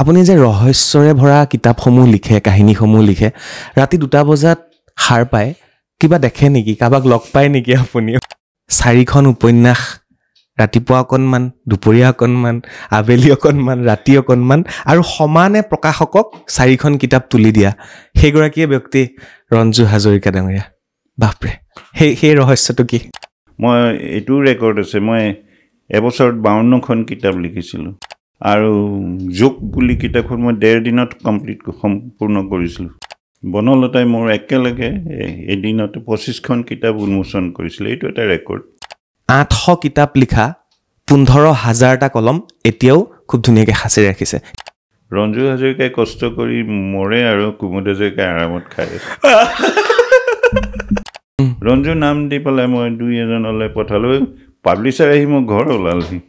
আপুনি যে ৰহস্যৰে ভৰা কিতাপসমূহ লিখে, কাহিনীসমূহ লিখে, ৰাতি 2টা বজাত সাৰ পায়, কিবা দেখে নেকি? কাৰোবাক লগ পায় নেকি আপুনি? 4খন উপন্যাস, ৰাতিপুৱা অকণমান, দুপৰীয়া অকণমান, আবেলি অকণমান, ৰাতি অকণমান, আৰু সমানে প্ৰকাশকক 4খন কিতাপ তুলি দিয়া সেইগৰাকীয়ে ব্যক্তি ৰঞ্জু হাজৰিকা ডাঙৰীয়া। বাপৰে, সেই ৰহস্যটো কি? মই এইটো ৰেকৰ্ড আছে, মই এবছৰত 52খন কিতাপ লিখিছিলোঁ আৰু যোগ বুলি কিতাপখন মই 1.5 দিনত সম্পূৰ্ণ কৰিছিলোঁ। বনলতাই মোৰ একেলগে এদিনতে 25খন কিতাপ উন্মোচন কৰিছিলে। এইটো এটা ৰেকৰ্ড। 800 কিতাপ লিখা, 15,000টা কলম এতিয়াও খুব ধুনীয়াকৈ সাঁচি ৰাখিছে। ৰঞ্জু হাজৰিকাই কষ্ট কৰি মৰে আৰু কুমুদ হাজৰিকাই আৰামত খায়। ৰঞ্জু নাম দি পেলাই মই 2-এজনলৈ পঠালোঁ। পাব্লিচাৰ আহি মোৰ ঘৰ ওলালহি।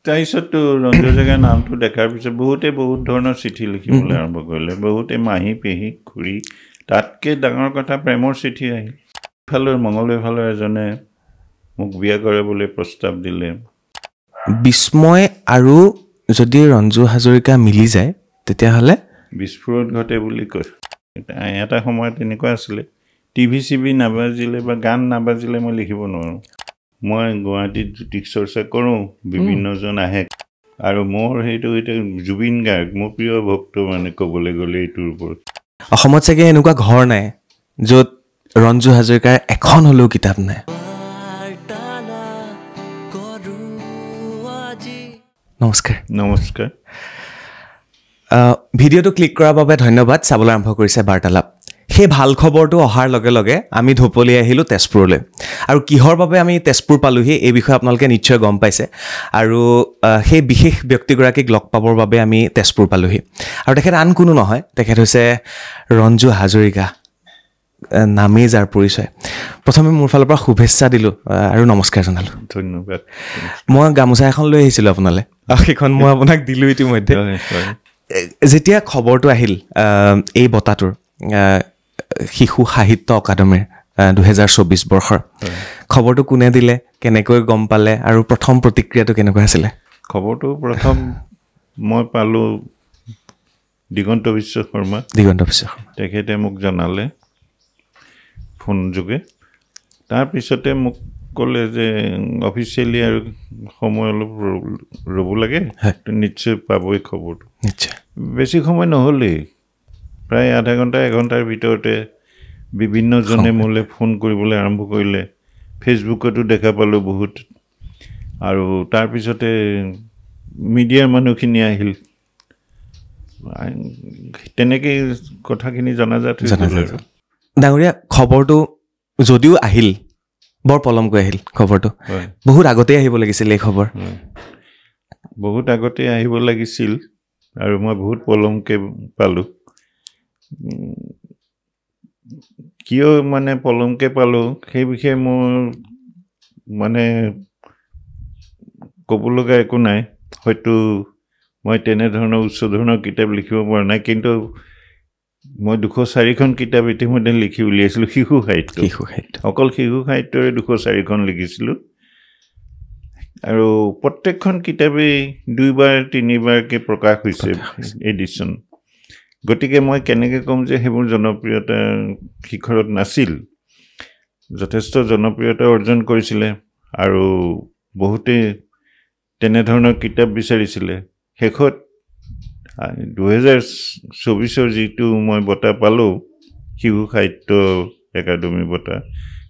তাৰপিছততো ৰঞ্জু হাজৰিকাৰ নামটো দেখাৰ পিছত বহুতে বহুত ধৰণৰ চিঠি লিখিবলৈ আৰম্ভ কৰিলে। বহুতে মাহী, পেহী, খুৰী, তাতকৈ ডাঙৰ কথা প্ৰেমৰ চিঠি আহিল। ইফালৰ মঙলদৈ ফালৰ এজনে মোক বিয়া কৰাবলৈ প্ৰস্তাৱ দিলে। বিস্ময় আৰু যদি ৰঞ্জু হাজৰিকা মিলি যায় তেতিয়াহ'লে বিস্ফোৰণ ঘটে বুলি কয়। এটা সময়ত তেনেকুৱা আছিলে, টিভি নাবাজিলে বা গান নাবাজিলে মই লিখিব নোৱাৰোঁ। মই গুৱাহাটীত জ্যোতিষ চৰ্চা কৰোঁ, বিভিন্নজন আহে আৰু মোৰ সেইটো এতিয়া জুবিন গাৰ্গ মোৰ প্ৰিয় ভক্ত, মানে ক'বলৈ গ'লে এইটোৰ ওপৰত। অসমত চাগে এনেকুৱা ঘৰ নাই য'ত ৰঞ্জু হাজৰিকাৰ এখন হ'লেও কিতাপ নাই। নমস্কাৰ। নমস্কাৰ। ভিডিঅ'টো ক্লিক কৰাৰ বাবে ধন্যবাদ। চাবলৈ আৰম্ভ কৰিছে বাৰ্তালাপ। সেই ভাল খবৰটো অহাৰ লগে লগে আমি ঢপলি আহিলোঁ তেজপুৰলৈ। আৰু কিহৰ বাবে আমি তেজপুৰ পালোহি এই বিষয়ে আপোনালোকে নিশ্চয় গম পাইছে। আৰু সেই বিশেষ ব্যক্তিগৰাকীক লগ পাবৰ বাবে আমি তেজপুৰ পালোহি। আৰু তেখেত আন কোনো নহয়, তেখেত হৈছে ৰঞ্জু হাজৰিকা, নামেই যাৰ পৰিচয়। প্ৰথমে মোৰ ফালৰ পৰা শুভেচ্ছা দিলোঁ আৰু নমস্কাৰ জনালোঁ। ধন্যবাদ। মই গামোচা এখন লৈ আহিছিলোঁ আপোনালৈ, সেইখন মই আপোনাক দিলোঁ ইতিমধ্যে। যেতিয়া খবৰটো আহিল এই বঁটাটোৰ, শিশু সাহিত্য অকাডেমীৰ 2024 বৰ্ষৰ খবৰটো কোনে দিলে, কেনেকৈ গম পালে আৰু প্ৰথম প্ৰতিক্ৰিয়াটো কেনেকুৱা আছিলে? খবৰটো প্ৰথম মই পালোঁ দিগন্ত বিশ্ব শৰ্মা। তেখেতে মোক জনালে ফোন যোগে। তাৰপিছতে মোক ক'লে যে অফিচিয়েলি আৰু সময় অলপ ৰ'ব লাগে, নিশ্চয় পাবই খবৰটো। নিশ্চয়। বেছি সময় নহ'লেই, প্ৰায় আধা ঘণ্টা 1 ঘণ্টাৰ ভিতৰতে বিভিন্নজনে মোলৈ ফোন কৰিবলৈ আৰম্ভ কৰিলে। ফেচবুকতো দেখা পালোঁ বহুত, আৰু তাৰপিছতে মিডিয়াৰ মানুহখিনি আহিল। তেনেকেই কথাখিনি জনাজাত হৈছিল। ডাঙৰীয়া, খবৰটো যদিও আহিল, বৰ পলমকৈ আহিল খবৰটো। হয়, বহুত আগতেই আহিব লাগিছিল এই খবৰ। বহুত আগতে আহিব লাগিছিল আৰু মই বহুত পলমকৈ পালোঁ। কিয় মানে পলমকৈ পালোঁ সেই বিষয়ে মোৰ মানে ক'ব লগা একো নাই। হয়তো মই তেনেধৰণৰ উচ্চ ধৰণৰ কিতাপ লিখিব পৰা নাই, কিন্তু মই 204খন কিতাপ ইতিমধ্যে লিখি উলিয়াইছিলোঁ। শিশু সাহিত্য, অকল শিশু সাহিত্যৰে 204খন লিখিছিলোঁ। আৰু প্ৰত্যেকখন কিতাপেই 2-3বাৰকৈ প্ৰকাশ হৈছে এডিশ্যন। গতিকে মই কেনেকৈ ক'ম যে সেইবোৰ জনপ্ৰিয়তাৰ শিখৰত নাছিল। যথেষ্ট জনপ্ৰিয়তা অৰ্জন কৰিছিলে আৰু বহুতে তেনেধৰণৰ কিতাপ বিচাৰিছিলে। শেষত 2024 যিটো মই বঁটা পালোঁ, শিশু সাহিত্য একাডেমী বঁটা,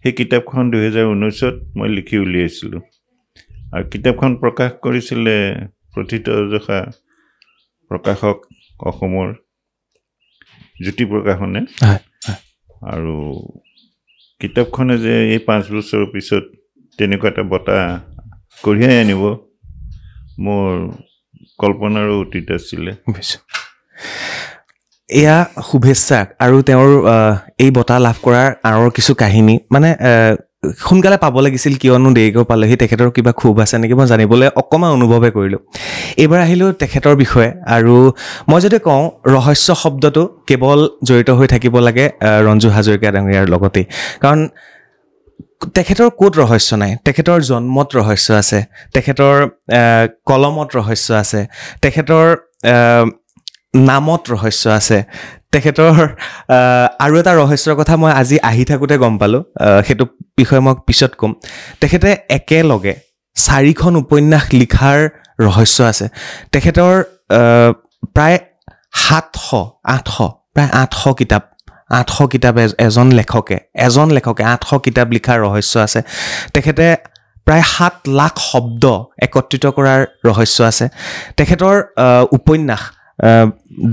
সেই কিতাপখন 2019 মই লিখি উলিয়াইছিলোঁ। আৰু কিতাপখন প্ৰকাশ কৰিছিলে প্ৰথিতযশা প্ৰকাশক অসমৰ জ্যোতি প্ৰকাশনে। আৰু কিতাপখনে যে এই 5 বছৰৰ পিছত তেনেকুৱা এটা বঁটা কঢ়িয়াই আনিব, মোৰ কল্পনাৰো অতীত আছিলে। এয়া শুভেচ্ছা আৰু তেওঁৰ এই বঁটা লাভ কৰাৰ আঁৰৰ কিছু কাহিনী, মানে সোনকালে পাব লাগিছিল, কিয়নো দেৰিকৈ পালেহি, তেখেতৰ কিবা ক্ষোভ আছে নেকি মই জানিবলৈ অকণমান অনুভৱে কৰিলোঁ। এইবাৰ আহিলোঁ তেখেতৰ বিষয়ে, আৰু মই যদি কওঁ ৰহস্য শব্দটো কেৱল জড়িত হৈ থাকিব লাগে ৰঞ্জু হাজৰিকা ডাঙৰীয়াৰ লগতেই। কাৰণ তেখেতৰ ক'ত ৰহস্য নাই? তেখেতৰ জন্মত ৰহস্য আছে, তেখেতৰ কলমত ৰহস্য আছে, তেখেতৰ নামত ৰহস্য আছে তেখেতৰ আৰু এটা ৰহস্যৰ কথা মই আজি আহি থাকোঁতে গম পালোঁ সেইটো বিষয়ে মই পিছত ক'ম তেখেতে একেলগে 4খন উপন্যাস লিখাৰ ৰহস্য আছে তেখেতৰ প্ৰায় 800 কিতাপ এজন লেখকে 800 কিতাপ লিখাৰ ৰহস্য আছে তেখেতে প্ৰায় 7 লাখ শব্দ একত্ৰিত কৰাৰ ৰহস্য আছে তেখেতৰ উপন্যাস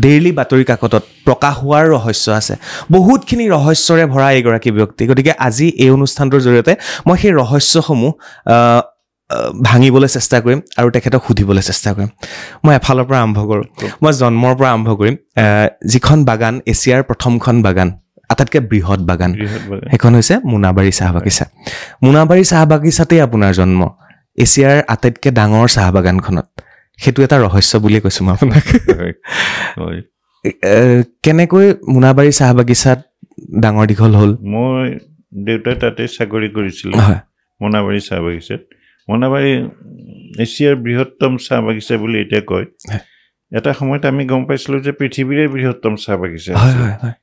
ডেইলি বাতৰি কাকতত প্ৰকাশ হোৱাৰ ৰহস্য আছে বহুতখিনি ৰহস্যৰে ভৰা এগৰাকী ব্যক্তি গতিকে আজি এই অনুষ্ঠানটোৰ জৰিয়তে মই সেই ৰহস্যসমূহ ভাঙিবলৈ চেষ্টা কৰিম আৰু তেখেতক সুধিবলৈ চেষ্টা কৰিম মই এফালৰ পৰা আৰম্ভ কৰোঁ মই জন্মৰ পৰা আৰম্ভ কৰিম যিখন বাগান এছিয়াৰ প্ৰথমখন বাগান আটাইতকৈ বৃহৎ বাগান সেইখন হৈছে মোনাবাৰী চাহ বাগিচা মোনাবাৰী চাহ বাগিচাতেই আপোনাৰ জন্ম এছিয়াৰ আটাইতকৈ ডাঙৰ চাহ বাগানখনত সেইটো এটা ৰহস্য বুলি কৈছোঁ মই আপোনাক কেনেকৈ মোনাবাৰী চাহ বাগিচাত ডাঙৰ দীঘল হ'ল মই দেউতাই তাতে চাকৰি কৰিছিলোঁ মোনাবাৰী চাহ বাগিচাত মোনাবাৰী এছিয়াৰ বৃহত্তম চাহ বাগিচা বুলি এতিয়া কয় এটা সময়ত আমি গম পাইছিলোঁ যে পৃথিৱীৰে বৃহত্তম চাহ বাগিচা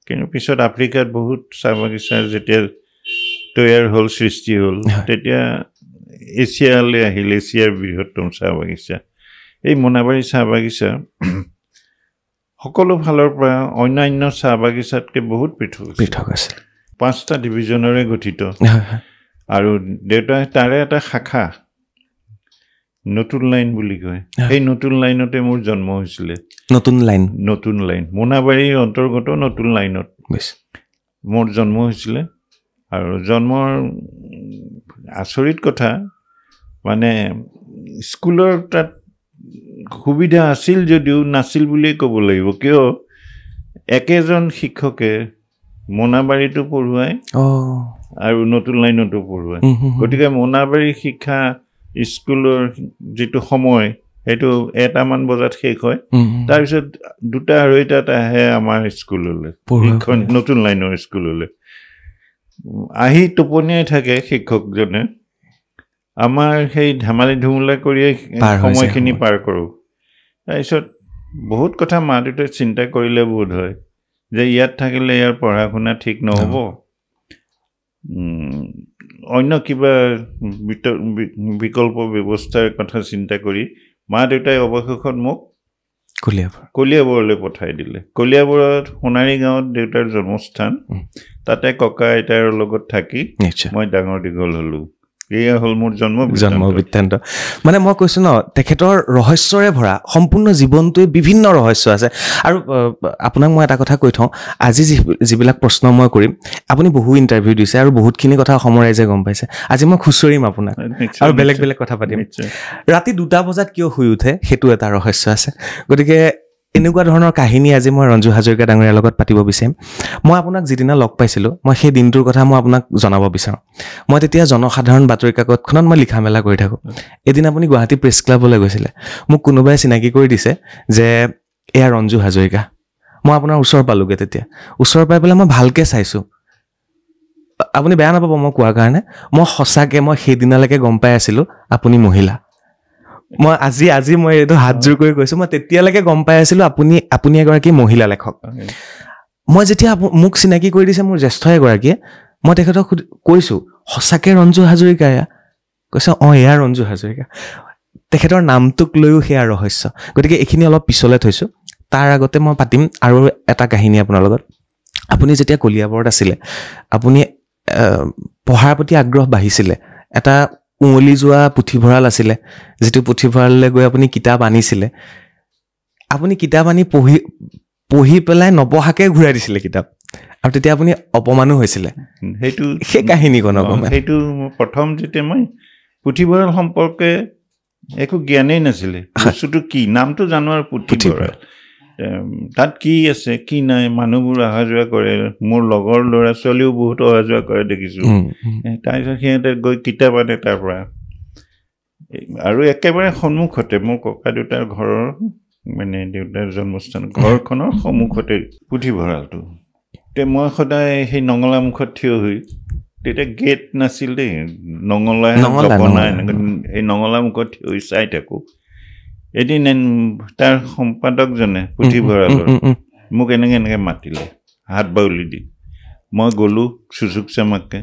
কিন্তু পিছত আফ্ৰিকাত বহুত চাহ বাগিচা যেতিয়া তৈয়াৰ হ'ল সৃষ্টি হ'ল তেতিয়া এছিয়ালৈ আহিল এছিয়াৰ বৃহত্তম চাহ বাগিচা এই মোনাবাৰী চাহ বাগিচা সকলো ফালৰ পৰা অন্যান্য চাহ বাগিচাতকৈ বহুত পৃথক আছে 5টা ডিভিজনেৰে গঠিত আৰু দেউতাই তাৰে এটা শাখা নতুন লাইন বুলি কয় সেই নতুন লাইনতে মোৰ জন্ম হৈছিলে নতুন লাইন মোনাবাৰীৰ অন্তৰ্গত নতুন লাইনত মোৰ জন্ম হৈছিলে আৰু জন্মৰ আচৰিত কথা মানে স্কুলৰ তাত সুবিধা আছিল যদিও নাছিল বুলিয়ে ক'ব লাগিব কিয় একেজন শিক্ষকে মোনাবাৰীতো পঢ়ুৱায় আৰু নতুন লাইনতো পঢ়ুৱায় গতিকে মোনাবাৰী শিক্ষা স্কুলৰ যিটো সময় সেইটো 1টামান বজাত শেষ হয় তাৰপিছত 2:30 আহে আমাৰ স্কুললৈ নতুন লাইনৰ স্কুললৈ আহি টোপনিয়াই থাকে শিক্ষকজনে আমাৰ সেই ধেমালি ধুমুলা কৰিয়ে সময়খিনি পাৰ কৰোঁ তাৰপিছত বহুত কথা মা দেউতাই চিন্তা কৰিলে বোধ হয় যে ইয়াত থাকিলে ইয়াৰ পঢ়া শুনা ঠিক নহ'ব অন্য কিবা বিকল্প ব্যৱস্থাৰ কথা চিন্তা কৰি মা দেউতাই অৱশেষত মোক কলিয়াবৰলৈ পঠাই দিলে কলিয়াবৰত সোণাৰী গাঁৱত দেউতাৰ জন্মস্থান তাতে ককা আইতাৰ লগত থাকি মই ডাঙৰ দীঘল হ'লোঁ এয়া হ'ল মোৰ জন্ম বৃত্তান্ত মানে মই কৈছোঁ ন তেখেতৰ ৰহস্যৰে ভৰা সম্পূৰ্ণ জীৱনটোৱে বিভিন্ন ৰহস্য আছে আৰু আপোনাক মই এটা কথা কৈ থওঁ আজি যিবিলাক প্ৰশ্ন মই কৰিম আপুনি বহু ইণ্টাৰভিউ দিছে আৰু বহুতখিনি কথা অসমৰ ৰাইজে গম পাইছে আজি মই খুচৰিম আপোনাক আৰু বেলেগ কথা পাতিম ৰাতি 2টা বজাত কিয় শুই উঠে সেইটো এটা ৰহস্য আছে গতিকে এনেকুৱা ধৰণৰ কাহিনী আজি মই ৰঞ্জু হাজৰিকা ডাঙৰীয়াৰ লগত পাতিব বিচাৰিম মই আপোনাক যিদিনা লগ পাইছিলোঁ মই সেই দিনটোৰ কথা মই আপোনাক জনাব বিচাৰোঁ মই তেতিয়া জনসাধাৰণ বাতৰি কাকতখনত মই লিখা মেলা কৰি থাকোঁ এদিন আপুনি গুৱাহাটী প্ৰেছ ক্লাবলৈ গৈছিলে মোক কোনোবাই চিনাকি কৰি দিছে যে এয়া ৰঞ্জু হাজৰিকা মই আপোনাৰ ওচৰ পালোঁগৈ তেতিয়া ওচৰ পাই পেলাই মই ভালকৈ চাইছোঁ আপুনি বেয়া নাপাব মই কোৱাৰ কাৰণে মই সঁচাকৈ মই সেইদিনালৈকে গম পাই আছিলোঁ আপুনি মহিলা মই আজি মই এইটো হাত জোৰ কৰি কৈছোঁ মই তেতিয়ালৈকে গম পাই আছিলোঁ আপুনি এগৰাকী মহিলা লেখক মই যেতিয়া মোক চিনাকি কৰি দিছে মোৰ জ্যেষ্ঠ এগৰাকীয়ে মই তেখেতক কৈছোঁ সঁচাকৈ ৰঞ্জু হাজৰিকা এয়া কৈছে এয়া ৰঞ্জু হাজৰিকা তেখেতৰ নামটোক লৈও সেয়া ৰহস্য গতিকে এইখিনি অলপ পিছলৈ থৈছোঁ তাৰ আগতে মই পাতিম আৰু এটা কাহিনী আপোনাৰ লগত আপুনি যেতিয়া কলিয়াবৰত আছিলে আপুনি পঢ়াৰ প্ৰতি আগ্ৰহ বাঢ়িছিলে এটা উমলি যোৱা পুথিভঁৰাল আছিলে যিটো পুথিভঁৰাললৈ গৈ আপুনি কিতাপ আনিছিলে আপুনি কিতাপ আনি পঢ়ি পেলাই নপঢ়াকৈ ঘূৰাই দিছিলে কিতাপ আৰু তেতিয়া আপুনি অপমানো হৈছিলে সেই কাহিনীকণ সেইটো প্ৰথম যেতিয়া মই পুথিভঁৰাল সম্পৰ্কে একো জ্ঞানেই নাছিলে বস্তুটো কি নামটো জানো আৰু পুথিভঁৰাল তাত কি আছে কি নাই মানুহবোৰ অহা যোৱা কৰে মোৰ লগৰ ল'ৰা ছোৱালীও বহুত অহা যোৱা কৰে দেখিছোঁ তাৰপিছত সিহঁতে গৈ কিতাপ আনে তাৰ পৰা আৰু একেবাৰে সন্মুখতে মোৰ ককা দেউতাৰ ঘৰৰ মানে দেউতাৰ জন্মস্থান ঘৰখনৰ সন্মুখতে পুথিভঁৰালটো তেতিয়া মই সদায় সেই নঙলামুখত থিয় হৈ তেতিয়া গেট নাছিল দেই নঙলা সেই নঙলামুখত থিয় হৈ চাই থাকোঁ এদিন তাৰ সম্পাদকজনে পুথিভঁৰালৰ মোক এনেকৈ মাতিলে হাত বাউলি দি মই গ'লোঁ সুযোগ চামাককৈ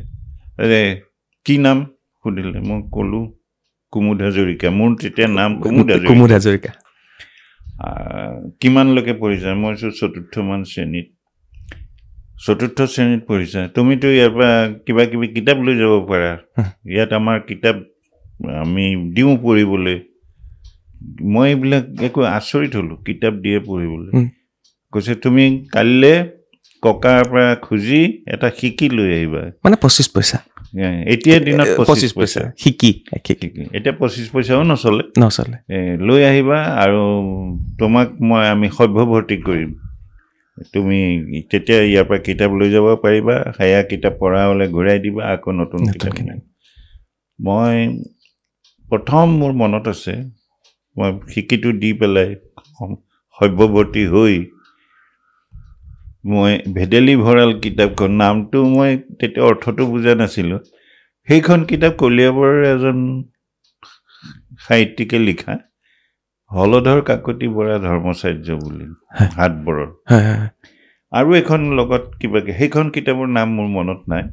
কি নাম সুধিলে মই ক'লোঁ কুমুদ হাজৰিকা মোৰ তেতিয়া নাম কুমুদ হাজৰিকা কিমানলৈকে পঢ়িছা মই চতুৰ্থমান শ্ৰেণীত চতুৰ্থ শ্ৰেণীত পঢ়িছা তুমিতো ইয়াৰ পৰা কিবা কিবি কিতাপ লৈ যাব পাৰা ইয়াত আমাৰ কিতাপ আমি দিওঁ পঢ়িবলৈ মই এইবিলাক একো আচৰিত হ'লোঁ কিতাপ দিয়ে পঢ়িবলৈ কৈছে তুমি কাইলৈ ককাৰ পৰা খুজি এটা শিকি লৈ আহিবা মানে 25 পইচা এতিয়া দিনত 25 পইচা শিকি এতিয়া 25 পইচাও নচলে লৈ আহিবা আৰু তোমাক আমি সভ্যভৰ্তি কৰিম তুমি তেতিয়া ইয়াৰ পৰা কিতাপ লৈ যাব পাৰিবা সেয়া কিতাপ পঢ়া হ'লে ঘূৰাই দিবা আকৌ নতুন কিতাপ মই প্ৰথম মোৰ মনত আছে মই শিকিটো দি পেলাই সভ্যভৰ্তি হৈ মই ভেদেলি ভঁৰাল কিতাপখন নামটো মই তেতিয়া অৰ্থটো বুজা নাছিলোঁ সেইখন কিতাপ কলিয়াবৰৰ এজন সাহিত্যিকে লিখা হলধৰ কাকতি বৰা ধৰ্মচাৰ্য বুলি হাটবৰৰ আৰু এখন লগত কিবাকে সেইখন কিতাপৰ নাম মোৰ মনত নাই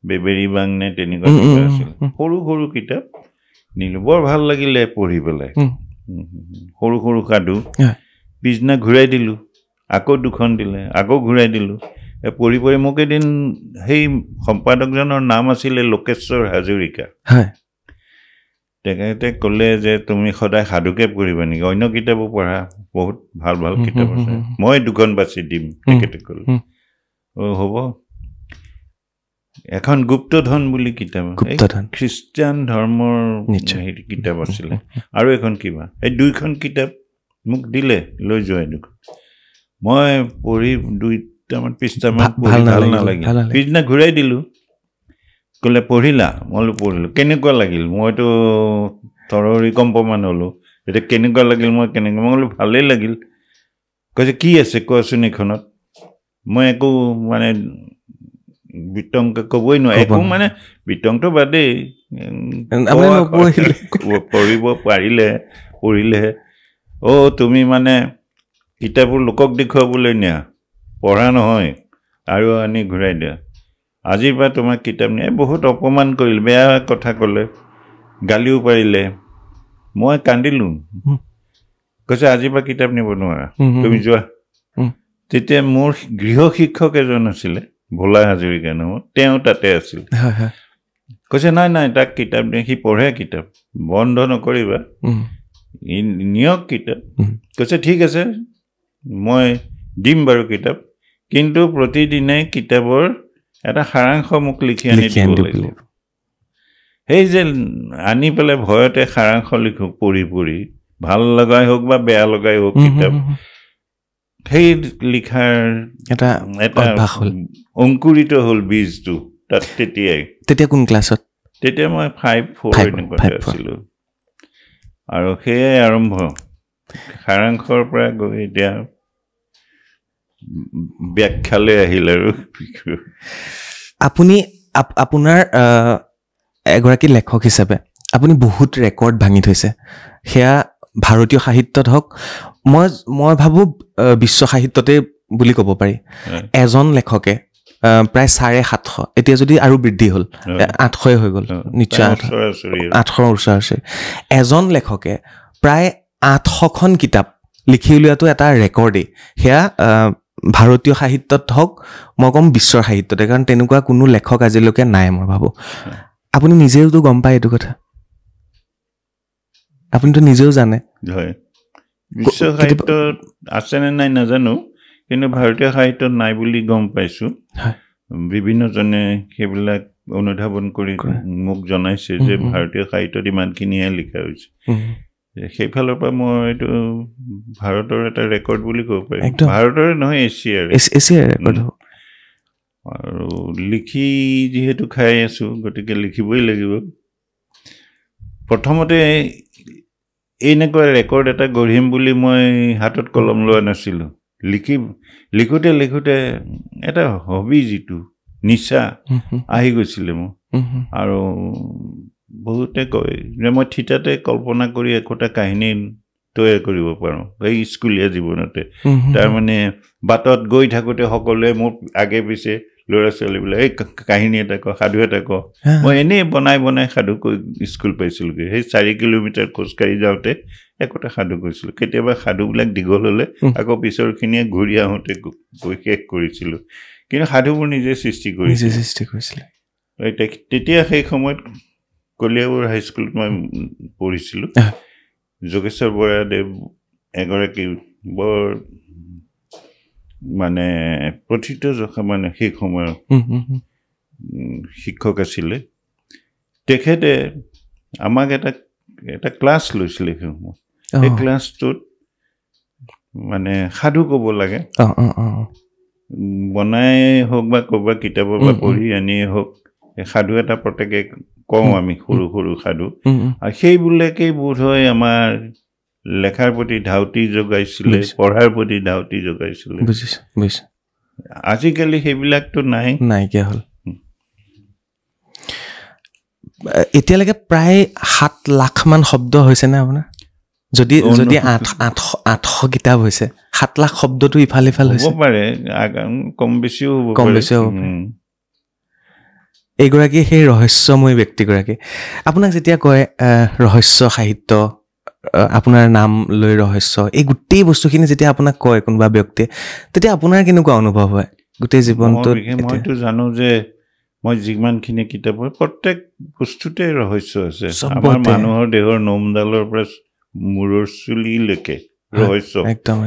বেবেৰী বাং নে তেনেকুৱা কিবা আছিল সৰু সৰু কিতাপ নিলোঁ বৰ ভাল লাগিলে পঢ়ি পেলাই সৰু সৰু সাধু পিছদিনা ঘূৰাই দিলোঁ আকৌ দুখন দিলে আকৌ ঘূৰাই দিলোঁ পঢ়ি পঢ়ি মোক এদিন সেই সম্পাদকজনৰ নাম আছিলে লোকেশ্বৰ হাজৰিকা তেখেতে ক'লে যে তুমি সদায় সাধুকে পঢ়িবা নেকি অন্য কিতাপো পঢ়া বহুত ভাল ভাল কিতাপ আছে মই দুখন বাছি দিম তেখেতে ক'লে হ'ব এখন গুপ্তধন বুলি কিতাপ খ্ৰীষ্টান ধৰ্মৰ কিতাপ আছিলে আৰু এখন কিবা এই দুইখন কিতাপ মোক দিলে লৈ যোৱাই দুখন মই পঢ়ি 2টামান পৃষ্ঠামান ভাল নালাগিল পিছদিনা ঘূৰাই দিলোঁ ক'লে পঢ়িলা মই পঢ়িলোঁ কেনেকুৱা লাগিল মইতো তৰহৰি কম্পমান হ'লোঁ এতিয়া কেনেকুৱা লাগিল মই ক'লোঁ ভালেই লাগিল কৈছে কি আছে কোৱাচোন এইখনত মই একো মানে বিতংকে ক'বই নোৱাৰো একো মানে বিতংটো বাদেই পঢ়িব পঢ়িলেহে তুমি মানে কিতাপবোৰ লোকক দেখুৱাবলৈ নিয়া পঢ়া নহয় আৰু আনি ঘূৰাই দিয়া আজিৰ পৰা তোমাক কিতাপ নিয়ে বহুত অপমান কৰিলে বেয়া কথা ক'লে গালিও পাৰিলে মই কান্দিলোঁ কৈছে আজিৰ পৰা কিতাপ নিব নোৱাৰা তুমি যোৱা তেতিয়া মোৰ গৃহ শিক্ষক এজন আছিলে ভোলা হাজৰিকা নামত তেওঁ তাতে আছিল কৈছে নাই তাক কিতাপ দিয়ে সি পঢ়ে কিতাপ বন্ধ নকৰিবা নিয়ক কিতাপ কৈছে ঠিক আছে মই দিম বাৰু কিতাপ কিন্তু প্ৰতিদিনে কিতাপৰ এটা সাৰাংশ মোক লিখি আনি দিব লাগিব সেই যে আনি পেলাই ভয়তে সাৰাংশ লিখোঁ পঢ়ি ভাল লগাই হওক বা বেয়া লগাই হওক কিতাপ সেই লিখাৰ এটা অংকুৰিত হ'ল বীজটো তাত তেতিয়া কোন ক্লাছত তেতিয়া মই 5-4 এনেকুৱা আছিলোঁ আৰু সেয়াই আৰম্ভ সাৰাংশৰ পৰা গৈ এতিয়া ব্যাখ্যালৈ আহিল আৰু আপুনি আপোনাৰ এগৰাকী লেখক হিচাপে আপুনি বহুত ৰেকৰ্ড ভাঙি থৈছে সেয়া ভাৰতীয় সাহিত্যত হওক মই ভাবোঁ বিশ্ব সাহিত্যতে বুলি ক'ব পাৰি এজন লেখকে প্ৰায় 750 এতিয়া যদি আৰু বৃদ্ধি হ'ল 800 হৈ গ'ল নিশ্চয় 800ৰ ওচৰা-ওচৰি এজন লেখকে প্ৰায় 800খন কিতাপ লিখি উলিওৱাটো এটা ৰেকৰ্ডেই সেয়া ভাৰতীয় সাহিত্যত হওক মই ক'ম বিশ্বৰ সাহিত্যতে কাৰণ তেনেকুৱা কোনো লেখক আজিলৈকে নাই মই ভাবোঁ আপুনি নিজেওতো গম পায় এইটো কথা আপুনিতো নিজেও জানে হয় বিশ্ব সাহিত্যত আছেনে নাই নাজানো কিন্তু ভাৰতীয় সাহিত্যত নাই বুলি গম পাইছোঁ বিভিন্নজনে সেইবিলাক অনুধাৱন কৰি মোক জনাইছে যে ভাৰতীয় সাহিত্যত ইমানখিনিহে লিখা হৈছে সেইফালৰ পৰা মই এইটো ভাৰতৰ এটা ৰেকৰ্ড বুলি ক'ব পাৰি ভাৰতৰে নহয় এছিয়াৰ ৰেকৰ্ড আৰু লিখি যিহেতু খাই আছোঁ গতিকে লিখিবই লাগিব প্ৰথমতে এনেকুৱা ৰেকৰ্ড এটা গঢ়িম বুলি মই হাতত কলম লোৱা নাছিলোঁ লিখোঁতে এটা হবি যিটো নিচা আহি গৈছিলে মোৰ আৰু বহুতে কয় যে মই থিতাতে কল্পনা কৰি একোটা কাহিনী তৈয়াৰ কৰিব পাৰোঁ এই স্কুলীয়া জীৱনতে তাৰমানে বাটত গৈ থাকোঁতে সকলোৱে মোৰ আগে পিছে ল'ৰা ছোৱালীবিলাক এই কাহিনী এটা কওঁ সাধু এটা কওঁ মই এনেই বনাই সাধু স্কুল পাইছিলোঁগৈ সেই 4 কিলোমিটাৰ খোজকাঢ়ি যাওঁতে একোটা সাধু কৈছিলোঁ কেতিয়াবা সাধুবিলাক দীঘল হ'লে আকৌ পিছৰখিনিয়ে ঘূৰি আহোঁতে গৈ শেষ কৰিছিলোঁ কিন্তু সাধুবোৰ নিজে সৃষ্টি কৰিছিলোঁ তেতিয়া সেই সময়ত কলিয়াবৰ হাইস্কুলত মই পঢ়িছিলোঁ যোগেশ্বৰ বৰাদেৱ এগৰাকী বৰ মানে প্ৰথিতযশা মানে সেই সময়ৰ শিক্ষক আছিলে তেখেতে আমাক এটা ক্লাছ লৈছিলে সেই সময়ত সেই ক্লাছটোত মানে সাধু ক'ব লাগে বনাই হওক বা ক'ৰবাত কিতাপৰ পৰা পঢ়ি আনিয়ে হওক সাধু এটা প্ৰত্যেকে কওঁ আমি সৰু সৰু সাধু আৰু সেইবিলাকেই বোধ হয় আমাৰ লেখাৰ প্ৰতি ধাউতি যোগাইছিলে পঢ়াৰ প্ৰতি ধাউতি যোগাইছিলে আজিকালি সেইবিলাকতো নাইকিয়া হ'ল এতিয়ালৈকে প্ৰায় 7 লাখ মান শব্দ হৈছেনে আপোনাৰ যদি 800 কিতাপ হৈছে 7 লাখ শব্দটো ইফাল হৈছে হ'ব পাৰে কম বেছিও হ'ব এইগৰাকী সেই ৰহস্যময় ব্যক্তিগৰাকী আপোনাক যেতিয়া কয় ৰহস্য সাহিত্য আপোনাৰ নাম লৈ ৰহস্য এই গোটেই বস্তুখিনি যেতিয়া আপোনাক কয় কোনোবা ব্যক্তিয়ে তেতিয়া আপোনাৰ কেনেকুৱা অনুভৱ হয় গোটেই জীৱনটোত মইতো জানো যে মই যিমানখিনি কিতাপ পঢ়ি প্ৰত্যেক বস্তুতে ৰহস্য আছে আমাৰ মানুহৰ দেহৰ নোমডালৰ পৰা মূৰৰ চুলিলৈকে ৰহস্য একদম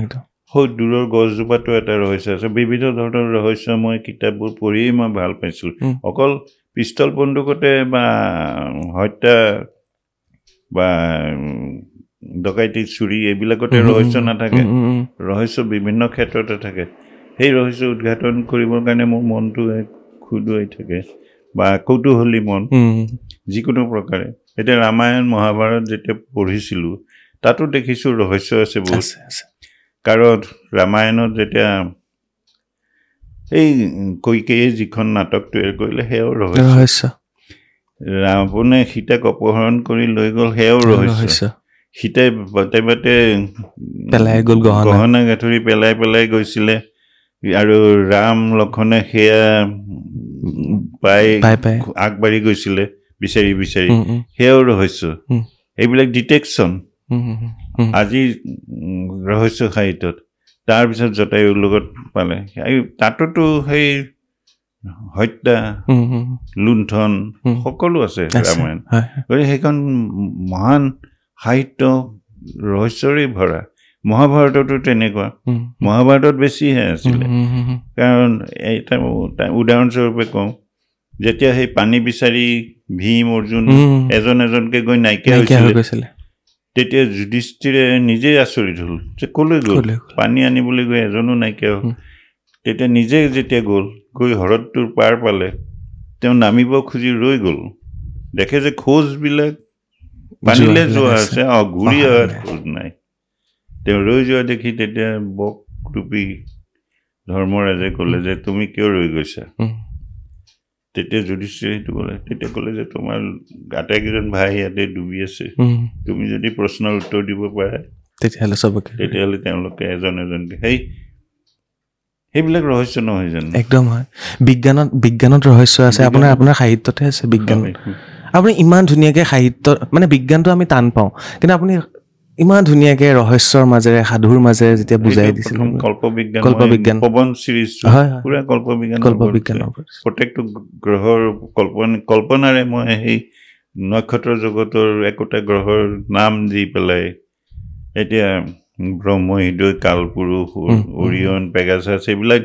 দূৰৰ গছজোপাতো এটা ৰহস্য আছে বিভিন্ন ধৰণৰ ৰহস্য মই কিতাপবোৰ পঢ়িয়েই মই ভাল পাইছিলোঁ অকল পিষ্টল বন্দুকতে বা হত্যা বা ডকাইতি চুৰি এইবিলাকতে ৰহস্য নাথাকে ৰহস্য বিভিন্ন ক্ষেত্ৰতে থাকে সেই ৰহস্য উদ্ঘাটন কৰিবৰ কাৰণে মোৰ মনটো খুদুৱাই থাকে বা কৌতূহলী মন যিকোনো প্ৰকাৰে এতিয়া ৰামায়ণ মহাভাৰত যেতিয়া পঢ়িছিলোঁ তাতো দেখিছোঁ ৰহস্য আছে বহুত কাৰণ ৰামায়ণত যেতিয়া এই কৈকেয়ীয়ে যিখন নাটক তৈয়াৰ কৰিলে সেয়াও ৰহস্য ৰাৱণে সীতাক অপহৰণ কৰি লৈ গ'ল সেয়াও ৰহস্য সীতাই বাটে বাটে পেলাই গ'ল গহনা গাঁঠৰি পেলাই গৈছিলে আৰু ৰাম লক্ষণে সেয়া পাই আগবাঢ়ি গৈছিলে বিচাৰি সেয়াও ৰহস্য এইবিলাক ডিটেকশ্যন আজি ৰহস্য সাহিত্যত তাৰপিছত জটায়ুৰ লগত পালে তাতোতো সেই হত্যা লুণ্ঠন সকলো আছে ৰামায়ণ গতিকে সেইখন মহান সাহিত্য ৰহস্যৰে ভৰা মহাভাৰততো তেনেকুৱা মহাভাৰতত বেছিহে আছিলে কাৰণ এটা উদাহৰণস্বৰূপে কওঁ যেতিয়া সেই পানী বিচাৰি ভীম অৰ্জুন এজনকৈ গৈ নাইকিয়া হৈছিলে তেতিয়া যুধিষ্ঠিৰে নিজেই আচৰিত হ'ল যে ক'লৈ গ'ল পানী আনিবলৈ গৈ এজনো নাইকিয়া হ'ল তেতিয়া নিজে যেতিয়া গৈ হ্ৰদটোৰ পাৰ পালে তেওঁ নামিব খুজি ৰৈ গ'ল দেখে যে খোজবিলাক পানীলৈ যোৱা আছে ঘূৰি অহাত খোজ নাই তেওঁ ৰৈ যোৱা দেখি তেতিয়া বক ৰূপী ধৰ্মৰাজে ক'লে যে তুমি কিয় ৰৈ গৈছা তেতিয়া যুধিষ্ঠিৰে সেইটো ক'লে যে তোমাৰ আটাইকেইজন ভাই ইয়াতে ডুবি আছে তুমি যদি প্ৰশ্নৰ উত্তৰ দিব পাৰা তেতিয়াহ'লে তেওঁলোকে এজনকৈ সেইবিলাক ৰহস্য নহয় জানো একদম হয় বিজ্ঞানত ৰহস্য আছে আপোনাৰ সাহিত্যতে আছে বিজ্ঞান আপুনি ইমান ধুনীয়াকৈ সাহিত্য মানে বিজ্ঞানটো আমি টান পাওঁ কিন্তু আপুনি ইমান ধুনীয়াকৈ ৰহস্যৰ মাজেৰে সাধুৰ মাজেৰে যেতিয়া বুজাই দিছিল কল্পবিজ্ঞান পৱন চিৰিজ পুৰা কল্পবিজ্ঞান প্ৰত্যেকটো গ্ৰহৰ কল্পনাৰে মই সেই নক্ষত্ৰ জগতৰ একোটা গ্ৰহৰ নাম দি পেলাই এতিয়া ব্ৰহ্মহৃদয় কালপুৰুষ অৰিয়ন পেগাছাছ এইবিলাক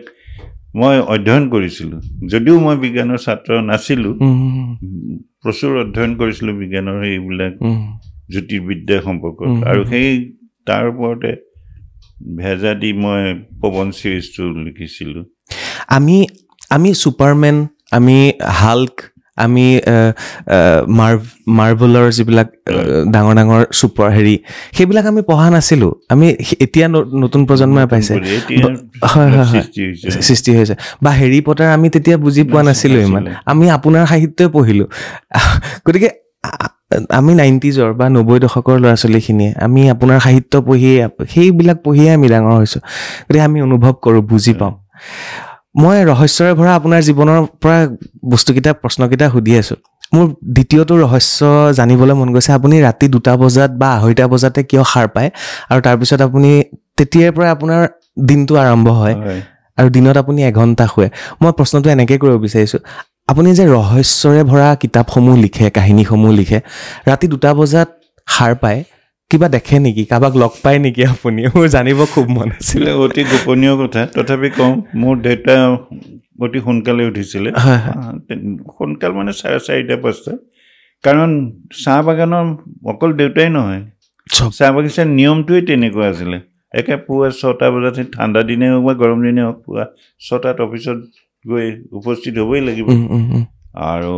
মই অধ্যয়ন কৰিছিলোঁ যদিও মই বিজ্ঞানৰ ছাত্ৰ নাছিলোঁ প্ৰচুৰ অধ্যয়ন কৰিছিলোঁ বিজ্ঞানৰ এইবিলাক জ্যোতিৰ্বিদ্যা সম্পৰ্কত আৰু সেই তাৰ ওপৰতে ভেজা দি মই পৱন চিৰিজটো লিখিছিলোঁ আমি ছুপাৰমেন আমি হাল্ক আমি মাৰ্ভেলৰ যিবিলাক ডাঙৰ ডাঙৰ ছুপাৰ সেইবিলাক আমি পঢ়া নাছিলোঁ আমি এতিয়া নতুন প্ৰজন্মই পাইছে হয় সৃষ্টি হৈছে বা হেৰি পটাৰ আমি তেতিয়া বুজি পোৱা নাছিলোঁ ইমান আমি আপোনাৰ সাহিত্যই পঢ়িলোঁ গতিকে আমি 90s বা 90 দশকৰ ল'ৰা ছোৱালীখিনিয়ে আমি আপোনাৰ সাহিত্য পঢ়িয়ে সেইবিলাক পঢ়িয়ে আমি ডাঙৰ হৈছোঁ গতিকে আমি অনুভৱ কৰোঁ বুজি পাওঁ মই ৰহস্যৰে ভৰা আপোনাৰ জীৱনৰ পৰা বস্তুকেইটা প্ৰশ্নকেইটা সুধি আছোঁ মোৰ দ্বিতীয়টো ৰহস্য জানিবলৈ মন গৈছে আপুনি ৰাতি 2টা বজাত বা 2:30 বজাতে কিয় সাৰ পায় আৰু তাৰপিছত আপুনি তেতিয়াৰ পৰা আপোনাৰ দিনটো আৰম্ভ হয় আৰু দিনত আপুনি 1 ঘণ্টা শুৱে মই প্ৰশ্নটো এনেকৈ কৰিব বিচাৰিছোঁ আপুনি যে ৰহস্যৰে ভৰা কিতাপসমূহ লিখে কাহিনীসমূহ লিখে ৰাতি 2টা বজাত সাৰ পায় কিবা দেখে নেকি কাৰোবাক লগ পায় নেকি আপুনি মোৰ জানিব খুব মন আছিল অতি গোপনীয় কথা তথাপি কওঁ মোৰ দেউতা অতি সোনকালে উঠিছিলে সোনকাল মানে 4:30-5টা কাৰণ চাহ বাগানৰ অকল দেউতাই নহয় চাহ বাগিচাৰ নিয়মটোৱে তেনেকুৱা আছিলে একে পুৱা 6টা বজাত ঠাণ্ডা দিনে হওক বা গৰম দিনে হওক পুৱা 6টাত অফিচত গৈ উপস্থিত হ'বই লাগিব আৰু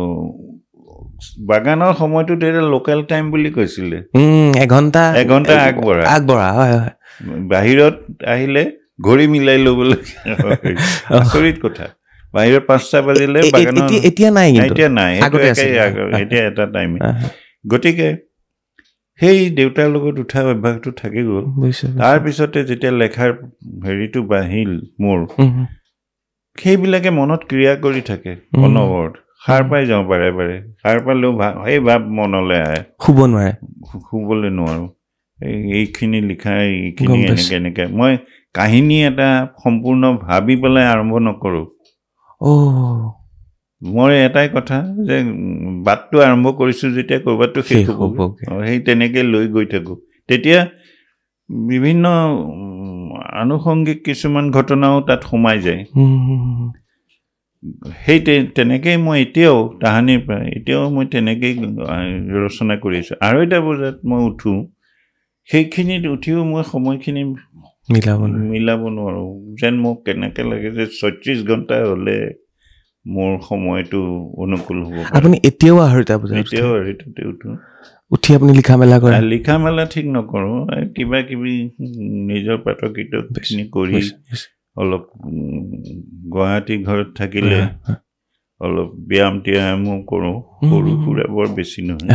বাগানৰ সময়টো তেতিয়া লোকেল টাইম বুলি কৈছিলে 1 ঘণ্টা আগবঢ়া হয় বাহিৰত আহিলে ঘড়ী মিলাই ল'বলগীয়া আচৰিত কথা বাহিৰত 5টা বাজিলে বাগানৰ এতিয়া নাই এতিয়া এটা টাইম গতিকে সেই দেউতাৰ লগত উঠা অভ্যাসটো থাকি গ'ল তাৰপিছতে যেতিয়া লেখাৰ হেৰিটো বাঢ়িল মোৰ সেইবিলাকে মনত ক্ৰিয়া কৰি থাকে অনবৰত সাৰ পাই যাওঁ বাৰে বাৰে সাৰ পালেও সেই ভাৱ মনলৈ আহে শুবলৈ নোৱাৰোঁ এইখিনি লিখা এইখিনি এনেকে মই কাহিনী এটা সম্পূৰ্ণ ভাবি পেলাই আৰম্ভ নকৰোঁ মোৰ এটাই কথা যে বাটটো আৰম্ভ কৰিছোঁ যেতিয়া ক'ৰবাততো শেষ হ'ব সেই তেনেকৈ লৈ গৈ থাকোঁ তেতিয়া বিভিন্ন আনুষংগিক কিছুমান ঘটনাও তাত সোমাই যায় সেই তেনেকেই মই এতিয়াও তাহানিৰ পৰা এতিয়াও মই তেনেকেই ৰচনা কৰি আছোঁ 2:30 বজাত মই উঠোঁ সেইখিনিত উঠিও মই সময়খিনি মিলাব নোৱাৰোঁ যেন মোক কেনেকৈ লাগে যে 36 ঘণ্টা হ'লে মোৰ সময়টো অনুকূল হ'ব আপুনি এতিয়াও 2:30 বজাত এতিয়াও 2:30তে উঠোঁ উঠি আপুনি লিখা মেলা ঠিক নকৰোঁ কিবা কিবি নিজৰ পাতকিতখিনি কৰি অলপ গুৱাহাটী ঘৰত থাকিলে অলপ ব্যায়ামো কৰোঁ সৰু সুৰা বৰ বেছি নহয়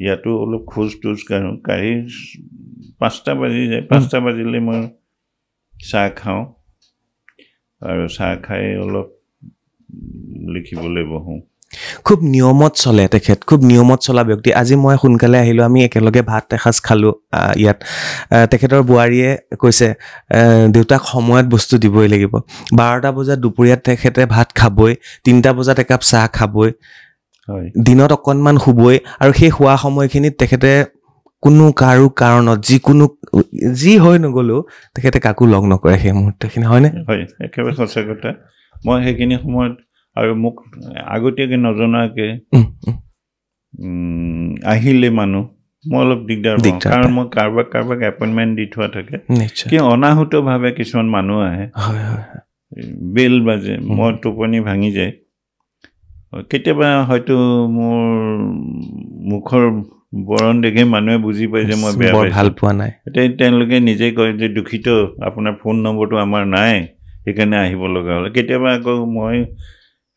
ইয়াতো অলপ খোজ তোজ কাঢ়ি 5টা বাজি যায় 5টা বাজিলে মই চাহ খাওঁ আৰু চাহ খাই অলপ লিখিবলৈ বহোঁ খুব নিয়মত চলে তেখেত খুব নিয়মত চলা ব্যক্তি আজি মই সোনকালে আহিলোঁ আমি একেলগে ভাত এসাঁজ খালোঁ ইয়াত তেখেতৰ বোৱাৰীয়ে কৈছে দেউতাক সময়ত বস্তু দিবই লাগিব 12টা বজাত দুপৰীয়াত তেখেতে ভাত খাবই 3টা বজাত একাপ চাহ খাবই দিনত অকণমান শুবই আৰু সেই শোৱা সময়খিনিত তেখেতে কোনো কাৰো কাৰণত যি হৈ নগ'লেও তেখেতে কাকো লগ নকৰে সেই মুহূৰ্তখিনি হয়নে হয় একেবাৰে সঁচা কথা মই সেইখিনি সময়ত আৰু মোক আগতীয়াকৈ নজনাকৈ আহিলে মানুহ মই অলপ দিগদাৰ পাওঁ কাৰণ মই কাৰোবাক এপইণ্টমেণ্ট দি থোৱা থাকে কি অনাহুতভাৱে কিছুমান মানুহ আহে বেল বাজে মই টোপনি ভাঙি যায় কেতিয়াবা হয়তো মোৰ মুখৰ বৰণ দেখি মানুহে বুজি পায় যে মই বেয়া ভাল পোৱা নাই তেওঁলোকে নিজে কয় যে দুখিত আপোনাৰ ফোন নম্বৰটো আমাৰ নাই সেইকাৰণে আহিব লগা হ'ল কেতিয়াবা আকৌ মই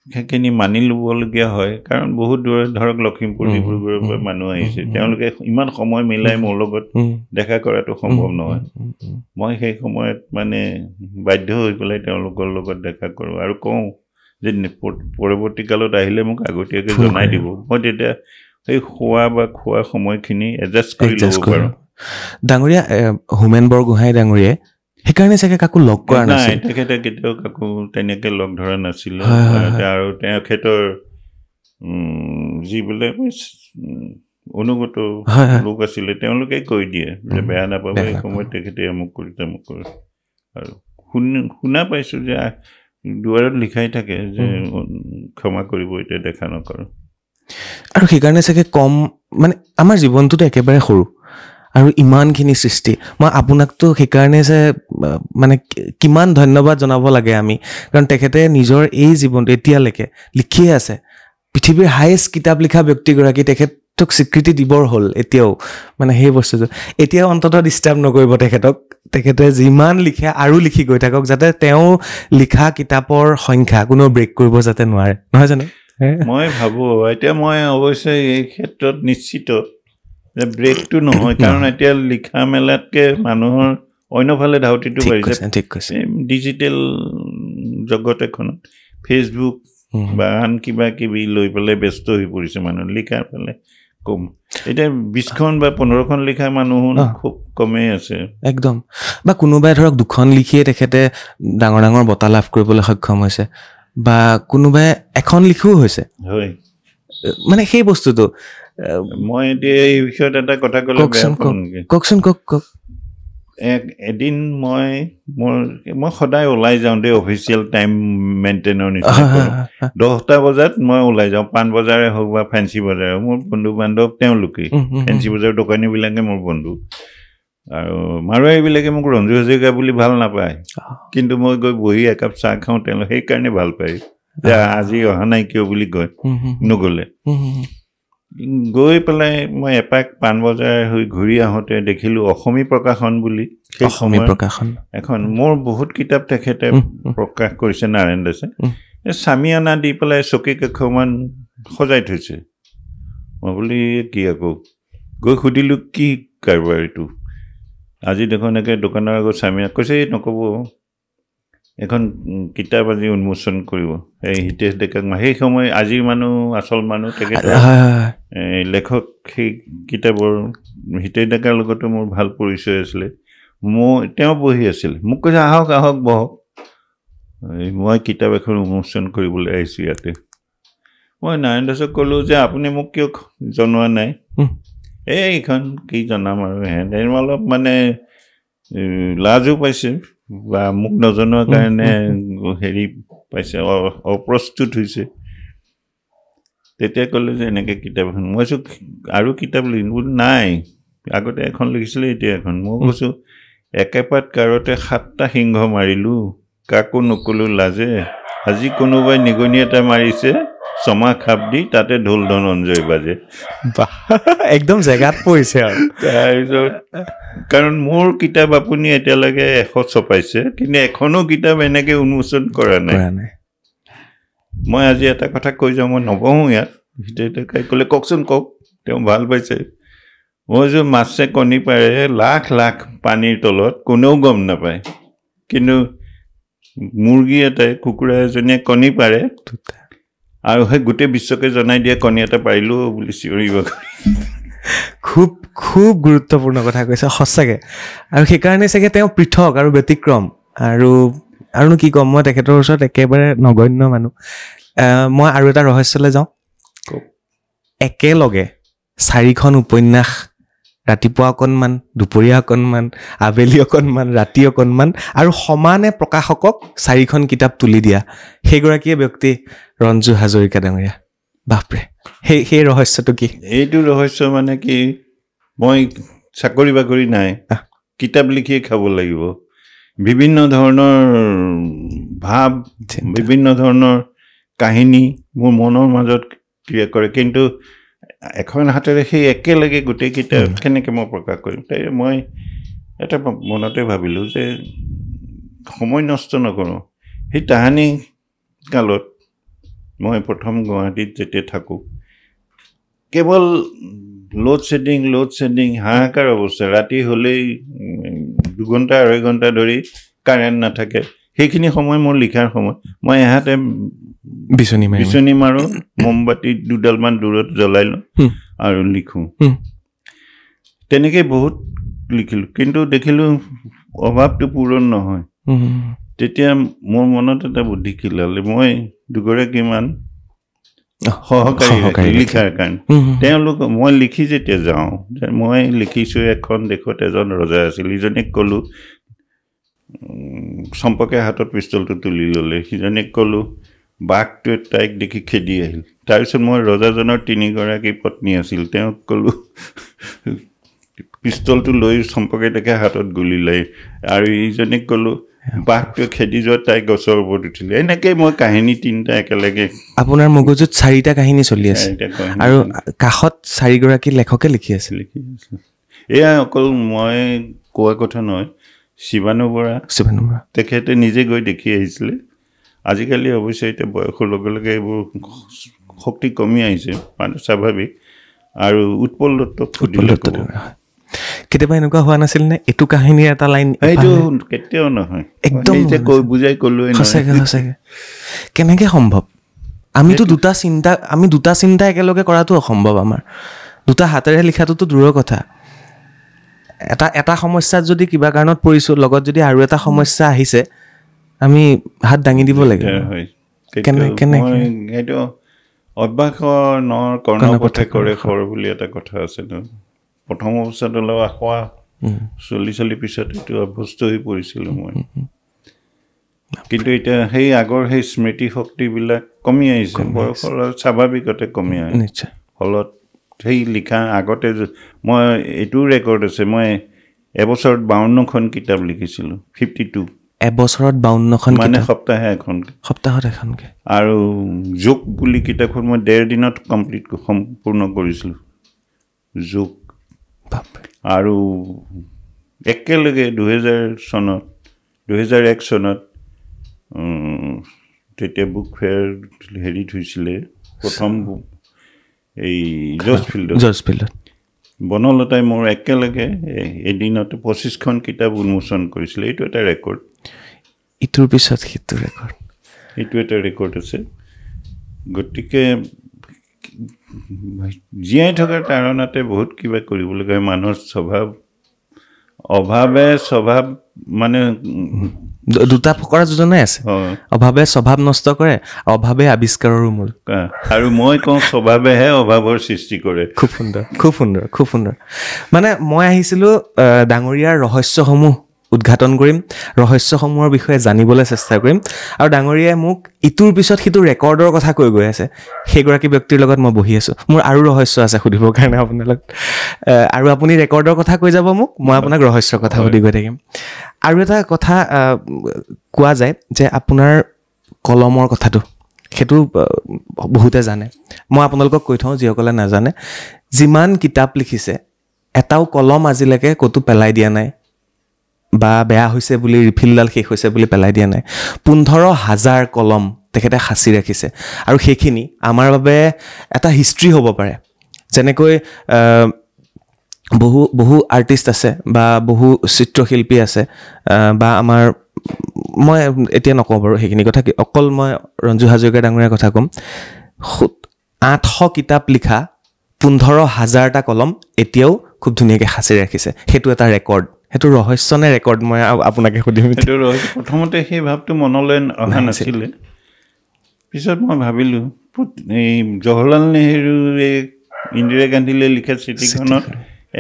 সেইখিনি মানি ল'বলগীয়া হয় কাৰণ বহুত দূৰত ধৰক লখিমপুৰ ডিব্ৰুগড়ৰ পৰা মানুহ আহিছে তেওঁলোকে ইমান সময় মিলাই মোৰ লগত দেখা কৰাটো সম্ভৱ নহয় মই সেই সময়ত মানে বাধ্য হৈ পেলাই তেওঁলোকৰ লগত দেখা কৰোঁ আৰু কওঁ যে পৰৱৰ্তী কালত আহিলে মোক আগতীয়াকৈ জনাই দিব মই তেতিয়া সেই খোৱা সময়খিনি এডজাষ্ট কৰি ল'ব পাৰোঁ ডাঙৰীয়া হোমেন বৰগোহাঁই ডাঙৰীয়াই সেইকাৰণে চাগে কাকো লগ কৰা নাছিল তেখেতে কেতিয়াও কাকো তেনেকৈ লগ ধৰা নাছিলে আৰু তেখেতৰ যিবিলাক অনুগত লোক আছিলে তেওঁলোকে কৈ দিয়ে যে বেয়া নাপাব এই সময়ত তেখেতে আমুক কৰি তামুক কৰে আৰু শুনা পাইছোঁ যে দুৱাৰত লিখাই থাকে যে ক্ষমা কৰিব এতিয়া দেখা নকৰোঁ আৰু সেইকাৰণে চাগে কম মানে আমাৰ জীৱনটোতো একেবাৰে সৰু আৰু ইমানখিনি সৃষ্টি মই আপোনাকতো সেইকাৰণে যে মানে কিমান ধন্যবাদ জনাব লাগে আমি কাৰণ তেখেতে নিজৰ এই জীৱনটো এতিয়ালৈকে লিখিয়ে আছে পৃথিৱীৰ হায়েষ্ট কিতাপ লিখা ব্যক্তিগৰাকী তেখেতক স্বীকৃতি দিবৰ হ'ল এতিয়াও মানে সেই বস্তুটো এতিয়াও অন্ততঃ ডিষ্টাৰ্ব নকৰিব তেখেতে যিমান লিখে আৰু লিখি গৈ থাকক যাতে তেওঁ লিখা কিতাপৰ সংখ্যা কোনো ব্ৰেক কৰিব যাতে নোৱাৰে নহয় জানো মই ভাবোঁ এতিয়া মই অৱশ্যে এই ক্ষেত্ৰত নিশ্চিত যে ব্ৰেকটো নহয় কাৰণ এতিয়া লিখা মেলাতকৈ মানুহৰ অন্যফালে ধাউতিটো বাঢ়িছে ডিজিটেল জগত এখনত ফেচবুক বা আন কিবা কিবি লৈ পেলাই ব্যস্ত হৈ পৰিছে মানুহ লিখাৰ ফালে কম এতিয়া 20খন বা 15খন লিখা মানুহ খুব কমেই আছে একদম বা কোনোবাই ধৰক 2খন লিখিয়ে তেখেতে ডাঙৰ ডাঙৰ বঁটা লাভ কৰিবলৈ সক্ষম হৈছে বা কোনোবাই এখন লিখিও হৈছে হয় মানে সেই বস্তুটো মই এতিয়া এই বিষয়ত এটা কথা ক'লে কওকচোন কওক এদিন মই সদায় ওলাই যাওঁ দেই অফিচিয়েল টাইম মেইনটেইনৰ নিচিনা 10টা বজাত মই ওলাই যাওঁ পাণ বজাৰে হওক বা ফেঞ্চি বজাৰে হওক মোৰ বন্ধু বান্ধৱ তেওঁলোকেই ফেঞ্চি বজাৰৰ দোকানীবিলাকে মোৰ বন্ধু আৰু মাৰোৱাৰীবিলাকে মোক ৰঞ্জু হাজৰিকা বুলি ভাল নাপায় কিন্তু মই গৈ বহি একাপ চাহ খাওঁ তেওঁলোকে সেইকাৰণে ভাল পায় যে আজি অহা নাই কিয় বুলি কয় নগ'লে গৈ পেলাই মই এপাক পাণ বজাৰ হৈ ঘূৰি আহোঁতে দেখিলোঁ অসমী প্ৰকাশন বুলি সেই অসমী প্ৰকাশন এখন মোৰ বহুত কিতাপ তেখেতে প্ৰকাশ কৰিছে নাৰায়ণ দাসে চামিয়ানা দি পেলাই চকী কেইখনমান সজাই থৈছে মই বুলি কি আকৌ গৈ সুধিলোঁ কি কাৰোবাৰ এইটো আজি দেখোন একে দোকানৰ আগত চামিয়া কৈছে নক'ব এখন কিতাপ আজি উন্মোচন কৰিব এই হিতেশ ডেকাক সেই সময় আজিৰ মানুহ আচল মানুহ তেখেতৰ লেখক সেই কিতাপৰ হিতেশ ডেকাৰ লগতো মোৰ ভাল পৰিচয় আছিলে তেওঁ বহি আছিলে মোক কৈছে আহক আহক বহক মই কিতাপ এখন উন্মোচন কৰিবলৈ আহিছোঁ ইয়াতে মই নাৰায়ণ দাসক ক'লোঁ যে আপুনি মোক কিয় জনোৱা নাই এইখন কি জনাম আৰু হেন অলপ মানে লাজো পাইছে বা মোক নজনোৱাৰ কাৰণে হেৰি পাইছে অপ্ৰস্তুত হৈছে তেতিয়া ক'লে যে এনেকৈ কিতাপ এখন মই কৈছোঁ আৰু কিতাপ লিখিম বোলো নাই আগতে এখন লিখিছিলোঁ এতিয়া এখন মই কৈছোঁ একেপাত কাৰতে 7টা সিংহ মাৰিলোঁ কাকো নকলোঁ লাজে আজি কোনোবাই নিগনি এটা মাৰিছে ছমা খাপ দি তাতে ঢোল ধনঞ্জয় বাজে একদম জেগাত পৰিছে আৰু তাৰপিছত কাৰণ মোৰ কিতাপ আপুনি এতিয়ালৈকে 100 ছপাইছে কিন্তু এখনো কিতাপ এনেকৈ উন্মোচন কৰা নাই মই আজি এটা কথা কৈ যাওঁ মই নবহোঁ ইয়াত হিতেশ ক'লে কওকচোন কওক তেওঁ ভাল পাইছে মই যে মাছে কণী পাৰে লাখ লাখ পানীৰ তলত কোনেও গম নাপায় কিন্তু মুৰ্গী এটাই কুকুৰা এজনীয়ে কণী পাৰে আৰু সেই গোটেই বিশ্বকে জনাই দিয়ে কণী এটা পাৰিলোঁ বুলি চিঞৰিব খুব খুব গুৰুত্বপূৰ্ণ কথা কৈছে সঁচাকৈ আৰু সেইকাৰণে চাগে তেওঁ পৃথক আৰু ব্যতিক্ৰম আৰুনো কি ক'ম মই তেখেতৰ ওচৰত একেবাৰে নগণ্য মানুহ মই আৰু এটা ৰহস্যলৈ যাওঁ একেলগে 4খন উপন্যাস ৰাতিপুৱা অকণমান দুপৰীয়া অকণমান আবেলি অকণমান ৰাতি অকণমান আৰু সমানে প্ৰকাশকক 4খন কিতাপ তুলি দিয়া সেইগৰাকীয়ে ব্যক্তি ৰঞ্জু হাজৰিকা ডাঙৰীয়া বাপৰে সেই ৰহস্যটো কি এইটো ৰহস্য মানে কি মই চাকৰি বাকৰি নাই কিতাপ লিখিয়ে খাব লাগিব বিভিন্ন ধৰণৰ ভাৱ বিভিন্ন ধৰণৰ কাহিনী মোৰ মনৰ মাজত ক্ৰিয়া কৰে কিন্তু এখন হাতেৰে সেই একেলগে গোটেই কিতাপ কেনেকৈ মই প্ৰকাশ কৰিম তাই মই এটা মনতে ভাবিলোঁ যে সময় নষ্ট নকৰোঁ সেই তাহানি কালত মই প্ৰথম গুৱাহাটীত যেতিয়া থাকোঁ কেৱল লোড শ্বেডিং হাহাকাৰ অৱস্থা ৰাতি হ'লেই 2 ঘণ্টা 2.5 ঘণ্টা ধৰি কাৰেণ্ট নাথাকে সেইখিনি সময় মোৰ লিখাৰ সময় মই এহাতে বিচনী মাৰোঁ মমবাতি 2ডালমান দূৰত জ্বলাই লওঁ আৰু লিখোঁ তেনেকৈ বহুত লিখিলোঁ কিন্তু দেখিলোঁ অভাৱটো পূৰণ নহয় তেতিয়া মোৰ মনত এটা বুদ্ধি খিলালে মই 2গৰাকীমান সহকাৰী লিখাৰ কাৰণে তেওঁলোক মই লিখি যেতিয়া যাওঁ মই লিখিছোঁ এখন দেশত এজন ৰজা আছিল ইজনীক ক'লোঁ চম্পকে হাতত পিষ্টলটো তুলি ল'লে সিজনীক ক'লোঁ বাঘটোৱে তাইক দেখি খেদি আহিল তাৰপিছত মই ৰজাজনৰ 3গৰাকী পত্নী আছিল তেওঁক ক'লোঁ পিষ্টলটো লৈ চম্পকে দেখে হাতত গুলি লাগে আৰু ইজনীক ক'লোঁ বাঘটোৱে খেদি যোৱা তাই গছৰ ওপৰত উঠিলে এনেকৈ মই কাহিনী 3টা একেলগে আপোনাৰ মগজুত 4টা কাহিনী চলি আছে আৰু কাষত 4গৰাকী লেখকে লিখি আছিল এয়া অকল মই কোৱা কথা নহয় শিৱানু বৰা তেখেতে নিজে গৈ দেখি আহিছিলে আজিকালি অৱশ্যে এতিয়া বয়সৰ লগে লগে এইবোৰ শক্তি কমি আহিছে স্বাভাৱিক আৰু উৎপল দত্তক কেতিয়াবা এনেকুৱা হোৱা নাছিল নে এইটো কাহিনীৰ এটা লাইন এইটো কেতিয়াও নহয় একদম বুজাই ক'লোৱে সঁচাকে কেনেকৈ সম্ভৱ আমি দুটা চিন্তা একেলগে কৰাটো অসম্ভৱ আমাৰ দুটা হাতেৰে লিখাটোতো দূৰৰ কথা এটা সমস্যাত যদি কিবা কাৰণত পৰিছোঁ লগত যদি আৰু এটা সমস্যা আহিছে আমি হাত দাঙি দিব লাগে সেইটো অভ্যাসৰ নৰ কৰ্ণপথে কৰে খৰ বুলি এটা কথা আছে ন প্ৰথম অৱস্থাত অলপ আখোৱা চলি পিছত এইটো অভ্যস্ত হৈ পৰিছিলোঁ মই কিন্তু এতিয়া সেই আগৰ সেই স্মৃতি শক্তিবিলাক কমি আহিছে বয়সৰ স্বাভাৱিকতে কমি আহিছে ফলত সেই লিখা আগতে মই এইটো ৰেকৰ্ড আছে মই এবছৰত 52খন কিতাপ লিখিছিলোঁ 52 এবছৰত 52খন মানে সপ্তাহত এখনকৈ আৰু যোগ বুলি কিতাপখন মই 1.5 দিনত সম্পূৰ্ণ কৰিছিলোঁ যোগ আৰু একেলগে 2001 চনত তেতিয়া বুক ফেয়াৰ হেৰিত হৈছিলে প্ৰথম এই জৰ্জফিল্ডত বনলতাই মোৰ একেলগে এদিনতে 25খন কিতাপ উন্মোচন কৰিছিলে এইটো এটা ৰেকৰ্ড ইটোৰ পিছত সিটো ৰেকৰ্ড এইটো এটা ৰেকৰ্ড আছে গতিকে জীয়াই থকাৰ তাৰণাতে বহুত কিবা কৰিবলগীয়া মানুহৰ স্বভাৱ মানে দুটা ফকৰা যোজনাই আছে অভাৱে স্বভাৱ নষ্ট কৰে অভাৱে আৱিষ্কাৰৰো মূল আৰু মই কওঁ স্বভাৱেহে অভাৱৰ সৃষ্টি কৰে খুব সুন্দৰ মানে মই আহিছিলোঁ ডাঙৰীয়াৰ ৰহস্যসমূহ উদ্ঘাটন কৰিম ৰহস্যসমূহৰ বিষয়ে জানিবলৈ চেষ্টা কৰিম আৰু ডাঙৰীয়াই মোক ইটোৰ পিছত সিটো ৰেকৰ্ডৰ কথা কৈ গৈ আছে সেইগৰাকী ব্যক্তিৰ লগত মই বহি আছোঁ মোৰ আৰু ৰহস্য আছে সুধিবৰ কাৰণে আপোনালোক আৰু আপুনি ৰেকৰ্ডৰ কথা কৈ যাব মোক মই আপোনাক ৰহস্যৰ কথা সুধি গৈ থাকিম আৰু এটা কথা কোৱা যায় যে আপোনাৰ কলমৰ কথাটো সেইটো বহুতে জানে মই আপোনালোকক কৈ থওঁ যিসকলে নাজানে যিমান কিতাপ লিখিছে এটাও কলম আজিলৈকে ক'তো পেলাই দিয়া নাই বা বেয়া হৈছে বুলি ৰিফিলডাল শেষ হৈছে বুলি পেলাই দিয়া নাই 15,000 কলম তেখেতে সাঁচি ৰাখিছে আৰু সেইখিনি আমাৰ বাবে এটা হিষ্ট্ৰী হ'ব পাৰে যেনেকৈ বহু আৰ্টিষ্ট আছে বা বহু চিত্ৰশিল্পী আছে বা আমাৰ মই এতিয়া নকওঁ বাৰু সেইখিনি কথা অকল মই ৰঞ্জু হাজৰিকা ডাঙৰীয়াৰ কথা ক'ম 800 কিতাপ লিখা 15,000টা কলম এতিয়াও খুব ধুনীয়াকৈ সাঁচি ৰাখিছে সেইটো এটা ৰেকৰ্ড সেইটো ৰহস্য নে ৰেকৰ্ড মই আপোনাকে সুধিম প্ৰথমতে সেই ভাৱটো মনলৈ অহা নাছিলে পিছত মই ভাবিলোঁ এই জৱাহৰলাল নেহৰুৱে ইন্দিৰা গান্ধীলৈ লিখা চিঠিখনত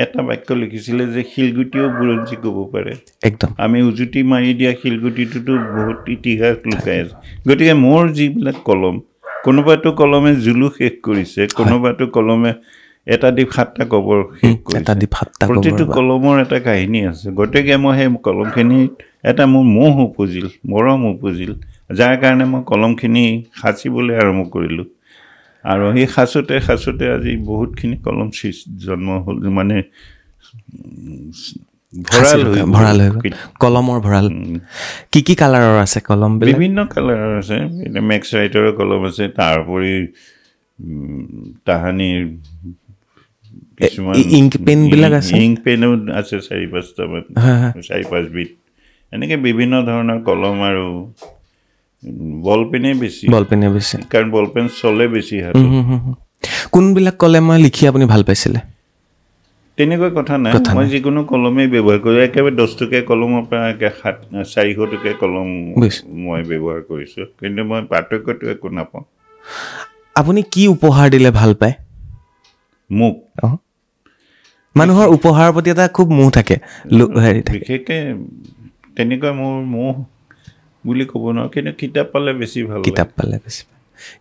এটা বাক্য লিখিছিলে যে শিলগুটিও বুৰঞ্জী ক'ব পাৰে একদম আমি উজুতি মাৰি দিয়া শিলগুটিটোতো বহুত ইতিহাস লুকাই আছে গতিকে মোৰ যিবিলাক কলম কোনোবাটো কলমে জুলু শেষ কৰিছে কোনোবাটো কলমে এটা দ্বীপ 7টা কবৰ শেষ কৰিছে প্ৰতিটো কলমৰ এটা কাহিনী আছে গতিকে মই সেই কলমখিনি এটা মোৰ মৰম উপজিল যাৰ কাৰণে মই কলমখিনি সাঁচিবলৈ আৰম্ভ কৰিলোঁ আৰু সেই সাঁচোতে আজি বহুতখিনি কলম জন্ম হ'ল মানে ভঁৰাল হৈ কলমৰ ভঁৰাল কি কালাৰৰ আছে কলম বিভিন্ন কালাৰৰ আছে এতিয়া মেক্স ৰাইটৰৰ কলম আছে তাৰোপৰি তাহানিৰ কিছুমান ইংক পেনবিলাক আছে ইংক পেনো আছে 4-5 বিধ এনেকৈ বিভিন্ন ধৰণৰ কলম আৰু বল পেনে বেছি কাৰণ বল পেন চলে বেছি কোনবিলাক কলম লিখি আপুনি ভাল পাইছিলে তেনেকুৱা কথা নাই মই যিকোনো কলমেই ব্যৱহাৰ কৰোঁ একেবাৰে 10 টকীয়া কলমৰ পৰা 400 টকীয়া কলম মই ব্যৱহাৰ কৰিছোঁ কিন্তু মই পাৰ্থক্যটো একো নাপাওঁ আপুনি কি উপহাৰ দিলে ভাল পায় মোক মানুহৰ উপহাৰৰ প্ৰতি এটা খুব মোহ থাকে বিশেষকৈ তেনেকুৱা মোৰ মোহ বুলি ক'ব নোৱাৰোঁ কিন্তু কিতাপ পালে বেছি ভাল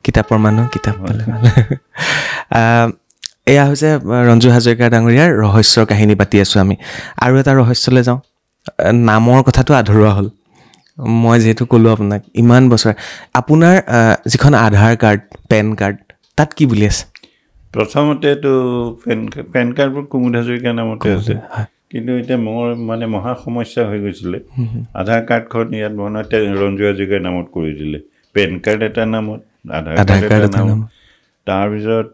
কিতাপৰ মানুহ কিতাপ পালে ভাল এয়া হৈছে ৰঞ্জু হাজৰিকা ডাঙৰীয়াৰ ৰহস্যৰ কাহিনী পাতি আছোঁ আমি আৰু এটা ৰহস্যলৈ যাওঁ নামৰ কথাটো আধৰুৱা হ'ল মই যিহেতু ক'লোঁ আপোনাক ইমান বছৰ আপোনাৰ যিখন আধাৰ কাৰ্ড পেন কাৰ্ড তাত কি বুলি আছে প্ৰথমতেতো পেন কাৰ্ডবোৰ কুমুদ হাজৰিকাৰ নামতে আছে কিন্তু এতিয়া মোৰ মানে মহা সমস্যা হৈ গৈছিলে আধাৰ কাৰ্ডখন ইয়াত বনাওঁতে ৰঞ্জু হাজৰিকাৰ নামত কৰি দিলে পেন কাৰ্ড এটা নামত আধাৰ কাৰ্ড এটা নামত তাৰপিছত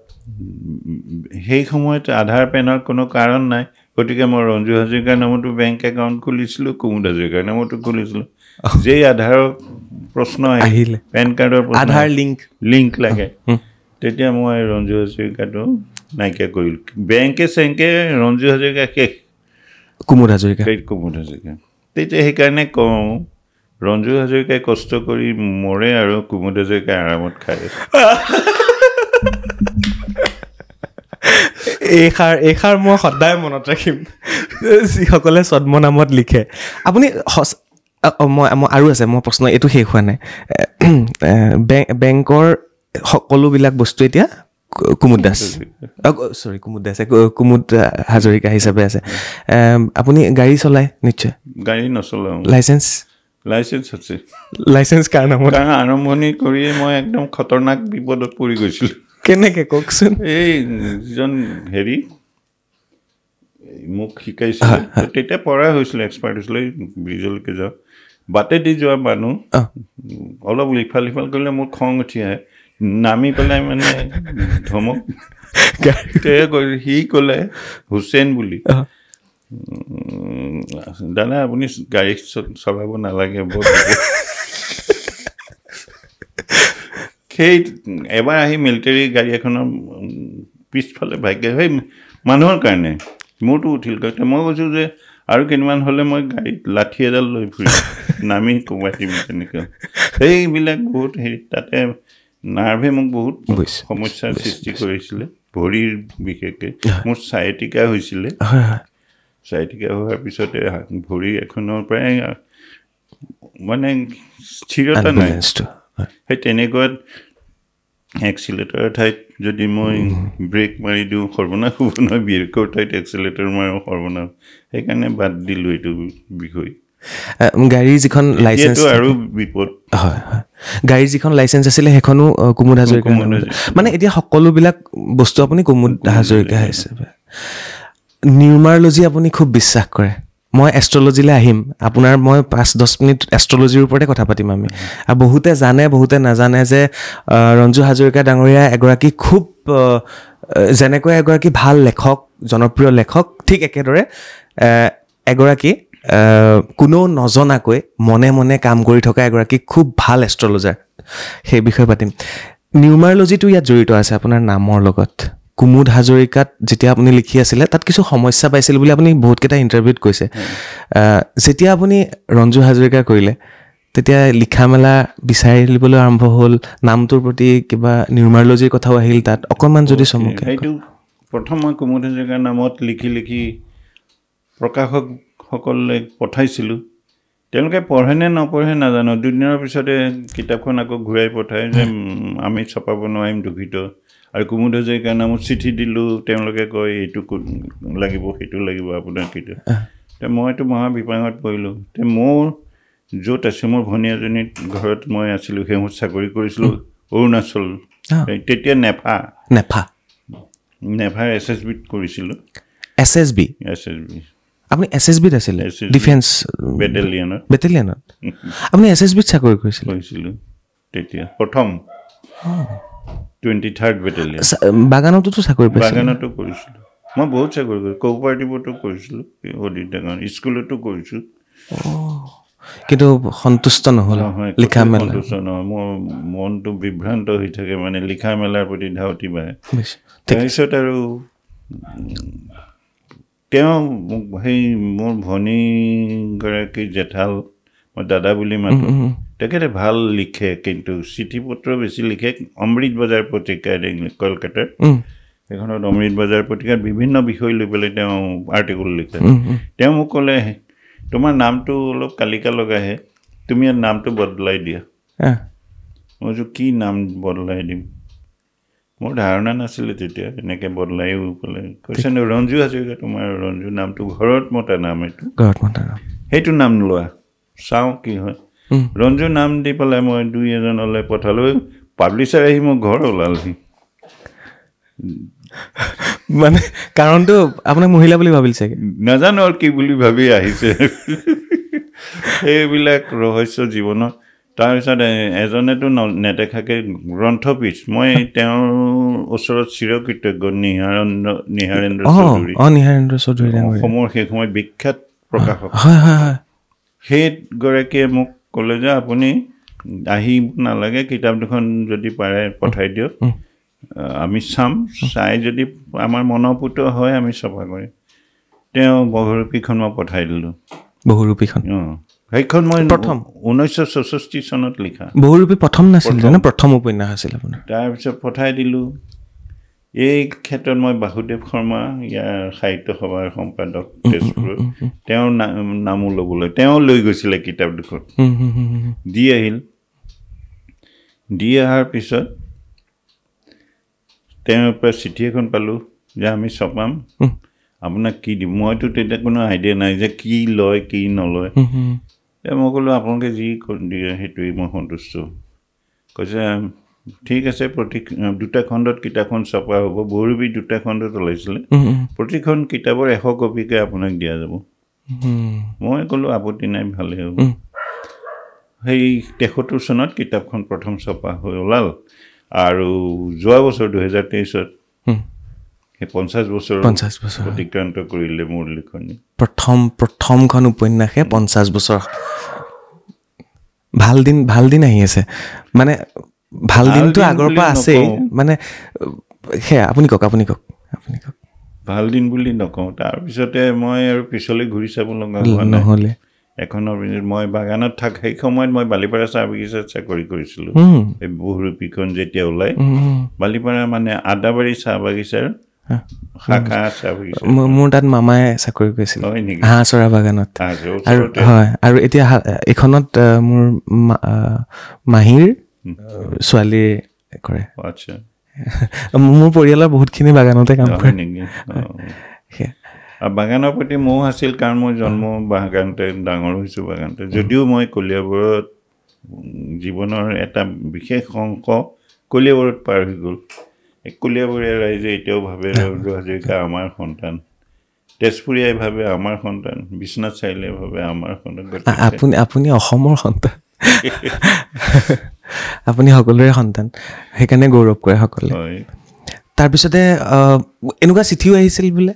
সেই সময়ত আধাৰ পেনৰ কোনো কাৰণ নাই গতিকে মই ৰঞ্জু হাজৰিকাৰ নামতো বেংক একাউণ্ট খুলিছিলোঁ কুমুদ হাজৰিকাৰ নামতো খুলিছিলোঁ যেই আধাৰৰ প্ৰশ্ন আহিলে পেন কাৰ্ডৰ আধাৰ লিংক লাগে তেতিয়া মই ৰঞ্জু হাজৰিকাটো নাইকিয়া কৰিলোঁ বেংকে চেংকে ৰঞ্জু হাজৰিকা শেষ কুমুদ হাজৰিকা তেতিয়া সেইকাৰণে কওঁ ৰঞ্জু হাজৰিকাই কষ্ট কৰি মৰে আৰু কুমুদ হাজৰিকাই আৰামত খায় এইষাৰ মই সদায় মনত ৰাখিম যিসকলে ছদ্ম নামত লিখে আপুনি মই আৰু আছে মোৰ প্ৰশ্ন এইটো শেষ হোৱা নাই বেংকৰ সকলোবিলাক বস্তু এতিয়া কুমুদ দাস কুমুদ হাজৰিকা হিচাপে আছে আপুনি গাড়ী চলায় নিশ্চয় গাড়ী নচলাওঁ লাইচেঞ্চ আছে লাইচেঞ্চ কাৰ নামত আৰম্ভণি কৰিয়ে মই একদম খতৰনাক বিপদত পৰি গৈছিলোঁ কেনেকৈ কওকচোন এই যিজন হেৰি মোক শিকাইছিলে তেতিয়া পঢ়া হৈছিলে এক্সপাৰ্ট হৈছিলে ব্ৰিজলৈকে যাওঁ বাটেদি যোৱা মানুহ অলপ ইফাল সিফাল কৰিলে মোৰ খং উঠি আহে নামি পেলাই মানে ধমক সি ক'লে হুছেইন বুলি দাদা আপুনি গাড়ী চলাব নালাগে সেই এবাৰ আহি মিলিটাৰী গাড়ী এখনৰ পিছফালে ভাগ্য হৈ মানুহৰ কাৰণে মোৰতো উঠিল মই কৈছোঁ যে আৰু কেইদিনমান হ'লে মই গাড়ীত লাঠি এডাল লৈ ফুৰিম নামি কোবাই দিম তেনেকৈ সেইবিলাক বহুত হেৰি তাতে নাৰ্ভে মোক বহুত সমস্যাৰ সৃষ্টি কৰিছিলে ভৰিৰ বিশেষকৈ মোৰ চাইটিকা হৈছিলে চাইটিকা হোৱাৰ পিছতে ভৰি এখনৰ পৰাই মানে স্থিৰতা নাই সেই তেনেকুৱাত এক্সিলেটৰৰ ঠাইত যদি মই ব্ৰেক মাৰি দিওঁ সৰ্বনাশ হ'ব নহয় ব্ৰেকৰ ঠাইত এক্সিলেটৰ মাৰো সৰ্বনাশ সেইকাৰণে বাদ দিলোঁ এইটো বিষয় গাড়ীৰ যিখন লাইচেঞ্চ আৰু বিপদ হয় হয় গাড়ীৰ যিখন লাইচেঞ্চ আছিলে সেইখনো কুমুদ হাজৰিকা মানে এতিয়া সকলোবিলাক বস্তু আপুনি কুমুদ হাজৰিকা হিচাপে নিউমাৰলজি আপুনি খুব বিশ্বাস কৰে মই এষ্ট্ৰলজিলৈ আহিম আপোনাৰ মই 5-10 মিনিট এষ্ট্ৰলজিৰ ওপৰতে কথা পাতিম আমি আৰু বহুতে জানে বহুতে নাজানে যে ৰঞ্জু হাজৰিকা ডাঙৰীয়া এগৰাকী খুব যেনেকৈ এগৰাকী ভাল লেখক জনপ্ৰিয় লেখক ঠিক একেদৰে এগৰাকী কোনো নজনাকৈ মনে মনে কাম কৰি থকা এগৰাকী খুব ভাল এষ্ট্ৰলজাৰ সেই বিষয়ে পাতিম নিউমাৰলজিটো ইয়াত জড়িত আছে আপোনাৰ নামৰ লগত কুমুদ হাজৰিকাত যেতিয়া আপুনি লিখি আছিলে তাত কিছু সমস্যা পাইছিল বুলি আপুনি বহুতকেইটা ইণ্টাৰভিউত কৈছে যেতিয়া আপুনি ৰঞ্জু হাজৰিকা কৰিলে তেতিয়া লিখা মেলা বিচাৰিবলৈ আৰম্ভ হ'ল নামটোৰ প্ৰতি কিবা নিউমাৰলজিৰ কথাও আহিল তাত অকণমান যদি চমুকে এইটো প্ৰথম মই কুমুদ হাজৰিকাৰ নামত লিখি প্ৰকাশকসকললৈ পঠাইছিলোঁ তেওঁলোকে পঢ়ে নে নপঢ়ে নাজানো দুদিনৰ পিছতে কিতাপখন আকৌ ঘূৰাই পঠায় যে আমি ছপাব নোৱাৰিম দুখিত আৰু কুমুদ হাজৰিকাৰ নামত চিঠি দিলোঁ তেওঁলোকে কয় এইটো লাগিব সেইটো লাগিব আপোনাৰ কিটো মইতো মহা বিপাঙত পৰিলোঁ মোৰ য'ত আছে মোৰ ভনী এজনীৰ ঘৰত মই আছিলোঁ সেইমত চাকৰি কৰিছিলোঁ অৰুণাচল তেতিয়া নেফাৰ SSBত কৰিছিলোঁ SSB আপুনি SSBত আছিলে ডিফেন্স বেটেলিয়নত আপুনি SSBত চাকৰি কৰিছিলোঁ তেতিয়া প্ৰথম 23rd বেটেলিয়ন বাগানতো চাকৰি বাগানতো কৰিছিলোঁ মই বহুত চাকৰি কৰিছোঁ কোঅপাৰেটিভতো কৰিছিলোঁ স্কুলতো কৰিছোঁ কিন্তু সন্তুষ্ট নহ'ল লিখা মেলা সন্তুষ্ট নহয় মোৰ মনটো বিভ্ৰান্ত হৈ থাকে মানে লিখা মেলাৰ প্ৰতি ধাউতি বাঢ়ে তাৰপিছত আৰু তেওঁ সেই মোৰ ভনীগৰাকী জেঠাল মই দাদা বুলি মাতোঁ তেখেতে ভাল লিখে কিন্তু চিঠি পত্ৰ বেছি লিখে অমৃত বজাৰ পত্ৰিকা কলকাতাৰ সেইখনত অমৃত বজাৰ পত্ৰিকাত বিভিন্ন বিষয় লৈ পেলাই তেওঁ আৰ্টিকল লিখে তেওঁ মোক ক'লে তোমাৰ নামটো অলপ কালিকা লগাহে তুমি ইয়াৰ নামটো বদলাই দিয়া মই কৈছোঁ কি নাম বদলাই দিম মোৰ ধাৰণা নাছিলে তেতিয়া এনেকৈ বদলাইও ক'লে কৈছে ৰঞ্জু হাজৰিকা তোমাৰ ৰঞ্জু নামটো ঘৰত মতা নাম এইটো সেইটো নাম লোৱা চাওঁ কি হয় ৰঞ্জু নাম দি পেলাই মই 2-এজনলৈ পঠালোঁ পাব্লিচাৰ আহি মোৰ ঘৰ ওলালহি মানে কাৰণটো আপোনাক মহিলা বুলি ভাবিল চাগে নাজানো আৰু কি বুলি ভাবি আহিছে সেইবিলাক ৰহস্য জীৱনত তাৰপিছত এজনেতো নেদেখাকে গ্ৰন্থপীঠ মই তেওঁৰ ওচৰত চিৰকৃতজ্ঞ নিহাৰেন্দ্ৰ চৌধুৰী অসমৰ সেই সময়ত বিখ্যাত প্ৰকাশক সেইগৰাকীয়ে মোক ক'লে যে আপুনি আহিব নালাগে কিতাপ দুখন যদি পাৰে পঠাই দিয়ক আমি চাম চাই যদি আমাৰ মনোপুত হয় আমি ছপা কৰিম তেওঁ বহুৰূপীখন মই পঠাই দিলোঁ বহুৰূপীখন সেইখন মই প্ৰথম 1964 চনত লিখা বহুৰূপী প্ৰথম নাছিল জানো প্ৰথম উপন্যাস আছিল আপোনাৰ তাৰপিছত পঠাই দিলোঁ এই ক্ষেত্ৰত মই বাসুদেৱ শৰ্মা ইয়াৰ সাহিত্য সভাৰ সম্পাদক তেজপুৰ তেওঁৰ নামো ল'বলৈ তেওঁ লৈ গৈছিলে কিতাপ দুখন দি আহিল দি অহাৰ পিছত তেওঁৰ পৰা চিঠি এখন পালোঁ যে আমি ছপাম আপোনাক কি দিম মইতো তেতিয়া কোনো আইডিয়া নাই যে কি লয় কি নলয় মই ক'লোঁ আপোনালোকে যি দিয়ে সেইটোৱেই মই সন্তুষ্ট কৈছে ঠিক আছে দুটা খণ্ডত কিতাপখন ছপা হ'ব বহুৰূপী দুটা খণ্ডত ওলাইছিলে প্ৰতিখন কিতাপৰ 100 কপিকে আপোনাক দিয়া যাব মই ক'লোঁ আপত্তি নাই ভালেই হ'ব সেই 73 চনত কিতাপখন প্ৰথম ছপা হৈ ওলাল আৰু যোৱা বছৰ 2023ত সেই 50 বছৰ অতিক্ৰান্ত কৰিলে মোৰ লিখনি প্ৰথমখন উপন্যাসে 50 বছৰ ভাল দিন আহি আছে মানে ভাল দিনটো আগৰ পৰা আছে মানে সেয়া আপুনি কওক ভাল দিন বুলি নকওঁ তাৰপিছতে মই আৰু পিছলৈ ঘূৰি চাব লগা হোৱা নহ'লে এখনৰ মই বাগানত সেই সময়ত মই বালিপাৰা চাহ বাগিচাত চাকৰি কৰিছিলোঁ এই বহুৰূপীখন যেতিয়া ওলাই বালিপাৰা মানে আদাবাৰী চাহ বাগিচাৰ শাখা চাহ বাগিচা মোৰ তাত মামাই চাকৰি কৰিছিল হাঁহ চৰা বাগানত আৰু এতিয়া এইখনত মোৰ মাহীৰ ছোৱালী কৰে আচ্ছা মোৰ পৰিয়ালৰ বহুতখিনি বাগানতে কাম কৰে নেকি বাগানৰ প্ৰতি মোহ আছিল কাৰণ মই জন্ম বাগানতে ডাঙৰ হৈছোঁ বাগানতে যদিও মই কলিয়াবৰত জীৱনৰ এটা বিশেষ অংশ কলিয়াবৰত পাৰ হৈ গ'ল কলিয়াবৰীয়া ৰাইজে এতিয়াও ভাবে ৰঞ্জু হাজৰিকা আমাৰ সন্তান তেজপুৰীয়াই ভাবে আমাৰ সন্তান বিশ্বনাথ চাৰিআলিয়ে ভাবে আমাৰ সন্তান আপুনি অসমৰ সন্তান আপুনি সকলোৰে সন্তান সেইকাৰণে গৌৰৱ কৰে সকলোৱে তাৰপিছতে এনেকুৱা চিঠিও আহিছিল বোলে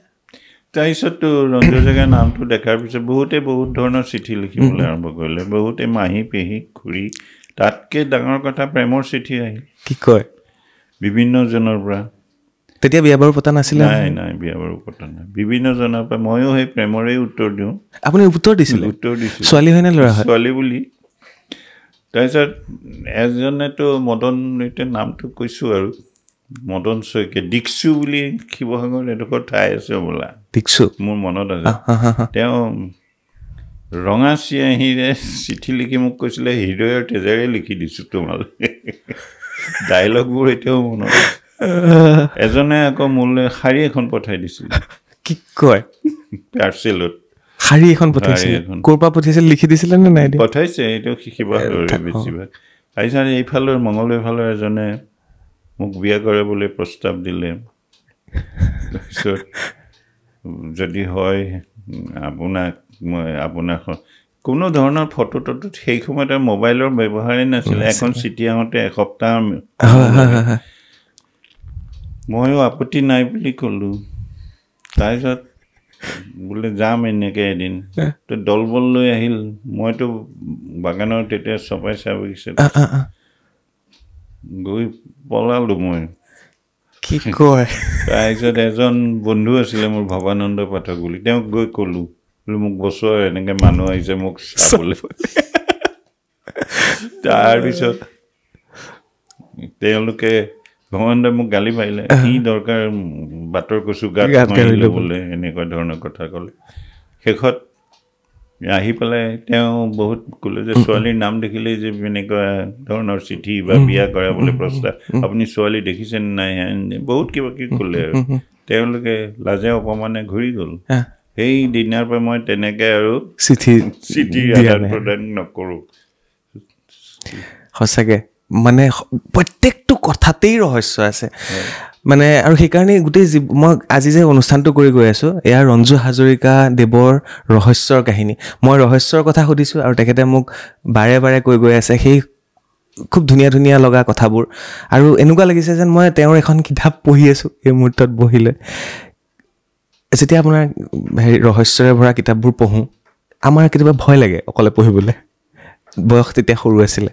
তাৰপিছততো ৰঞ্জু হাজৰিকাৰ নামটো দেখাৰ পিছত বহুতে বহুত ধৰণৰ চিঠি লিখিবলৈ আৰম্ভ কৰিলে বহুতে মাহী পেহী খুৰী তাতকৈ ডাঙৰ কথা প্ৰেমৰ চিঠি আহিল কি কয় বিভিন্নজনৰ পৰা তেতিয়া বিয়া বাৰু পতা নাছিলে নাই বিয়া বাৰু পতা নাই বিভিন্নজনৰ পৰা ময়ো সেই প্ৰেমৰেই উত্তৰ দিওঁ আপুনি উত্তৰ দিছিলোঁ ছোৱালী হয় নে ল'ৰা হয় ছোৱালী বুলি তাৰপিছত এজনেতো মদন এতিয়া নামটো কৈছোঁ আৰু মদন শইকীয়া দীক্ষু বুলি শিৱসাগৰ এডোখৰ ঠাই আছে বোলা দীক্ষু মোৰ মনত আছে তেওঁ ৰঙা চিয়াহীৰে চিঠি লিখি মোক কৈছিলে হৃদয়ৰ তেজেৰে লিখি দিছোঁ তোমালৈ ডাইলগবোৰ এতিয়াও মনত এজনে আকৌ মোলৈ শাৰী এখন পঠাই দিছিল কি কয় পাৰ্চেলত শাৰী এখন পঠাইছিল ক'ৰ পৰা পঠাইছিল লিখি দিছিলে নে নাই পঠাইছে এইটো শিৱসাগৰৰে বেছিভাগ তাৰপিছত এইফালৰ মঙলদৈৰ ফালৰ এজনে মোক বিয়া কৰাবলৈ প্ৰস্তাৱ দিলে তাৰপিছত যদি হয় আপোনাক কোনো ধৰণৰ ফটো টটোত সেই সময়ত মোবাইলৰ ব্যৱহাৰেই নাছিলে এখন চিঠি আহোঁতে এসপ্তাহ ময়ো আপত্তি নাই বুলি ক'লোঁ তাৰপিছত বোলে যাম এনেকৈ এদিন তো দলবল লৈ আহিল মইতো বাগানৰ তেতিয়া চপাই চাহ বাগিছে গৈ পলালোঁ মই কি কয় তাৰপিছত এজন বন্ধু আছিলে মোৰ ভৱানন্দ পাঠক বুলি তেওঁক গৈ ক'লোঁ বোলে মোক বছৰ এনেকৈ মানুহ আহিছে মোক চাবলৈ তাৰপিছত তেওঁলোকে ভৱানন্দই মোক গালি পাৰিলে কি দৰকাৰ বাটৰ কচু গাত মাৰিলে বোলে এনেকুৱা ধৰণৰ কথা ক'লে শেষত আহি পেলাই তেওঁ বহুত ক'লে যে ছোৱালীৰ নাম দেখিলেই যে এনেকুৱা ধৰণৰ চিঠি বা বিয়া কৰাবলৈ প্ৰস্তাৱ আপুনি ছোৱালী দেখিছেনে নাই বহুত কিবা কিবি ক'লে আৰু তেওঁলোকে লাজে অপমানে ঘূৰি গ'ল সেই দিনাৰ পৰা মই তেনেকৈ আৰু চিঠি আদান প্ৰদান নকৰোঁ সঁচাকৈ মানে প্ৰত্যেকটো কথাতেই ৰহস্য আছে মানে আৰু সেইকাৰণে গোটেই মই আজি যে অনুষ্ঠানটো কৰি গৈ আছোঁ এয়া ৰঞ্জু হাজৰিকা দেৱৰ ৰহস্যৰ কাহিনী মই ৰহস্যৰ কথা সুধিছোঁ আৰু তেখেতে মোক বাৰে বাৰে কৈ গৈ আছে সেই খুব ধুনীয়া ধুনীয়া লগা কথাবোৰ আৰু এনেকুৱা লাগিছে যেন মই তেওঁৰ এখন কিতাপ পঢ়ি আছোঁ এই মুহূৰ্তত বহি লৈ যেতিয়া আপোনাৰ হেৰি ৰহস্যৰে ভৰা কিতাপবোৰ পঢ়োঁ আমাৰ কেতিয়াবা ভয় লাগে অকলে পঢ়িবলৈ বয়স তেতিয়া সৰু আছিলে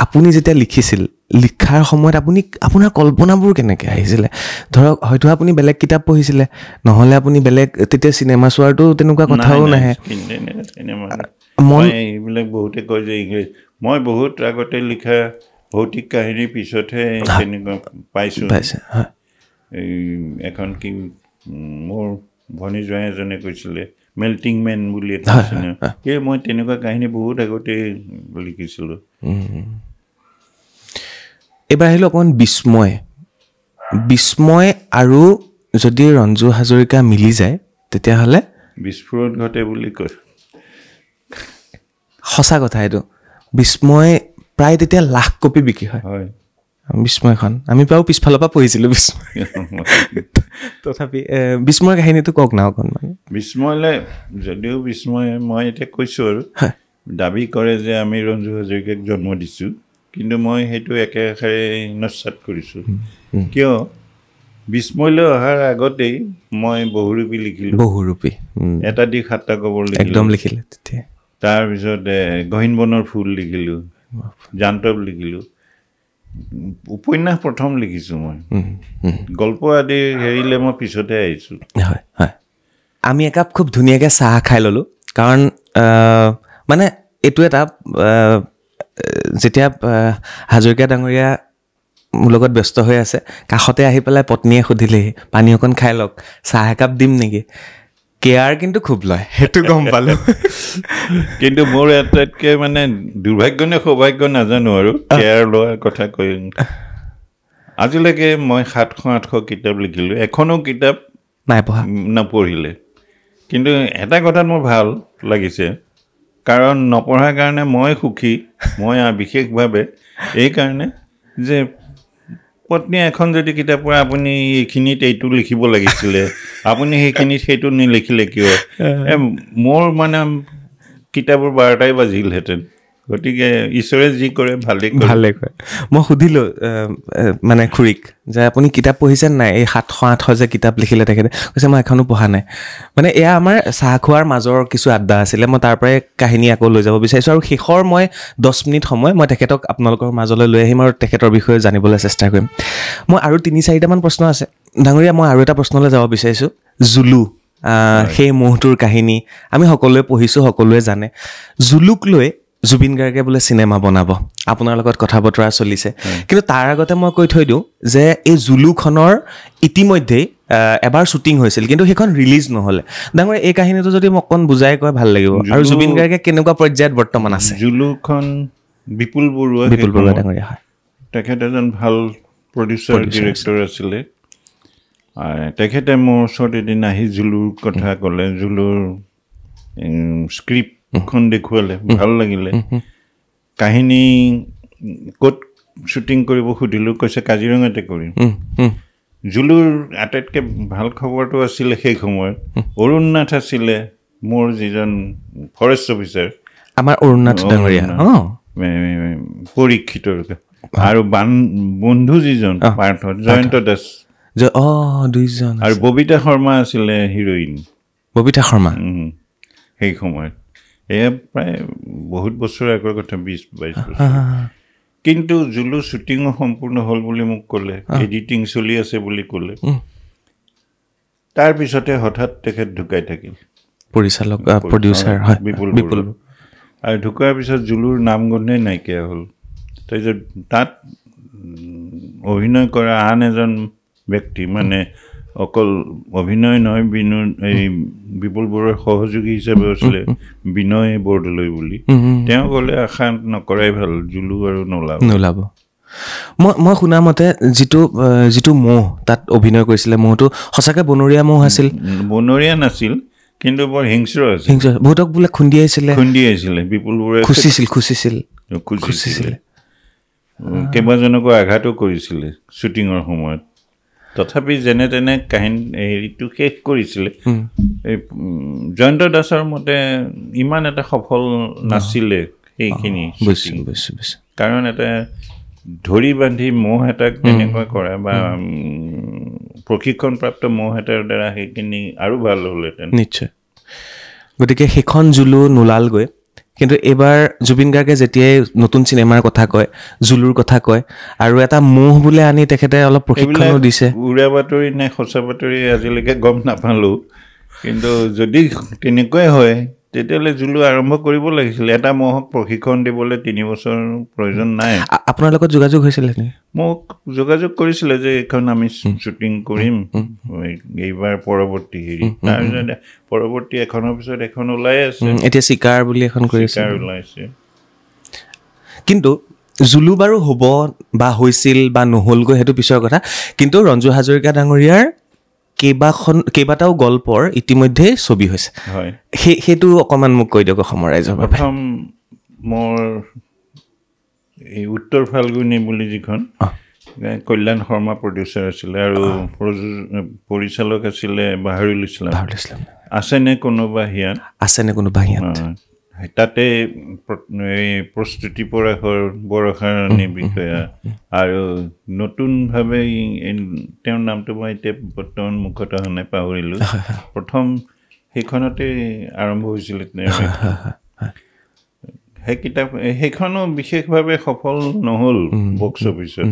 আপুনি যেতিয়া লিখিছিল লিখাৰ সময়ত আপুনি আপোনাৰ কল্পনাবোৰ কেনেকৈ আহিছিলে ধৰক হয়তো আপুনি বেলেগ কিতাপ পঢ়িছিলে নহ'লে আপুনি বেলেগ তেতিয়া চিনেমা চোৱাৰতো তেনেকুৱা কথাও নাহে মই এইবিলাক বহুতে কয় যে মই বহুত আগতে লিখা ভৌতিক কাহিনীৰ পিছতহে তেনেকুৱা পাইছোঁ এই এখন কি মোৰ ভনী জোৱাই এজনে কৈছিলে মেল্টিং মেন বুলি এটা চিনেমা এই মই তেনেকুৱা কাহিনী বহুত আগতে লিখিছিলোঁ এইবাৰ আহিলোঁ অকণমান বিস্ময় আৰু যদি ৰঞ্জু হাজৰিকা মিলি যায় তেতিয়াহ'লে বিস্ফোৰণ ঘটে বুলি কয় সঁচা কথা এইটো বিস্ময় প্ৰায় তেতিয়া লাখ কপি বিক্ৰী হয় বিস্ময়খন আমি প্ৰায় পিছফালৰ পৰা পঢ়িছিলোঁ বিস্ময় তথাপি বিস্ময় কাহিনীটো কওক না অকণমান বিস্ময়লৈ যদিও বিস্ময় মই এতিয়া কৈছোঁ আৰু দাবী কৰে যে আমি ৰঞ্জু হাজৰিকাক জন্ম দিছোঁ কিন্তু মই সেইটো একেষাৰে নস্যাৎ কৰিছোঁ কিয় বিস্ময়লৈ অহাৰ আগতেই মই বহুৰূপী লিখিলোঁ বহুৰূপী এটা দিশ সাতটা কবৰ একদম লিখিলে তেতিয়া তাৰপিছত গহীন বনৰ ফুল লিখিলোঁ জান্তৱ লিখিলোঁ উপন্যাস প্ৰথম লিখিছোঁ মই গল্প আদি হেৰিলে মই পিছতে আহিছোঁ হয় হয় আমি একাপ খুব ধুনীয়াকৈ চাহ খাই ল'লোঁ কাৰণ মানে এইটো এটা যেতিয়া হাজৰিকা ডাঙৰীয়া মোৰ লগত ব্যস্ত হৈ আছে কাষতে আহি পেলাই পত্নীয়ে সুধিলেহি পানী অকণ খাই লওক চাহ একাপ দিম নেকি কেয়াৰ কিন্তু খুব লয় সেইটো গম পালোঁ কিন্তু মোৰ আটাইতকৈ মানে দুৰ্ভাগ্য নে সৌভাগ্য নাজানো আৰু কেয়াৰ লোৱাৰ কথা কৈ আজিলৈকে মই 700-800 কিতাপ লিখিলোঁ এখনো কিতাপ নাই পঢ়া নপঢ়িলে কিন্তু এটা কথাত মোৰ ভাল লাগিছে কাৰণ নপঢ়াৰ কাৰণে মই সুখী মই বিশেষভাৱে এইকাৰণে যে পত্নীয়ে এখন যদি কিতাপ পঢ়ে আপুনি এইখিনিত এইটো লিখিব লাগিছিলে আপুনি সেইখিনিত সেইটো নিলিখিলে কিয় মোৰ মানে কিতাপৰ 12টাই বাজিলহেঁতেন গতিকে ঈশ্বৰে যি কৰে ভালে কৰে মই সুধিলোঁ মানে খুৰীক যে আপুনি কিতাপ পঢ়িছে নাই এই 700-800 যে কিতাপ লিখিলে তেখেতে কৈছে মই এখনো পঢ়া নাই মানে এয়া আমাৰ চাহ খোৱাৰ মাজৰ কিছু আড্ডা আছিলে মই তাৰ পৰাই কাহিনী আকৌ লৈ যাব বিচাৰিছোঁ আৰু শেষৰ মই 10 মিনিট সময় মই তেখেতক আপোনালোকৰ মাজলৈ লৈ আহিম আৰু তেখেতৰ বিষয়ে জানিবলৈ চেষ্টা কৰিম মই আৰু 3-4টামান প্ৰশ্ন আছে ডাঙৰীয়া মই আৰু এটা প্ৰশ্নলৈ যাব বিচাৰিছোঁ জুলু সেই মহটোৰ কাহিনী আমি সকলোৱে পঢ়িছোঁ সকলোৱে জানে জুলুক লৈ জুবিন গাৰ্গে বোলে চিনেমা বনাব আপোনাৰ লগত কথা বতৰা চলিছে কিন্তু তাৰ আগতে মই কৈ থৈ দিওঁ যে এই জুলুখনৰ ইতিমধ্যেই এবাৰ শ্বুটিং হৈছিল কিন্তু সেইখন ৰিলিজ নহ'লে ডাঙৰ এই কাহিনীটো যদি মোক অকণ বুজাই কয় ভাল লাগিব আৰু জুবিন গাৰ্গে কেনেকুৱা পৰ্যায়ত বৰ্তমান আছে জুলুখন বিপুল বৰুৱা ডাঙৰীয়া হয় তেখেত এজন ভাল প্ৰডিউচাৰ ডিৰেক্টৰ আছিলে তেখেতে মোৰ ওচৰত এদিন আহি জুলুৰ কথা ক'লে জুলুৰ স্ক্ৰিপ্টখন দেখুৱালে ভাল লাগিলে কাহিনী ক'ত শ্বুটিং কৰিব সুধিলোঁ কৈছে কাজিৰঙাতে কৰিম জুলুৰ আটাইতকৈ ভাল খবৰটো আছিলে সেই সময়ত অৰুণ নাথ আছিলে মোৰ যিজন ফৰেষ্ট অফিচাৰ আমাৰ অৰুণ নাথ ডাঙৰীয়া পৰীক্ষিতৰ আৰু বন্ধু যিজন পাৰ্থ জয়ন্ত দাস দুইজন আৰু ববিতা শৰ্মা আছিলে হিৰইন ববিতা শৰ্মা সেই সময়ত এয়া প্ৰায় বহুত বছৰ আগৰ কথা 20-22 বছৰ কিন্তু জুলু শ্বুটিঙো সম্পূৰ্ণ হ'ল বুলি মোক ক'লে এডিটিং চলি আছে বুলি ক'লে তাৰপিছতে হঠাৎ তেখেত ঢুকাই থাকিল পৰিচালক প্ৰডিউচাৰ হয় বিপুল আৰু ঢুকাৰ পিছত জুলুৰ নাম গন্ধেই নাইকিয়া হ'ল তাৰপিছত তাত অভিনয় কৰা আন এজন ব্যক্তি মানে অকল অভিনয় নহয় এই বিপুল বৰুৱাৰ সহযোগী হিচাপে আছিলে বিনয় বৰদলৈ বুলি তেওঁ ক'লে আশা নকৰাই ভাল জুলু আৰু নোলাব মই শুনা মতে যিটো মহ তাত অভিনয় কৰিছিলে মহটো সঁচাকৈ বনৰীয়া মহ আছিল বনৰীয়া নাছিল কিন্তু বৰ হিংস্ৰ আছিল বহুতক বোলে খুন্দিয়াইছিলে বিপুল বৰুৱাই খুচিছিলে কেইবাজনকো আঘাতো কৰিছিলে শ্বুটিঙৰ সময়ত তথাপি যেনে তেনে কাহিনী হেৰিটো শেষ কৰিছিলে এই জয়ন্ত দাসৰ মতে ইমান এটা সফল নাছিলে সেইখিনি কাৰণ এটা ধৰি বান্ধি মহ এটাক তেনেকুৱা কৰা বা প্ৰশিক্ষণপ্ৰাপ্ত মহ এটাৰ দ্বাৰা সেইখিনি আৰু ভাল হ'লহেঁতেন নিশ্চয় গতিকে সেইখন জুলু নোলালগৈ কিন্তু এইবাৰ জুবিন গাৰ্গে যেতিয়াই নতুন চিনেমাৰ কথা কয় জুলুৰ কথা কয় আৰু এটা মহ বোলে আনি তেখেতে অলপ প্ৰশিক্ষণো দিছে উৰা বাতৰি নে সঁচা বাতৰি আজিলৈকে গম নাপালোঁ কিন্তু যদি তেনেকুৱাই হয় তেতিয়াহ'লে জুলু আৰম্ভ কৰিব লাগিছিল এটা মহক প্ৰশিক্ষণ দিবলৈ 3 বছৰ প্ৰয়োজন নাই আপোনাৰ লগত যোগাযোগ হৈছিলে নেকি মোক যোগাযোগ কৰিছিলে যে এইখন আমি শ্বুটিং কৰিম এইবাৰ পৰৱৰ্তী হেৰি তাৰপিছত পৰৱৰ্তী এখনৰ পিছত এখন ওলাই আছে এতিয়া চিকাৰ বুলি এখন কৰিছে ওলাইছে কিন্তু জুলু বাৰু হ'ব বা হৈছিল বা নহ'লগৈ সেইটো পিছৰ কথা কিন্তু ৰঞ্জু হাজৰিকা ডাঙৰীয়াৰ কেইবাটাও গল্পৰ ইতিমধ্যে ছবি হৈছে হয় সেইটো অকণমান মোক কৈ দিয়ক অসমৰ ৰাইজৰ বাবে প্ৰথম মোৰ এই উত্তৰ ফাল্গুনী বুলি যিখন কল্যাণ শৰ্মা প্ৰডিউচাৰ আছিলে আৰু পৰিচালক আছিলে বাহাৰুল ইছলাম আছেনে কোনোবা হিয়ান তাতে প্ৰস্তুতি পৰাশৰ বৰষাৰাণী বিষয়া আৰু নতুনভাৱে তেওঁৰ নামটো মই এতিয়া বৰ্তমান মুখত অহা নাই পাহৰিলোঁ প্ৰথম সেইখনতে আৰম্ভ হৈছিলে সেই কিতাপ সেইখনো বিশেষভাৱে সফল নহ'ল বক্স অফিচত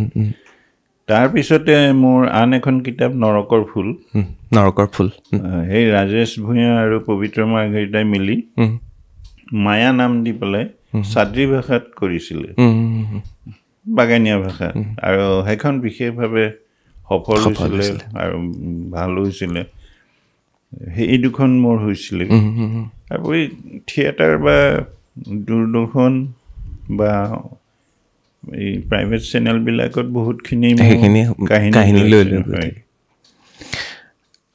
তাৰপিছতে মোৰ আন এখন কিতাপ নৰকৰ ফুল সেই ৰাজেশ ভূঞা আৰু পবিত্ৰ মাৰ্ঘেৰিটাই মিলি মায়া নাম দি পেলাই চাদ্ৰী ভাষাত কৰিছিলে বাগানীয়া ভাষা আৰু সেইখন বিশেষভাৱে সফল হৈছিলে আৰু ভাল হৈছিলে সেই দুখন মোৰ হৈছিলে আৰু এই থিয়েটাৰ বা দূৰদৰ্শন বা এই প্ৰাইভেট চেনেলবিলাকত বহুতখিনি কাহিনী লৈ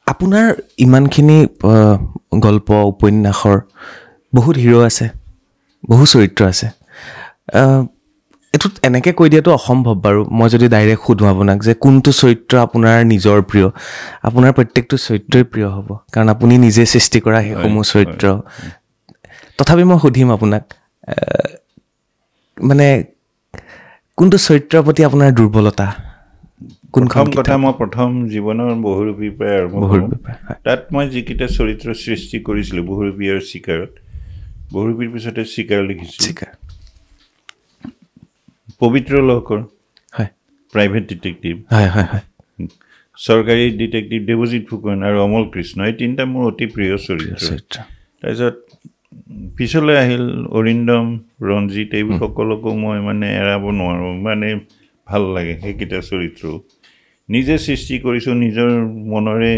আপোনাৰ ইমানখিনি গল্প উপন্যাসৰ বহুত হিৰো আছে বহু চৰিত্ৰ আছে এইটো এনেকৈ কৈ দিয়াটো অসম্ভৱ বাৰু মই যদি ডাইৰেক্ট সুধোঁ আপোনাক যে কোনটো চৰিত্ৰ আপোনাৰ নিজৰ প্ৰিয় আপোনাৰ প্ৰত্যেকটো চৰিত্ৰই প্ৰিয় হ'ব কাৰণ আপুনি নিজে সৃষ্টি কৰা সেইসমূহ চৰিত্ৰ তথাপি মই সুধিম আপোনাক মানে কোনটো চৰিত্ৰৰ প্ৰতি আপোনাৰ দুৰ্বলতা কোনখন কথা মই প্ৰথম জীৱনৰ বহুৰূপীৰ পৰা আৰম্ভ কৰোঁ তাত মই যিকেইটা চৰিত্ৰ সৃষ্টি কৰিছিলোঁ বহুৰূপী আৰু চিকাৰত বহুৰূপীৰ পিছতে চিকাৰ লিখিছিলোঁ পবিত্ৰ লহকৰ হয় প্ৰাইভেট ডিটেক্টিভ চৰকাৰী ডিটেক্টিভ দেৱজিৎ ফুকন আৰু অমল কৃষ্ণ এই তিনিটা মোৰ অতি প্ৰিয় চৰিত্ৰ তাৰপিছত পিছলৈ আহিল অৰিন্দম ৰঞ্জিত এইবোৰ সকলোকো মই মানে এৰাব নোৱাৰোঁ মানে ভাল লাগে সেইকেইটা চৰিত্ৰ নিজে সৃষ্টি কৰিছোঁ নিজৰ মনৰে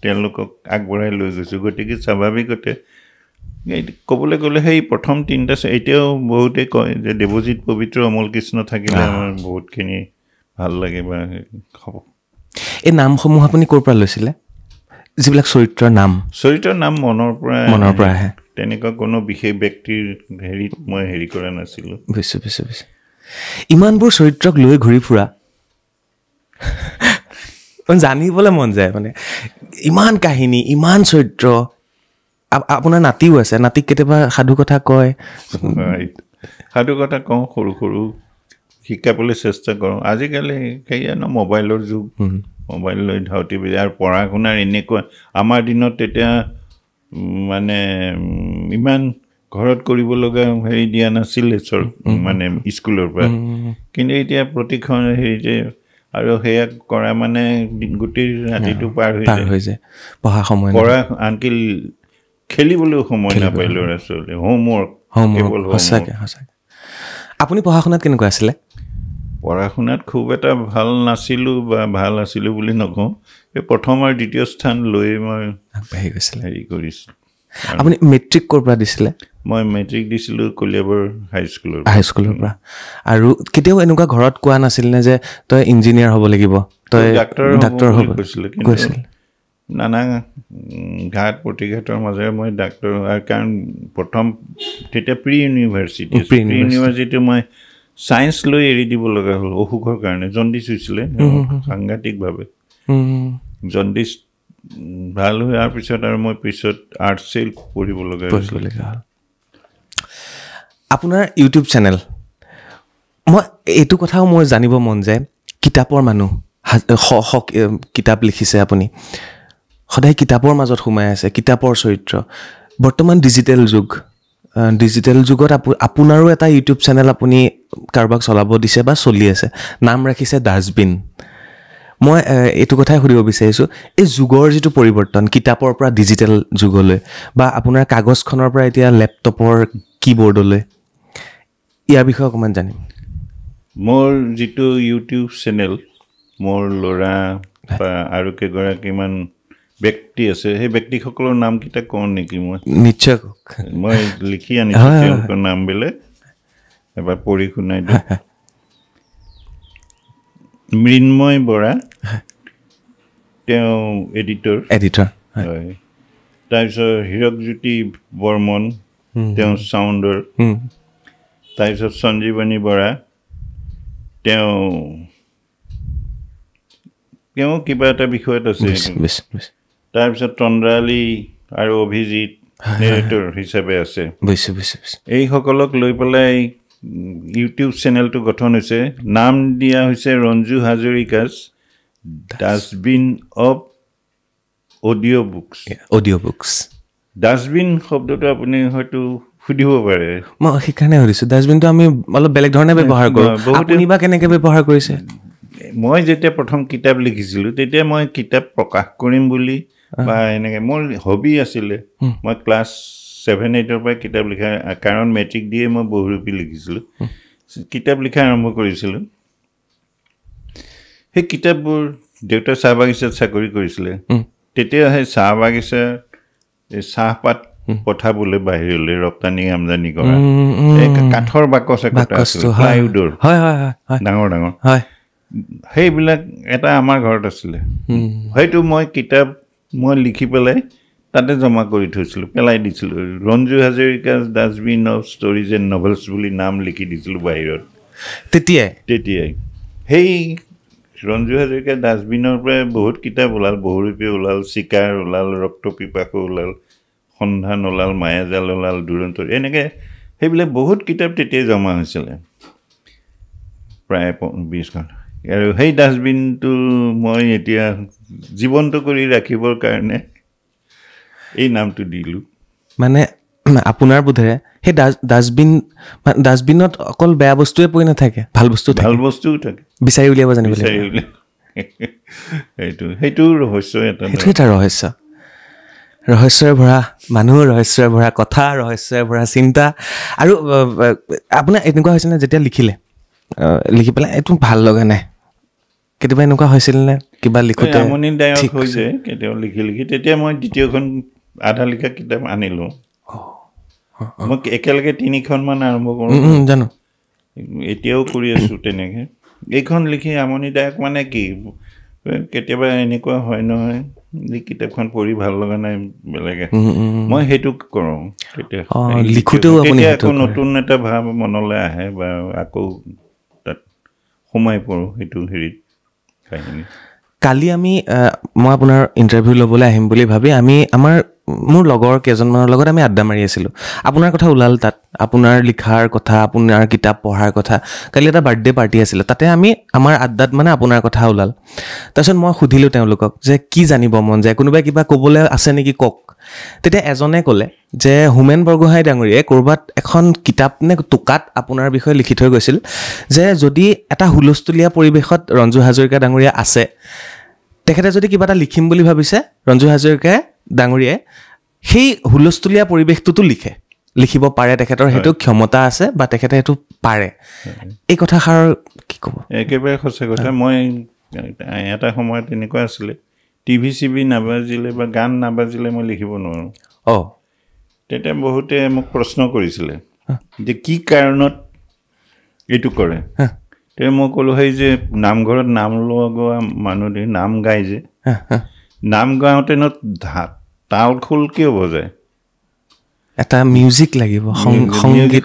তেওঁলোকক আগবঢ়াই লৈ গৈছোঁ গতিকে স্বাভাৱিকতে ক'বলৈ গ'লে সেই প্ৰথম তিনিটা এতিয়াও বহুতে কয় যে দেৱজিৎ পবিত্ৰ অমল কৃষ্ণ থাকিলে আমাৰ বহুতখিনি ভাল লাগে বা এই নামসমূহ আপুনি ক'ৰ পৰা লৈছিলে যিবিলাক চৰিত্ৰৰ নাম মনৰ পৰা আহে তেনেকুৱা কোনো বিশেষ ব্যক্তিৰ হেৰিত মই হেৰি কৰা নাছিলোঁ বুজিছোঁ ইমানবোৰ চৰিত্ৰক লৈ ঘূৰি ফুৰা জানিবলৈ মন যায় মানে ইমান কাহিনী ইমান চৰিত্ৰ আপোনাৰ নাতিও আছে নাতিক কেতিয়াবা সাধু কথা কয় কওঁ সৰু সৰু শিকাবলৈ চেষ্টা কৰোঁ আজিকালি সেয়া ন মোবাইলৰ যুগ মোবাইল লৈ ধাউতি আৰু পঢ়া শুনাৰ এনেকুৱা আমাৰ দিনত তেতিয়া মানে ইমান ঘৰত কৰিব লগা হেৰি দিয়া নাছিলে মানে স্কুলৰ পৰা কিন্তু এতিয়া প্ৰতিখন হেৰিতে আৰু সেয়া কৰা মানে গোটেই ৰাতিটো পাৰ হৈ যায় পঢ়া আনকি খেলিবলৈও সময় নাপায় ল'ৰা ছোৱালী হোমৱৰ্ক সঁচাকৈ আপুনি পঢ়া শুনাত কেনেকুৱা আছিলে পঢ়া শুনাত খুব এটা ভাল নাছিলোঁ বা ভাল আছিলোঁ বুলি নকওঁ এই প্ৰথম আৰু দ্বিতীয় স্থান লৈ মই আগবাঢ়ি গৈছিলে হেৰি কৰিছোঁ আপুনি মেট্ৰিক ক'ৰ পৰা দিছিলে মই মেট্ৰিক দিছিলোঁ কলিয়াবৰ হাইস্কুলৰ পৰা আৰু কেতিয়াও এনেকুৱা ঘৰত কোৱা নাছিল নে যে তই ইঞ্জিনিয়াৰ হ'ব লাগিব তই ডাক্তৰ হ'ব কৈছিল নানা ঘাট প্ৰতিঘাতৰ মাজেৰে মই ডাক্তৰ কাৰণ প্ৰথম তেতিয়া প্ৰি ইউনিভাৰ্চিটি মই ছায়েন্স লৈ এৰি দিব লগা হ'ল অসুখৰ কাৰণে জণ্ডিছ হৈছিলে সাংঘাতিকভাৱে জণ্ডিছ ভাল হোৱাৰ পিছত আৰু মই পিছত আৰ্টছেই পঢ়িব লগা হ'ল আপোনাৰ ইউটিউব চেনেল মই এইটো কথাও মই জানিব মন যায় কিতাপৰ মানুহ কিতাপ লিখিছে আপুনি সদায় কিতাপৰ মাজত সোমাই আছে কিতাপৰ চৰিত্ৰ বৰ্তমান ডিজিটেল যুগত আপোনাৰো এটা ইউটিউব চেনেল আপুনি কাৰোবাক চলাব দিছে বা চলি আছে নাম ৰাখিছে ডাষ্টবিন মই এইটো কথাই সুধিব বিচাৰিছোঁ এই যুগৰ যিটো পৰিৱৰ্তন কিতাপৰ পৰা ডিজিটেল যুগলৈ বা আপোনাৰ কাগজখনৰ পৰা এতিয়া লেপটপৰ কীবৰ্ডলৈ ইয়াৰ বিষয়ে অকণমান জানিম মোৰ যিটো ইউটিউব চেনেল মোৰ ল'ৰা বা আৰু কেইগৰাকীমান ব্যক্তি আছে সেই ব্যক্তিসকলৰ নামকেইটা কওঁ নেকি নিশ্চয় মই লিখি আনিছোঁ তেওঁলোকৰ নামবিলাক এবাৰ পঢ়ি শুনাই দিওঁ মৃন্ময় বৰা তেওঁ এডিটৰ হয় তাৰপিছত হীৰকজ্যোতি বৰ্মন তেওঁ চাউণ্ডৰ তাৰপিছত সঞ্জীৱনী বৰা তেওঁ কিবা এটা বিষয়ত আছে তাৰপিছত তন্দ্ৰালী আৰু অভিজিত নেৰেটৰ হিচাপে আছে এইসকলক লৈ পেলাই ইউটিউব চেনেলটো গঠন হৈছে নাম দিয়া হৈছে Ranju Hazarika's dustbin of audio' books dustbin শব্দটো আপুনি হয়তো সুধিব পাৰে মই সেইকাৰণে সুধিছোঁ ডাষ্টবিনটো আমি অলপ বেলেগ ধৰণে ব্যৱহাৰ কৰোঁ আপুনি বা কেনেকৈ ব্যৱহাৰ কৰিছে মই যেতিয়া প্ৰথম কিতাপ লিখিছিলোঁ তেতিয়া মই কিতাপ প্ৰকাশ কৰিম বুলি বা এনেকৈ মোৰ হবি আছিলে মই ক্লাছ 7-8 পৰাই কিতাপ লিখা কাৰণ মেট্ৰিক দিয়ে মই বহুৰূপী লিখিছিলোঁ কিতাপ লিখা আৰম্ভ কৰিছিলোঁ সেই কিতাপবোৰ দেউতাই চাহ বাগিচাত চাকৰি কৰিছিলে তেতিয়া সেই চাহ বাগিচাৰ চাহপাত পঠাবলৈ বাহিৰলৈ ৰপ্তানি আমদানি কৰা কাঠৰ বাকচ একোটা আছিল প্লাইউডৰ ডাঙৰ ডাঙৰ সেইবিলাক এটা আমাৰ ঘৰত আছিলে হয়তো মই কিতাপ মই লিখি পেলাই তাতে জমা কৰি থৈছিলোঁ পেলাই দিছিলোঁ Ranju Hazarika's dustbin of stories and novels বুলি নাম লিখি দিছিলোঁ বাহিৰত তেতিয়াই সেই ৰঞ্জু হাজৰিকা ডাষ্টবিনৰ পৰাই বহুত কিতাপ ওলাল বহুৰূপী ওলাল চিকাৰ ওলাল ৰক্তপিপাসু ওলাল সন্ধান ওলাল মায়াজাল ওলাল দুৰন্তৰ এনেকৈ সেইবিলাক বহুত কিতাপ তেতিয়াই জমা হৈছিলে প্ৰায় 20খন আৰু সেই ডাষ্টবিনটো মই এতিয়া জীৱন্ত কৰি ৰাখিবৰ কাৰণে এই নামটো দিলোঁ মানে আপোনাৰ বোধেৰে সেই ডাষ্টবিনত অকল বেয়া বস্তুৱে পৰি নাথাকে ভাল বস্তুও থাকে বিচাৰি উলিয়াব জানিব লাগিব সেইটো ৰহস্য এটা ৰহস্যৰে ভৰা মানুহ ৰহস্যৰে ভৰা কথা ৰহস্যৰে ভৰা চিন্তা আৰু আপোনাৰ এনেকুৱা হৈছেনে যেতিয়া লিখি পেলাই এইটো ভাল লগা নাই কেতিয়াবা এনেকুৱা হৈছিল নে কিবা লিখোঁতে আমনিদায়ক হৈ যায় কেতিয়াবা লিখি তেতিয়া মই দ্বিতীয়খন আধা লিখা কিতাপ আনিলোঁ মই একেলগে 3খনমান আৰম্ভ কৰোঁ জানো এতিয়াও কৰি আছোঁ তেনেকৈ এইখন লিখি আমনিদায়ক মানে কি কেতিয়াবা এনেকুৱা হয় নহয় এই কিতাপখন পঢ়ি ভাল লগা নাই বেলেগে মই সেইটো কৰোঁ তেতিয়া আকৌ নতুন এটা ভাৱ মনলৈ আহে বা আকৌ তাত সোমাই পৰোঁ সেইটো হেৰিত কালি মই আপোনাৰ ইণ্টাৰভিউ ল'বলৈ আহিম বুলি ভাবি মোৰ লগৰ কেইজনমানৰ লগত আমি আড্ডা মাৰি আছিলোঁ আপোনাৰ কথা ওলাল তাত আপোনাৰ লিখাৰ কথা আপোনাৰ কিতাপ পঢ়াৰ কথা কালি এটা বাৰ্থডে পাৰ্টি আছিলে তাতে আমাৰ আড্ডাত মানে আপোনাৰ কথা ওলাল তাৰপিছত মই সুধিলোঁ তেওঁলোকক যে কি জানিব মন যায় কোনোবাই কিবা ক'বলৈ আছে নেকি কওক তেতিয়া এজনে ক'লে যে হোমেন বৰগোহাঁই ডাঙৰীয়াই ক'ৰবাত এখন কিতাপ নে টোকাত আপোনাৰ বিষয়ে লিখি থৈ গৈছিল যে যদি এটা হুলস্থুলীয়া পৰিৱেশত ৰঞ্জু হাজৰিকা ডাঙৰীয়া আছে তেখেতে যদি কিবা এটা লিখিম বুলি ভাবিছে ৰঞ্জু হাজৰিকা ডাঙৰীয়াই সেই হুলস্থুলীয়া পৰিৱেশটোতো লিখিব পাৰে তেখেতৰ সেইটো ক্ষমতা আছে বা তেখেতে সেইটো পাৰে এই কথাষাৰ কি ক'ব একেবাৰে সঁচা কথা মই এটা সময়ত এনেকুৱা আছিলে টিভি চিভি নাবাজিলে বা গান নাবাজিলে মই লিখিব নোৱাৰোঁ তেতিয়া বহুতে মোক প্ৰশ্ন কৰিছিলে যে কি কাৰণত এইটো কৰে তেতিয়া মই ক'লোঁ সেই যে নামঘৰত নাম লগোৱা মানুহে নাম গায় যে নাম গাওঁতে তাল খোল কিয় বজায় এটা মিউজিক লাগিব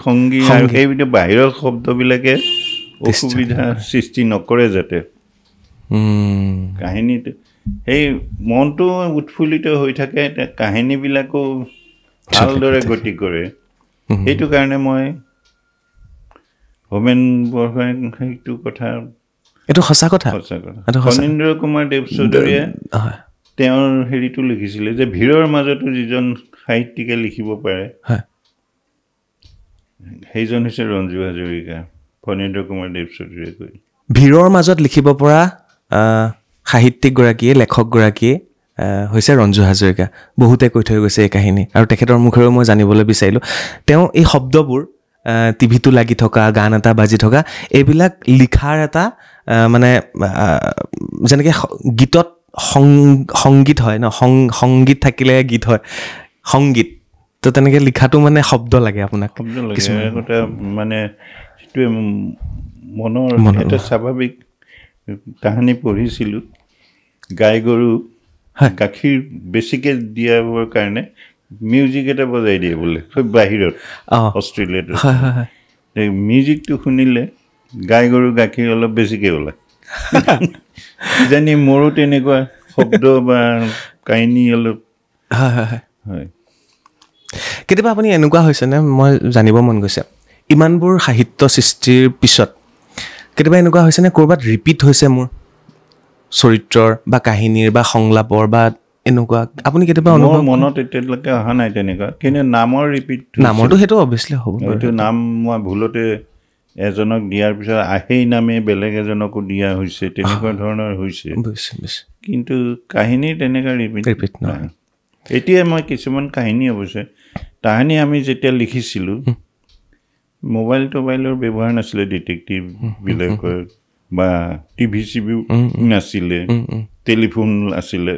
সংগীত আৰু সেইবিলাক বাহিৰৰ শব্দবিলাকে অসুবিধা সৃষ্টি নকৰে যাতে কাহিনীটো সেই মনটো উৎফুল্লিত হৈ থাকে কাহিনীবিলাকো ভালদৰে গতি কৰে সেইটো কাৰণে মই হোমেন বৰগোহাঁই সেইটো কথা এইটো সঁচা কথা ফণীন্দ্ৰ কুমাৰ দেৱ চৌধুৰীয়ে তেওঁৰ হেৰিটো লিখিছিলে যে ভিৰৰ মাজতো যিজন সাহিত্যিকে লিখিব পাৰে সেইজন হৈছে ৰঞ্জু হাজৰিকা ফণীন্দ্ৰ কুমাৰ দেৱ চৌধুৰীয়ে কৈ ভিৰৰ মাজত লিখিব পৰা সাহিত্যিকগৰাকীয়ে লেখকগৰাকীয়ে হৈছে ৰঞ্জু হাজৰিকা বহুতে কৈ থৈ গৈছে এই কাহিনী আৰু তেখেতৰ মুখেৰেও মই জানিবলৈ বিচাৰিলোঁ তেওঁ এই শব্দবোৰ টিভিটো লাগি থকা গান এটা বাজি থকা এইবিলাক লিখাৰ এটা মানে যেনেকৈ গীতত সংগীত হয় ন সংগীত থাকিলে গীত হয় সংগীত তো তেনেকৈ লিখাটো মানে শব্দ লাগে আপোনাক শব্দ লাগে এটা মানে যিটোৱে মনৰ এটা স্বাভাৱিক কাহিনী পঢ়িছিলোঁ গাই গৰু গাখীৰ বেছিকৈ দিয়াবৰ কাৰণে মিউজিক এটা বজাই দিয়ে বোলে বাহিৰত অষ্ট্ৰেলিয়াত মিউজিকটো শুনিলে গাই গৰু গাখীৰ অলপ বেছিকৈ ওলায় জানি মোৰো তেনেকুৱা শব্দ বা কাহিনী অলপ হয় কেতিয়াবা আপুনি এনেকুৱা হৈছেনে মই জানিব মন গৈছে ইমানবোৰ সাহিত্য সৃষ্টিৰ পিছত কেতিয়াবা এনেকুৱা হৈছেনে ক'ৰবাত ৰিপিট হৈছে মোৰ চৰিত্ৰৰ বা কাহিনীৰ বা সংলাপৰ বা এনেকুৱা আপুনি কেতিয়াবা অনুভৱ মনত এতিয়ালৈকে অহা নাই তেনেকুৱা কিন্তু নামৰ ৰিপিট নামৰটো সেইটো অভিয়াছলি হ'ব এইটো নাম মই ভুলতে এজনক দিয়াৰ পিছত সেই নামে বেলেগ এজনকো দিয়া হৈছে তেনেকুৱা ধৰণৰ হৈছে কিন্তু কাহিনী তেনেকুৱা ৰিপিট নহয় এতিয়া মই কিছুমান কাহিনী অৱশ্যে তাহানি আমি যেতিয়া লিখিছিলোঁ মোবাইল টোবাইলৰ ব্যৱহাৰ নাছিলে ডিটেক্টিভবিলাকৰ বা টিভি চিভিও নাছিলে টেলিফোন আছিলে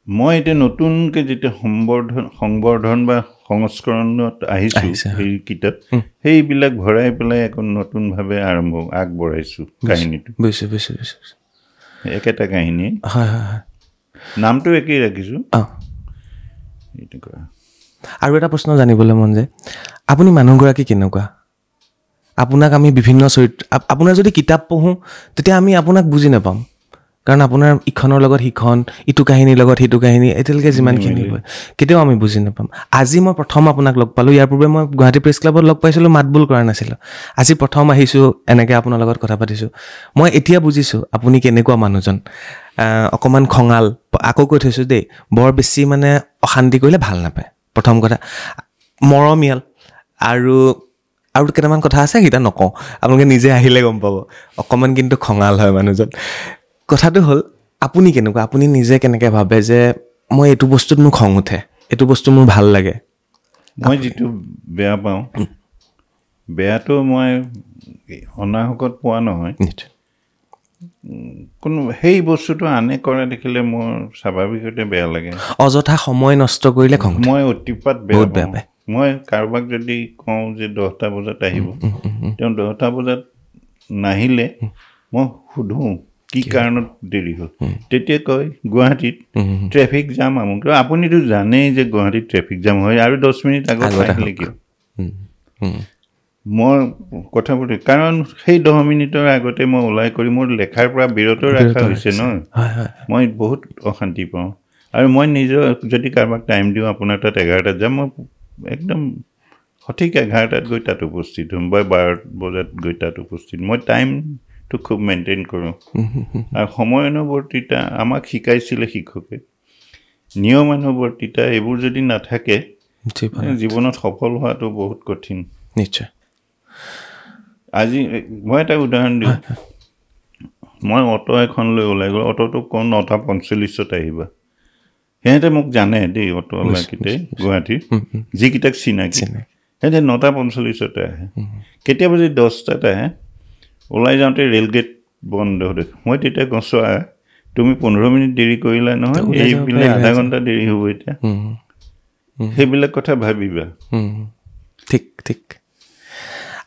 মই এতিয়া নতুনকৈ যেতিয়া সংবৰ্ধন বা সংস্কৰণত আহিছোঁ সেই কিতাপ সেইবিলাক ভৰাই পেলাই আকৌ নতুনভাৱে আগবঢ়াইছোঁ কাহিনীটো একেটা কাহিনী নামটো একেই ৰাখিছোঁ আৰু এটা প্ৰশ্ন জানিবলৈ মন যায় আপুনি মানুহগৰাকী কেনেকুৱা আপোনাক আমি বিভিন্ন চৰিত্ৰ আপোনাৰ যদি কিতাপ পঢ়োঁ তেতিয়া আমি আপোনাক বুজি নাপাম কাৰণ আপোনাৰ ইখনৰ লগত সিখন ইটো কাহিনীৰ লগত সিটো কাহিনী এতিয়ালৈকে যিমানখিনি হয় কেতিয়াও আমি বুজি নাপাম আজি মই প্ৰথম আপোনাক লগ পালোঁ ইয়াৰ পূৰ্বে মই গুৱাহাটী প্ৰেছ ক্লাবত লগ পাইছিলোঁ মাত বোল কৰা নাছিলোঁ আজি প্ৰথম আহিছোঁ এনেকৈ আপোনাৰ লগত কথা পাতিছোঁ মই এতিয়া বুজিছোঁ আপুনি কেনেকুৱা মানুহজন অকণমান খঙাল আকৌ কৈ থৈছোঁ দেই বৰ বেছি মানে অশান্তি কৰিলে ভাল নাপায় প্ৰথম কথা মৰমীয়াল আৰু কেইটামান কথা আছে সেইটা নকওঁ আপোনালোকে নিজে আহিলে গম পাব অকণমান কিন্তু খঙাল হয় মানুহজন কথাটো হ'ল আপুনি কেনেকুৱা আপুনি নিজে কেনেকৈ ভাবে যে মই এইটো বস্তুত মোৰ খং উঠে এইটো বস্তু মোৰ ভাল লাগে মই যিটো বেয়া পাওঁ বেয়াটো মই অনাহকত পোৱা নহয় কোনো সেই বস্তুটো আনে কৰা দেখিলে মোৰ স্বাভাৱিকতে বেয়া লাগে অযথা সময় নষ্ট কৰিলে খং মই অতিপাত বেয়া পাওঁ মই কাৰোবাক যদি কওঁ যে 10টা বজাত আহিব তেওঁ 10টা বজাত নাহিলে মই সোধোঁ কি কাৰণত দেৰি হ'ল তেতিয়া কয় গুৱাহাটীত ট্ৰেফিক জাম আমুক আপুনিতো জানেই যে গুৱাহাটীত ট্ৰেফিক জাম হয় আৰু 10 মিনিট আগত আহিলে কিয় মই কথা পাতি কাৰণ সেই 10 মিনিটৰ আগতে মই ওলাই কৰি মোৰ লেখাৰ পৰা বিৰত ৰখা হৈছে ন মই বহুত অশান্তি পাওঁ আৰু মই নিজৰ যদি কাৰোবাক টাইম দিওঁ আপোনাৰ তাত 11টাত যাম মই একদম সঠিক 11টাত গৈ তাত উপস্থিত হ'ম বা 12 বজাত গৈ তাত উপস্থিত মই টাইমটো খুব মেইনটেইন কৰোঁ আৰু সময়ানুৱৰ্তিতা আমাক শিকাইছিলে শিক্ষকে নিয়মানুৱৰ্তিতা এইবোৰ যদি নাথাকে জীৱনত সফল হোৱাটো বহুত কঠিন নিশ্চয় আজি মই এটা উদাহৰণ দিওঁ মই অটো এখন লৈ ওলাই গ'লোঁ অটোটো কওঁ 9:45 আহিবা সিহঁতে মোক জানে দেই অটোৱালাকেইটা গুৱাহাটীৰ যিকেইটাক চিনাকি সিহঁতে 9:45 আহে কেতিয়াবা যদি 10টাত আহে ওলাই যাওঁতে ৰেল গেট বন্ধ দেখোঁ মই তেতিয়া কওঁ চোৱা তুমি 15 মিনিট দেৰি কৰিলা নহয় এইবিলাক আধা ঘণ্টা দেৰি হ'ব এতিয়া সেইবিলাক কথা ভাবিবা ঠিক ঠিক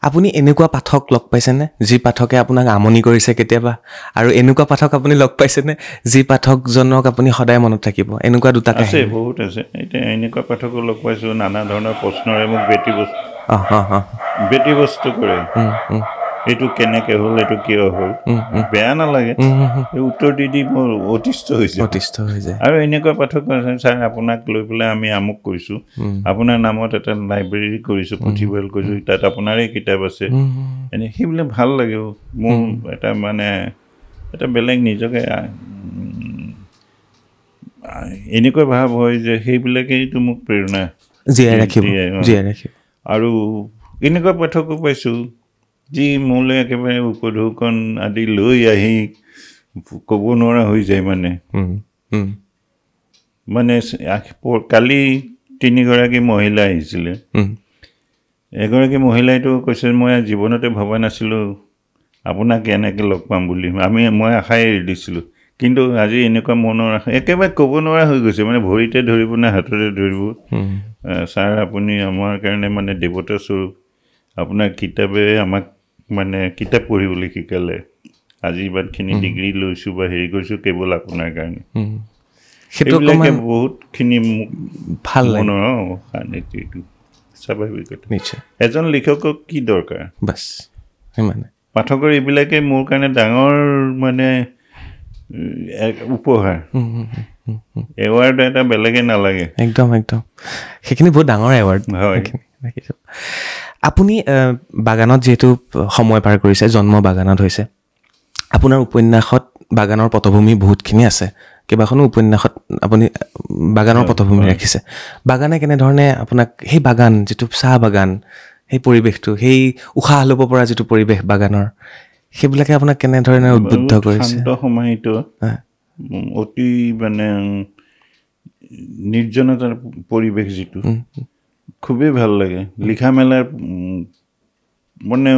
আপুনি এনেকুৱা পাঠক লগ পাইছেনে যি পাঠকে আপোনাক আমনি কৰিছে কেতিয়াবা আৰু এনেকুৱা পাঠক আপুনি লগ পাইছেনে যি পাঠকজনক আপুনি সদায় মনত থাকিব এনেকুৱা দুটা আছে বহুত আছে এতিয়া এনেকুৱা পাঠকক লগ পাইছোঁ নানা ধৰণৰ প্ৰশ্নৰে মোক ব্যতিব্যস্ত কৰে এইটো কেনেকৈ হ'ল এইটো কিয় হ'ল বেয়া নালাগে এই উত্তৰ দি মোৰ অতিষ্ঠ হৈ যায় আৰু এনেকুৱা পাঠক আছে ছাৰ আপোনাক লৈ পেলাই আমি আমুক কৰিছোঁ আপোনাৰ নামত এটা লাইব্ৰেৰী কৰিছোঁ পুথিভঁৰাল কৰিছোঁ তাত আপোনাৰে কিতাপ আছে এনে সেইবিলাক ভাল লাগে মোৰ এটা মানে এটা বেলেগ নিজকে এনেকুৱা ভাৱ হয় যে সেইবিলাকেইতো মোক প্ৰেৰণা জীয়াই ৰাখিব আৰু এনেকুৱা পাঠকো পাইছোঁ যি মোলৈ একেবাৰে উপঢৌকন আদি লৈ আহি ক'ব নোৱাৰা হৈ যায় মানে কালি 3গৰাকী মহিলা আহিছিলে এগৰাকী মহিলাইতো কৈছে মই জীৱনতে ভবা নাছিলোঁ আপোনাক এনেকৈ লগ পাম বুলি মই আশাই এৰি দিছিলোঁ কিন্তু আজি এনেকুৱা মনৰ আশা একেবাৰে ক'ব নোৱাৰা হৈ গৈছে মানে ভৰিতে ধৰিব নে হাততে ধৰিব ছাৰ আপুনি আমাৰ কাৰণে মানে দেৱতা স্বৰূপ আপোনাৰ কিতাপে আমাক মানে কিতাপ পঢ়িবলৈ শিকালে আজি ইমানখিনি ডিগ্ৰী লৈছোঁ বা হেৰি কৰিছোঁ কেৱল আপোনাৰ কাৰণে সেইবিলাকে বহুতখিনি মোক ভাল মনৰ শান্তিটো স্বাভাৱিকতা নিশ্চয় এজন লিখকক কি দৰকাৰ বাছ সিমানে পাঠকৰ এইবিলাকে মোৰ কাৰণে ডাঙৰ মানে উপহাৰ এৱাৰ্ড এটা বেলেগে নালাগে একদম সেইখিনি বহুত ডাঙৰ এৱাৰ্ড হয় আপুনি বাগানত যিহেতু সময় পাৰ কৰিছে জন্ম বাগানত হৈছে আপোনাৰ উপন্যাসত বাগানৰ পটভূমি বহুতখিনি আছে কেইবাখনো উপন্যাসত আপুনি বাগানৰ পটভূমি ৰাখিছে বাগানে কেনেধৰণে আপোনাক সেই বাগান যিটো চাহ বাগান সেই পৰিৱেশটো সেই উশাহ ল'ব পৰা যিটো পৰিৱেশ বাগানৰ সেইবিলাকে আপোনাক কেনেধৰণে উদ্বুদ্ধ কৰিছে শান্ত সময়টো অতি মানে নিৰ্জনতাৰ পৰিৱেশ যিটো খুবেই ভাল লাগে লিখা মেলাৰ মানে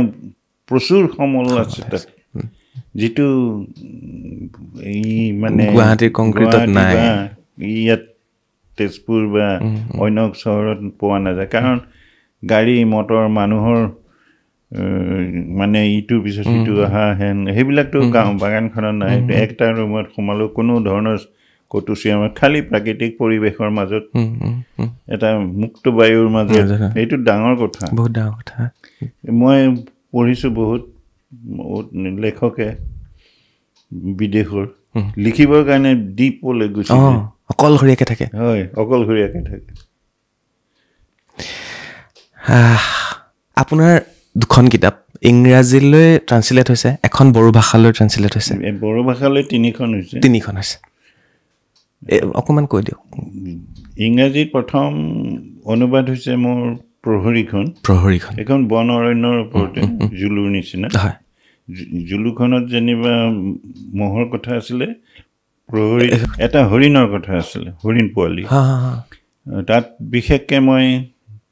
প্ৰচুৰ সমল আছে তাত যিটো এই মানে গুৱাহাটীৰ কংক্ৰিটত নাই ইয়াত তেজপুৰ বা অন্য চহৰত পোৱা নাযায় কাৰণ গাড়ী মটৰ মানুহৰ মানে ইটোৰ পিছত সিটো অহা হেন সেইবিলাকতো গাঁও বাগানখনত নাই একটা ৰুমত সোমালেও কোনো ধৰণৰ কটুচি আমাৰ খালী প্ৰাকৃতিক পৰিৱেশৰ মাজত এটা মুক্ত বায়ুৰ মাজত এইটো ডাঙৰ কথা বহুত ডাঙৰ কথা মই পঢ়িছোঁ বহুত লেখকে বিদেশৰ লিখিবৰ কাৰণে দ্বীপলৈ গুচি অকলশৰীয়াকৈ থাকে হয় অকলশৰীয়াকৈ থাকে আপোনাৰ দুখন কিতাপ ইংৰাজীলৈ ট্ৰান্সলেট হৈছে এখন বড়ো ভাষালৈ ট্ৰান্সলেট হৈছে বড়ো ভাষালৈ তিনিখন হৈছে অকণমান কৈ দিয়ক ইংৰাজীত প্ৰথম অনুবাদ হৈছে মোৰ প্ৰহৰীখন এখন বন অৰণ্যৰ ওপৰতে জুলুৰ নিচিনা জুলুখনত যেনিবা মহৰ কথা আছিলে প্ৰহৰী এটা হৰিণৰ কথা আছিলে হৰিণ পোৱালি তাত বিশেষকৈ মই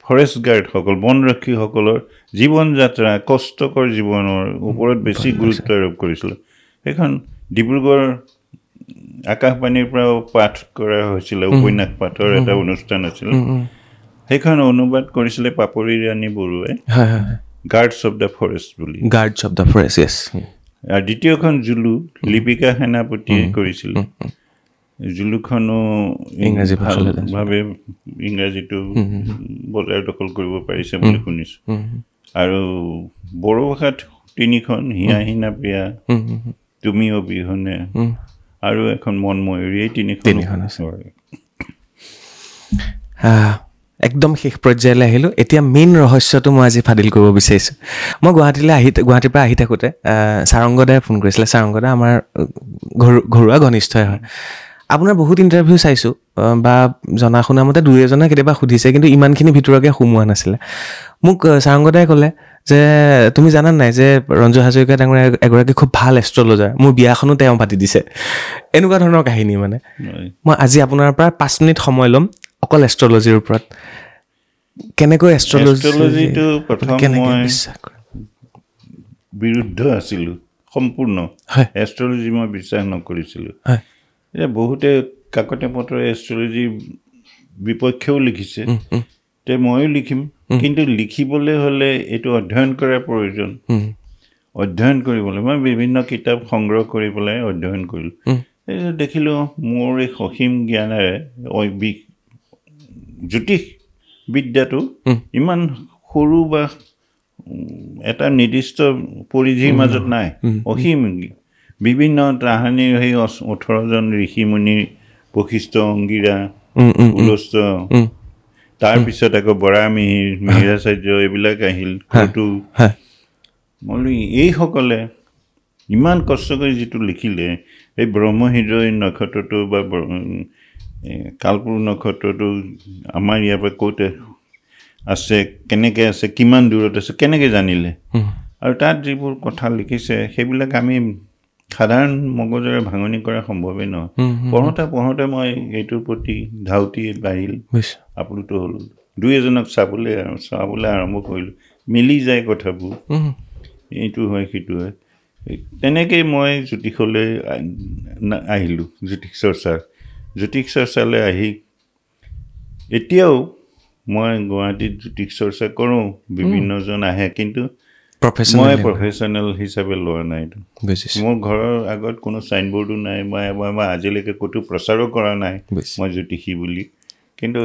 ফৰেষ্ট গাৰ্ডসকল বনৰক্ষীসকলৰ জীৱন যাত্ৰা কষ্টকৰ জীৱনৰ ওপৰত বেছি গুৰুত্ব আৰোপ কৰিছিলোঁ সেইখন ডিব্ৰুগড় আকাশবাণীৰ পৰাও পাঠ কৰা হৈছিলে উপন্যাস পাঠৰ এটা অনুষ্ঠান আছিল সেইখন অনুবাদ কৰিছিলে পাপৰি ৰাণী বৰুৱাই গাৰ্ডছ অফ দ্য ফৰেষ্ট বুলি guards of the forest yes আৰু দ্বিতীয়খন জুলু লিপিকা সেনাপতিয়ে কৰিছিলে জুলুখনো ইংৰাজীভাৱে ইংৰাজীটো বজাৰ দখল কৰিব পাৰিছে বুলি শুনিছোঁ আৰু বড়ো ভাষাত তিনিখন হিয়া হিনা প্ৰিয়া তুমি অবিহনে আৰু এখন মন ময়ূৰী এই তিনিখন আছে একদম শেষ পৰ্যায়লৈ আহিলোঁ এতিয়া মেইন ৰহস্যটো মই আজি ফাদিল কৰিব বিচাৰিছোঁ মই গুৱাহাটীৰ পৰা আহি থাকোঁতে সাৰংগদাই ফোন কৰিছিলে সাৰংগদা আমাৰ ঘৰুৱা ঘনিষ্ঠই হয় আপোনাৰ বহুত ইণ্টাৰভিউ চাইছোঁ বা জনা শুনা মতে দুই এজনে কেতিয়াবা সুধিছে কিন্তু ইমানখিনি ভিতৰকৈ সোমোৱা নাছিলে মোক সাৰংগদাই ক'লে যে তুমি জানা নাই যে ৰঞ্জু হাজৰিকা ডাঙৰ এগৰাকী খুব ভাল এষ্ট্ৰলজাৰ মোৰ বিয়াখনো তেওঁ পাতি দিছে এনেকুৱা ধৰণৰ কাহিনী মানে মই আজি আপোনাৰ পৰা 5 মিনিট সময় ল'ম অকল এষ্ট্ৰলজিৰ ওপৰত কেনেকৈ এষ্ট্ৰলজিটো প্ৰথম মই বিৰুদ্ধ আছিলোঁ সম্পূৰ্ণ এষ্ট্ৰলজি মই বিশ্বাস নকৰিছিলোঁ এতিয়া বহুতে কাকতে পত্ৰই এষ্ট্ৰলজি বিপক্ষেও লিখিছে তে ময়ো লিখিম কিন্তু লিখিবলৈ হ'লে এইটো অধ্যয়ন কৰাৰ প্ৰয়োজন অধ্যয়ন কৰিবলৈ মই বিভিন্ন কিতাপ সংগ্ৰহ কৰি পেলাই অধ্যয়ন কৰিলোঁ দেখিলোঁ মোৰ এই সসীম জ্ঞানেৰে জ্যোতিষ বিদ্যাটো ইমান সৰু বা এটা নিৰ্দিষ্ট পৰিধিৰ মাজত নাই অসীম বিভিন্ন তাহানিৰ সেই 18জন ঋষিমুনিৰ বশিষ্ঠ অংগীৰা উলস্ত তাৰপিছত আকৌ বৰামিহিৰ মিহিৰাচাৰ্য এইবিলাক আহিল কটু মই এইসকলে ইমান কষ্ট কৰি যিটো লিখিলে এই ব্ৰহ্মহৃদয় নক্ষত্ৰটো বা কালপুৰ নক্ষত্ৰটো আমাৰ ইয়াৰ পৰা ক'ত আছে কেনেকৈ আছে কিমান দূৰত আছে কেনেকৈ জানিলে আৰু তাত যিবোৰ কথা লিখিছে সেইবিলাক আমি সাধাৰণ মগজৰে ভাঙনি কৰা সম্ভৱেই নহয় পঢ়োঁতে মই এইটোৰ প্ৰতি ধাউতি বাঢ়িল আপ্লুত হ'লোঁ দুই এজনক চাবলৈ আৰম্ভ কৰিলোঁ মিলি যায় কথাবোৰ এইটো হয় সেইটো হয় তেনেকৈ মই জ্যোতিষলৈ আহিলোঁ জ্যোতিষ চৰ্চালৈ আহি এতিয়াও মই গুৱাহাটীত জ্যোতিষ চৰ্চা কৰোঁ বিভিন্নজন আহে কিন্তু মই প্ৰফেশ্যনেল হিচাপে লোৱা নাই মোৰ ঘৰৰ আগত কোনো চাইনবোৰ্ডো নাই মই আজিলৈকে ক'তো প্ৰচাৰো কৰা নাই মই জ্যোতিষী বুলি কিন্তু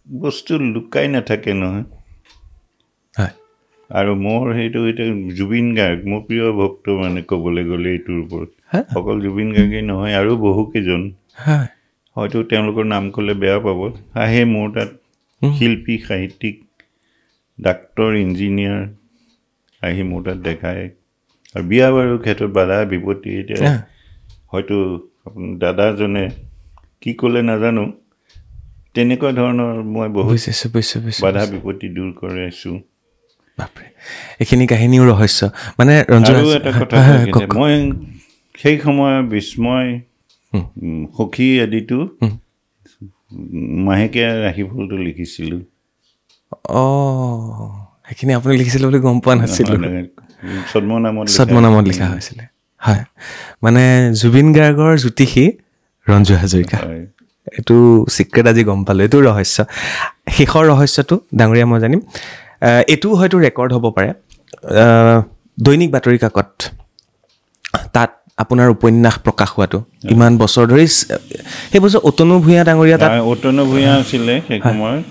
বস্তু লুকাই নাথাকে নহয় আৰু মোৰ সেইটো এতিয়া জুবিন গাৰ্গ মোৰ প্ৰিয় ভক্ত মানে ক'বলৈ গ'লে এইটোৰ ওপৰত অকল জুবিন গাৰ্গেই নহয় আৰু বহুকেইজন হয়তো তেওঁলোকৰ নাম ক'লে বেয়া পাব আহে মোৰ তাত শিল্পী সাহিত্যিক ডাক্তৰ ইঞ্জিনিয়াৰ আহি মোৰ তাত দেখায় আৰু বিয়া বাৰুৰ ক্ষেত্ৰত বাধা বিপত্তি এতিয়া হয়তো দাদাজনে কি ক'লে নাজানো তেনেকুৱা ধৰণৰ মই বহুত বাধা বিপত্তি দূৰ কৰাইছোঁ এইখিনি কাহিনীও ৰহস্য মানে আৰু এটা কথা মই সেই সময়ৰ বিস্ময় সখী আদিটো মাহেকীয়া ৰাশিফলটো লিখিছিলোঁ সেইখিনি আপুনি লিখিছিলে বুলি গম পোৱা নাছিলোঁ ছদ্মনামত লিখা হৈছিলে হয় মানে জুবিন গাৰ্গৰ জ্যোতিষী ৰঞ্জু হাজৰিকা এইটো চিক্ৰেট আজি গম পালোঁ এইটো ৰহস্য শেষৰ ৰহস্যটো ডাঙৰীয়া মই জানিম এইটো হয়তো ৰেকৰ্ড হ'ব পাৰে দৈনিক বাতৰি কাকত তাত আপোনাৰ উপন্যাস প্ৰকাশ হোৱাটো ইমান বছৰ ধৰি সেই বছৰ অতনু ভূঞা ডাঙৰীয়া তাত অতনু ভূঞা আছিলে সেই সময়ত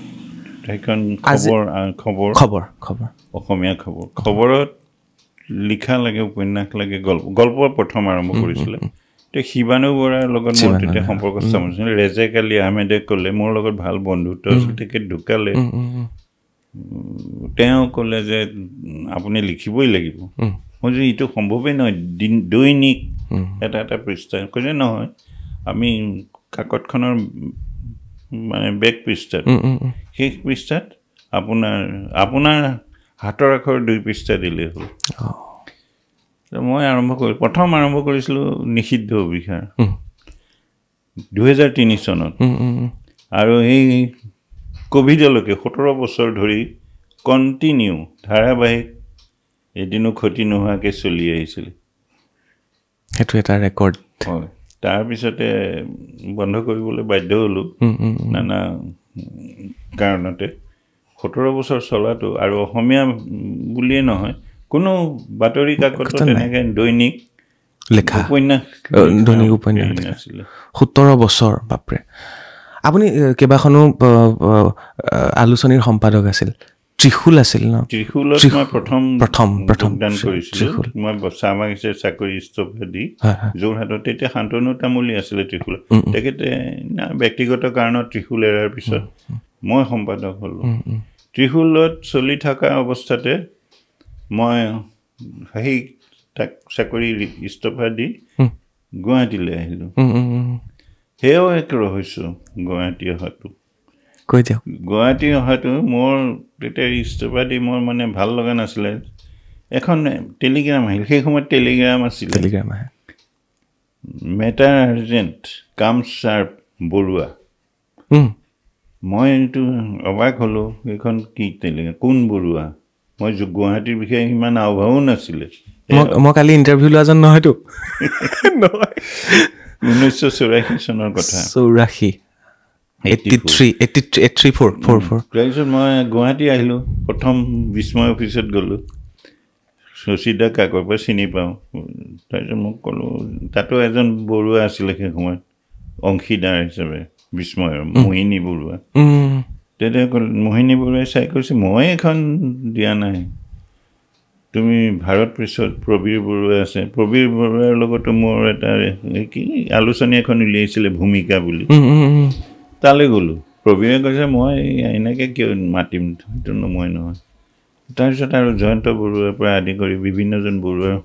সেইখন খবৰ অসমীয়া খবৰত লিখা লাগে উপন্যাস লাগে গল্প প্ৰথম আৰম্ভ কৰিছিলে তো শিৱানু বৰাৰ লগত মোৰ তেতিয়া সম্পৰ্ক স্থাপন ৰেজেক আলী আহমেদে ক'লে মোৰ লগত ভাল বন্ধুত্ব আছিল তেখেত ঢুকালে তেওঁ ক'লে যে আপুনি লিখিবই লাগিব মই যে এইটো সম্ভৱেই নহয় দৈনিক এটা পৃষ্ঠা কৈছে নহয় আমি কাকতখনৰ মানে বেক পৃষ্ঠাত শেষ পৃষ্ঠাত আপোনাৰ হাতৰ আখৰ 2 পৃষ্ঠা দিলেই হ'ল মই প্ৰথম আৰম্ভ কৰিছিলোঁ নিষিদ্ধ অভিসাৰ 2003 চনত আৰু এই ক'ভিডলৈকে 17 বছৰ ধৰি কণ্টিনিউ ধাৰাবাহিক এদিনো ক্ষতি নোহোৱাকৈ চলি আহিছিল সেইটো এটা ৰেকৰ্ড হয় তাৰপিছতে বন্ধ কৰিবলৈ বাধ্য হ'লোঁ নানা কাৰণতে 17 বছৰ চলাটো আৰু অসমীয়া বুলিয়ে নহয় কোনো বাতৰি কাকতত তেনেকৈ দৈনিক উপন্যাস আছিলে 17 বছৰ বাপৰে আপুনি কেইবাখনো আলোচনীৰ সম্পাদক আছিল ত্ৰিশূল আছিল ন ত্ৰিশূলত মই প্ৰথম যোগদান কৰিছিলোঁ মই চাহবাগিচাৰ চাকৰি ইস্তফা দি যোৰহাটত তেতিয়া শান্তনু তামুলী আছিলে ত্ৰিশূলত তেখেতে ব্যক্তিগত কাৰণত ত্ৰিশূল এৰাৰ পিছত মই সম্পাদক হ'লোঁ ত্ৰিশূলত চলি থকা অৱস্থাতে মই সেই চাকৰি ইস্তফা দি গুৱাহাটীলৈ আহিলোঁ সেয়াও এক ৰহস্য গুৱাহাটী অহাটো কৈ দিয়ক গুৱাহাটী অহাটো মোৰ তেতিয়া ইস্তফা দি মোৰ মানে ভাল লগা নাছিলে এখন টেলিগ্ৰাম আহিল সেই সময়ত টেলিগ্ৰাম আছিলে মেটাৰ আৰ্জেণ্ট কাম শ্বাৰ্প বৰুৱা মই এইটো অবাক হ'লোঁ এইখন কি টেলিগ্ৰাম কোন বৰুৱা মই গুৱাহাটীৰ বিষয়ে সিমান আওভাও নাছিলে মই কালি ইণ্টাৰভিউ লোৱাজন নহয়তো 1984 চনৰ কথা 84 তাৰপিছত মই গুৱাহাটী আহিলোঁ প্ৰথম বিস্ময় অফিচত গ'লোঁ শশীদা কাকৰ পৰা চিনি পাওঁ তাৰপিছত মোক ক'লোঁ তাতো এজন বৰুৱা আছিলে সেই সময়ত অংশীদাৰ হিচাপে বিস্ময়ৰ মোহিনী বৰুৱা তেতিয়া মোহিনী বৰুৱাই চাই কৈছে মই এখন দিয়া নাই তুমি ভাৰত প্ৰেছত প্ৰবীৰ বৰুৱা আছে প্ৰবীৰ বৰুৱাৰ লগতো মোৰ এটা কি আলোচনী এখন উলিয়াইছিলে ভূমিকা বুলি তালৈ গ'লোঁ প্ৰবীৰে কৈছে মই এনেকৈ কিয় মাতিম সেইটো মই নহয় তাৰপিছত আৰু জয়ন্ত বৰুৱাৰ পৰা আদি কৰি বিভিন্নজন বৰুৱাৰ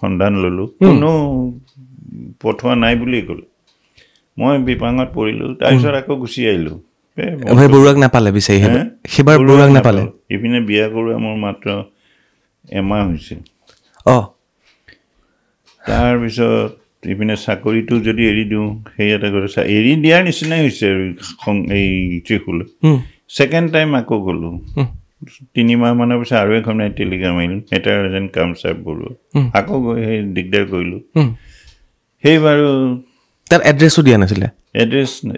সন্ধান ল'লোঁ কোনো পঠোৱা নাই বুলি ক'লোঁ মই বিপাঙত পৰিলোঁ তাৰপিছত আকৌ গুচি আহিলোঁ বৰুৱাক নাপালে বিচাৰি সেইবাৰ বৰুৱাক নাপালে ইপিনে বিয়া কৰোৱা মোৰ মাত্ৰ এমাহ হৈছে তাৰপিছত ইপিনে চাকৰিটো যদি এৰি দিওঁ সেই এটা কথা এৰি দিয়াৰ নিচিনাই হৈছে আৰু এই ত্ৰিশূল ছেকেণ্ড টাইম আকৌ গ'লোঁ 3 মাহ মানৰ পিছত আৰু এখন টেলিগ্ৰাম আহিলোঁ এটা যেন কামচাপ বৰুৱা আকৌ গৈ সেই দিগদাৰ কৰিলোঁ সেইবাৰু তাৰ এড্ৰেছো দিয়া নাছিলে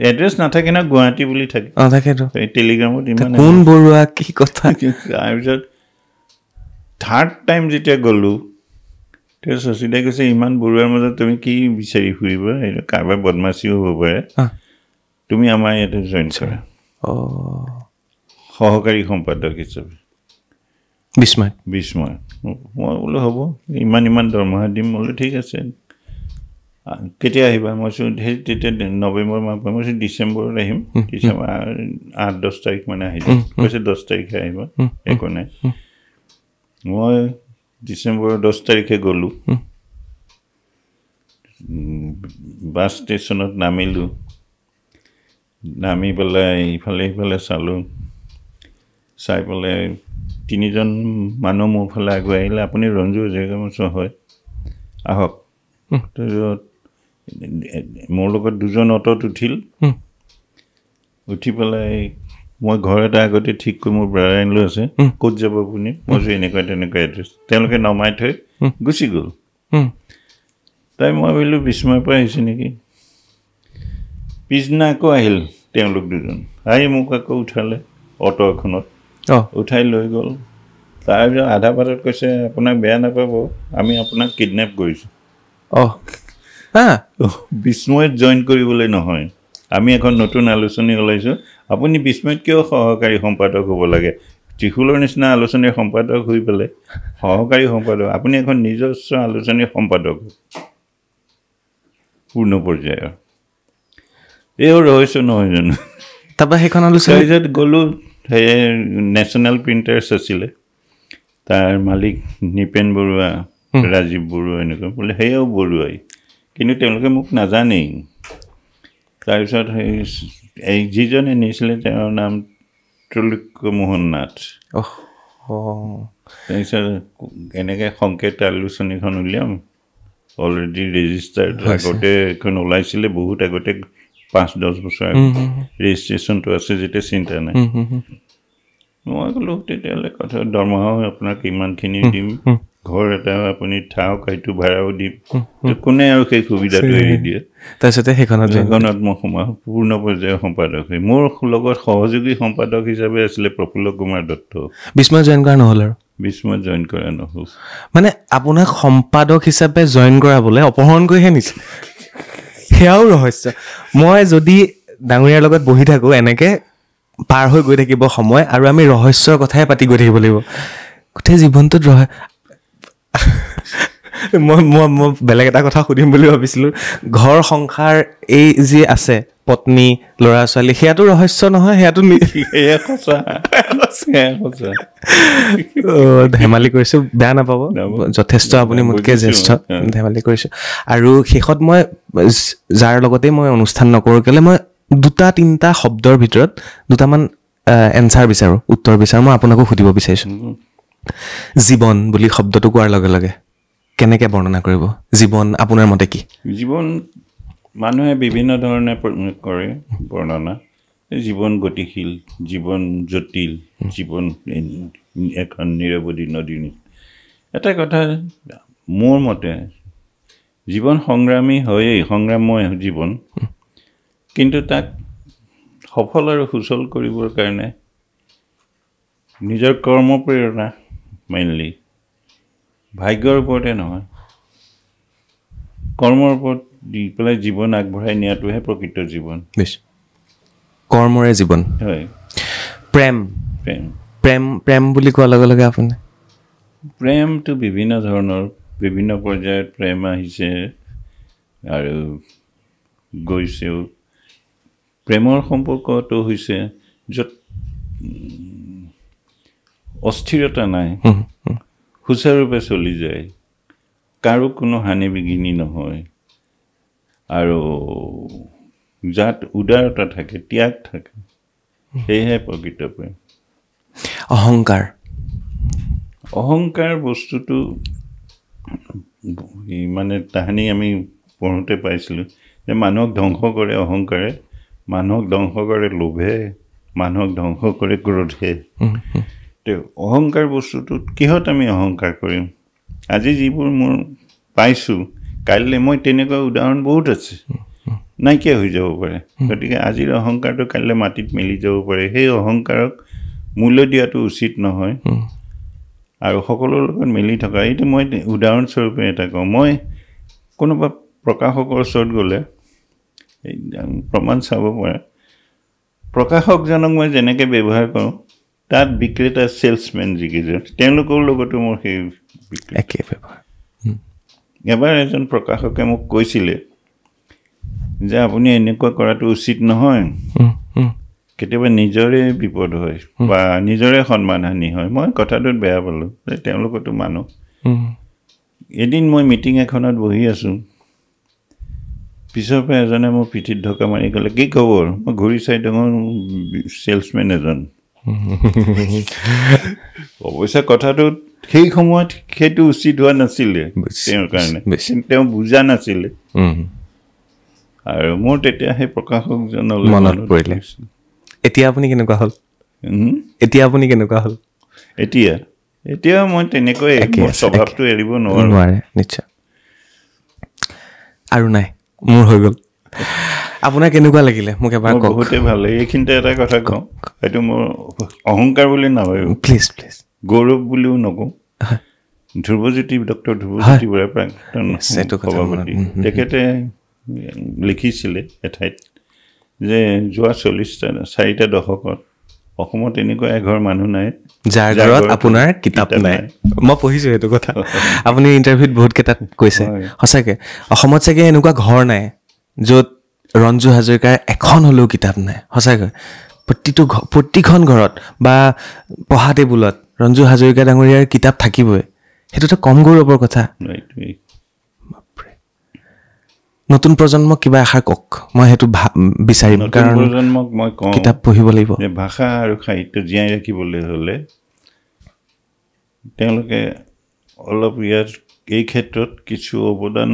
এড্ৰেছ নাথাকে ন গুৱাহাটী বুলি থাকে তাকেতো এই টেলিগ্ৰামত ইমান কোন বৰুৱা কি কথা তাৰপিছত থাৰ্ড টাইম যেতিয়া গ'লোঁ তেওঁ শশীদাই কৈছে ইমান বৰুৱাৰ মাজত তুমি কি বিচাৰি ফুৰিবা এইটো কাৰোবাৰ বদমাচিও হ'ব পাৰে তুমি আমাৰ ইয়াতে জইন কৰা সহকাৰী সম্পাদক হিচাপে বিস্ময় মই বোলো হ'ব ইমান দৰমহা দিম বোলো ঠিক আছে কেতিয়া আহিবা মই সেই তেতিয়া নৱেম্বৰ মাহ মই কৈছোঁ ডিচেম্বৰত আহিম ডিচেম্বৰ 8-10 তাৰিখ মানে আহিম কৈছে 10 তাৰিখে আহিবা একো নাই মই ডিচেম্বৰৰ 10 তাৰিখে গ'লোঁ বাছ ষ্টেচনত নামিলোঁ নামি পেলাই ইফালে চালোঁ চাই পেলাই 3জন মানুহ মোৰ ফালে আগুৱাই আহিলে আপুনি ৰঞ্জু হাজৰিকা হয় আহক তাৰপিছত মোৰ লগত 2জন অটত উঠি পেলাই মই ঘৰ এটা আগতে ঠিক কৰি মোৰ ব্ৰাদাৰ ইন ল আছে ক'ত যাব আপুনি মই এনেকুৱা তেনেকুৱা এড্ৰেছ তেওঁলোকে নমাই থৈ গুচি গ'ল তাই মই ভাবিলোঁ বিস্ময়ৰ পৰা আহিছে নেকি পিছদিনা আকৌ আহিল তেওঁলোক 2জন আহি মোক আকৌ উঠালে অটো এখনত উঠাই লৈ গ'ল তাৰপিছত আধা বাটত কৈছে আপোনাক বেয়া নাপাব আমি আপোনাক কিডনেপ কৰিছোঁ বিস্ময়ত জইন কৰিবলৈ নহয় আমি এখন নতুন আলোচনী ওলাইছোঁ আপুনি বিস্ময়ত কিয় সহকাৰী সম্পাদক হ'ব লাগে ত্ৰিশূলৰ নিচিনা আলোচনীৰ সম্পাদক হৈ পেলাই সহকাৰী সম্পাদক আপুনি এখন নিজস্ব আলোচনীৰ সম্পাদক পূৰ্ণ পৰ্যায়ৰ এই ৰহস্য নহয় জানো তাৰপৰা সেইখন আলোচনীত গ'লোঁ সেই নেশ্যনেল প্ৰিণ্টাৰ্ছ আছিলে তাৰ মালিক নিপেন বৰুৱা ৰাজীৱ বৰুৱা এনেকুৱা বোলে সেয়াও বৰুৱাই কিন্তু তেওঁলোকে মোক নাজানেই তাৰপিছত এই যিজনে নিছিলে তেওঁৰ নাম ত্ৰৈলোক্য মোহন নাথ তাৰপিছত এনেকৈ সংকেত আলোচনীখন উলিয়াম অলৰেডি ৰেজিষ্টাৰ্ড আগতে এখন ওলাইছিলে বহুত আগতে 5-10 বছৰ ৰেজিষ্ট্ৰেশ্যনটো আছে যেতিয়া চিন্তা নাই মই ক'লোঁ তেতিয়াহ'লে কথা দৰমহাও আপোনাক ইমানখিনি দিম ঘৰ এটা আপুনি থাকক সেইটো ভাড়াও দিম কোনে আৰু সেই সুবিধাটো এৰি দিয়ে তাৰপিছতে সেইখনত মই সোমাওঁ পূৰ্ণ পৰ্যায়ৰ সম্পাদক হৈ মোৰ লগত সহযোগী সম্পাদক হিচাপে আছিলে প্ৰফুল্ল কুমাৰ দত্ত বিস্ময় জইন কৰা নহ'ল আৰু বিস্ময় জইন কৰা নহ'ল মানে আপোনাক সম্পাদক হিচাপে জইন কৰাবলৈ অপহৰণ কৰিহে নিছে সেয়াও ৰহস্য মই যদি ডাঙৰীয়াৰ লগত বহি থাকোঁ এনেকৈ পাৰ হৈ গৈ থাকিব সময় আৰু আমি ৰহস্যৰ কথাই পাতি গৈ থাকিব লাগিব গোটেই জীৱনটোত মই বেলেগ এটা কথা সুধিম বুলি ভাবিছিলোঁ ঘৰ সংসাৰ এই যি আছে পত্নী ল'ৰা ছোৱালী সেয়াটো ৰহস্য নহয় সেয়াটো ধেমালি কৰিছোঁ বেয়া নাপাব যথেষ্ট আপুনি মোতকৈ জ্যেষ্ঠ ধেমালি কৰিছোঁ আৰু শেষত মই যাৰ লগতেই মই অনুষ্ঠান নকৰোঁ কেলৈ মই 2-3টা শব্দৰ ভিতৰত 2টামান এনচাৰ বিচাৰোঁ উত্তৰ বিচাৰোঁ মই আপোনাকো সুধিব বিচাৰিছোঁ জীৱন বুলি শব্দটো কোৱাৰ লগে লগে কেনেকৈ বৰ্ণনা কৰিব জীৱন আপোনাৰ মতে কি জীৱন মানুহে বিভিন্ন ধৰণে কৰে বৰ্ণনা জীৱন গতিশীল জীৱন জটিল জীৱন এখন নিৰৱধি নদী এটা কথা মোৰ মতে জীৱন সংগ্ৰামী হয়েই সংগ্ৰামময় জীৱন কিন্তু তাক সফল আৰু সুচল কৰিবৰ কাৰণে নিজৰ কৰ্ম প্ৰেৰণা মেইনলি ভাগ্যৰ ওপৰতে নহয় কৰ্মৰ ওপৰত দি পেলাই জীৱন আগবঢ়াই নিয়াটোহে প্ৰকৃত জীৱন কৰ্মৰে জীৱন হয় প্ৰেম প্ৰেম প্ৰেম বুলি কোৱাৰ লগে লগে আপুনি প্ৰেমটো বিভিন্ন ধৰণৰ বিভিন্ন পৰ্যায়ত প্ৰেম আহিছে আৰু গৈছেও প্ৰেমৰ সম্পৰ্কটো হৈছে য'ত অস্থিৰতা নাই সুচাৰুৰূপে চলি যায় কাৰো কোনো হানি বিঘিনি নহয় আৰু যাত উদাৰতা থাকে ত্যাগ থাকে সেয়েহে প্ৰকৃত প্ৰেম অহংকাৰ বস্তুটো মানে তাহানি আমি পঢ়োঁতে পাইছিলোঁ যে মানুহক ধ্বংস কৰে অহংকাৰে মানুহক ধ্বংস কৰে লোভে মানুহক ধ্বংস কৰে ক্ৰোধে অহংকাৰ বস্তুটোত কিহত আমি অহংকাৰ কৰিম আজি যিবোৰ মোৰ পাইছোঁ কাইলৈ মই তেনেকুৱা উদাহৰণ বহুত আছে নাইকিয়া হৈ যাব পাৰে গতিকে আজিৰ অহংকাৰটো কাইলৈ মাটিত মেলি যাব পাৰে সেই অহংকাৰক মূল্য দিয়াটো উচিত নহয় আৰু সকলোৰ লগত মিলি থকা এইটো মই উদাহৰণস্বৰূপে এটা কওঁ মই কোনোবা প্ৰকাশকৰ ওচৰত গ'লে প্ৰমাণ চাব পাৰে প্ৰকাশকজনক মই যেনেকৈ ব্যৱহাৰ কৰোঁ তাত বিক্ৰেতা চেলছমেন যিকেইজন তেওঁলোকৰ লগতো মোৰ সেই একে ব্যৱহাৰ এবাৰ এজন প্ৰকাশকে মোক কৈছিলে যে আপুনি এনেকুৱা কৰাটো উচিত নহয় কেতিয়াবা নিজৰে বিপদ হয় বা নিজৰে সন্মানহানি হয় মই কথাটোত বেয়া পালোঁ যে তেওঁলোকতো মানুহ এদিন মই মিটিং এখনত বহি আছোঁ পিছৰ পৰা এজনে মোৰ পিঠিত ঢকা মাৰি ক'লে কি খবৰ মই ঘূৰি চাই দেখোন চেলছমেন এজন অৱশ্যে কথাটোত সেই সময়ত সেইটো উচিত হোৱা নাছিলে তেওঁৰ কাৰণে তেওঁ বুজা নাছিলে আৰু মোৰ তেতিয়া সেই প্ৰকাশকজনলৈ মনত পৰিলে এতিয়া আপুনি কেনেকুৱা হ'ল এতিয়া মই তেনেকৈ স্বভাৱটো এৰিব নোৱাৰে নিশ্চয় আৰু নাই মোৰ হৈ গ'ল আপোনাৰ কেনেকুৱা লাগিলে মোক এবাৰ কওক বহুতে ভাল লাগে এইখিনিতে এটা কথা কওঁ এইটো মোৰ অহংকাৰ বুলি নাভাবিব প্লিজ গৌৰৱ বুলিও নকওঁ ধ্ৰুৱজ্যোতি ডক্টৰ ধ্ৰুৱজ্যোতি বৰা প্ৰাক্তন সভাপতি তেখেতে লিখিছিলে এঠাইত যে যোৱা ৪টা দশকত অসমত এনেকুৱা এঘৰ মানুহ নাই যাৰ ঘৰত আপোনাৰ কিতাপ নাই মই পঢ়িছোঁ সেইটো কথা আপুনি ইণ্টাৰভিউত বহুত কেইটাত কৈছে সঁচাকৈ অসমত চাগে এনেকুৱা ঘৰ নাই য'ত ৰঞ্জু হাজৰিকাৰ এখন হ'লেও কিতাপ নাই সঁচাকৈ প্ৰতিখন ঘৰত বা পঢ়া টেবুলত ৰঞ্জু হাজৰিকা ডাঙৰীয়াৰ কিতাপ থাকিবই সেইটোতো কম গৌৰৱৰ কথা নতুন প্ৰজন্মক কিবা এষাৰ কওক মই সেইটো বিচাৰিম কাৰণ প্ৰজন্মক মই কওঁ কিতাপ পঢ়িব লাগিব যে ভাষা আৰু সাহিত্য জীয়াই ৰাখিবলৈ হ'লে তেওঁলোকে অলপ ইয়াৰ এই ক্ষেত্ৰত কিছু অৱদান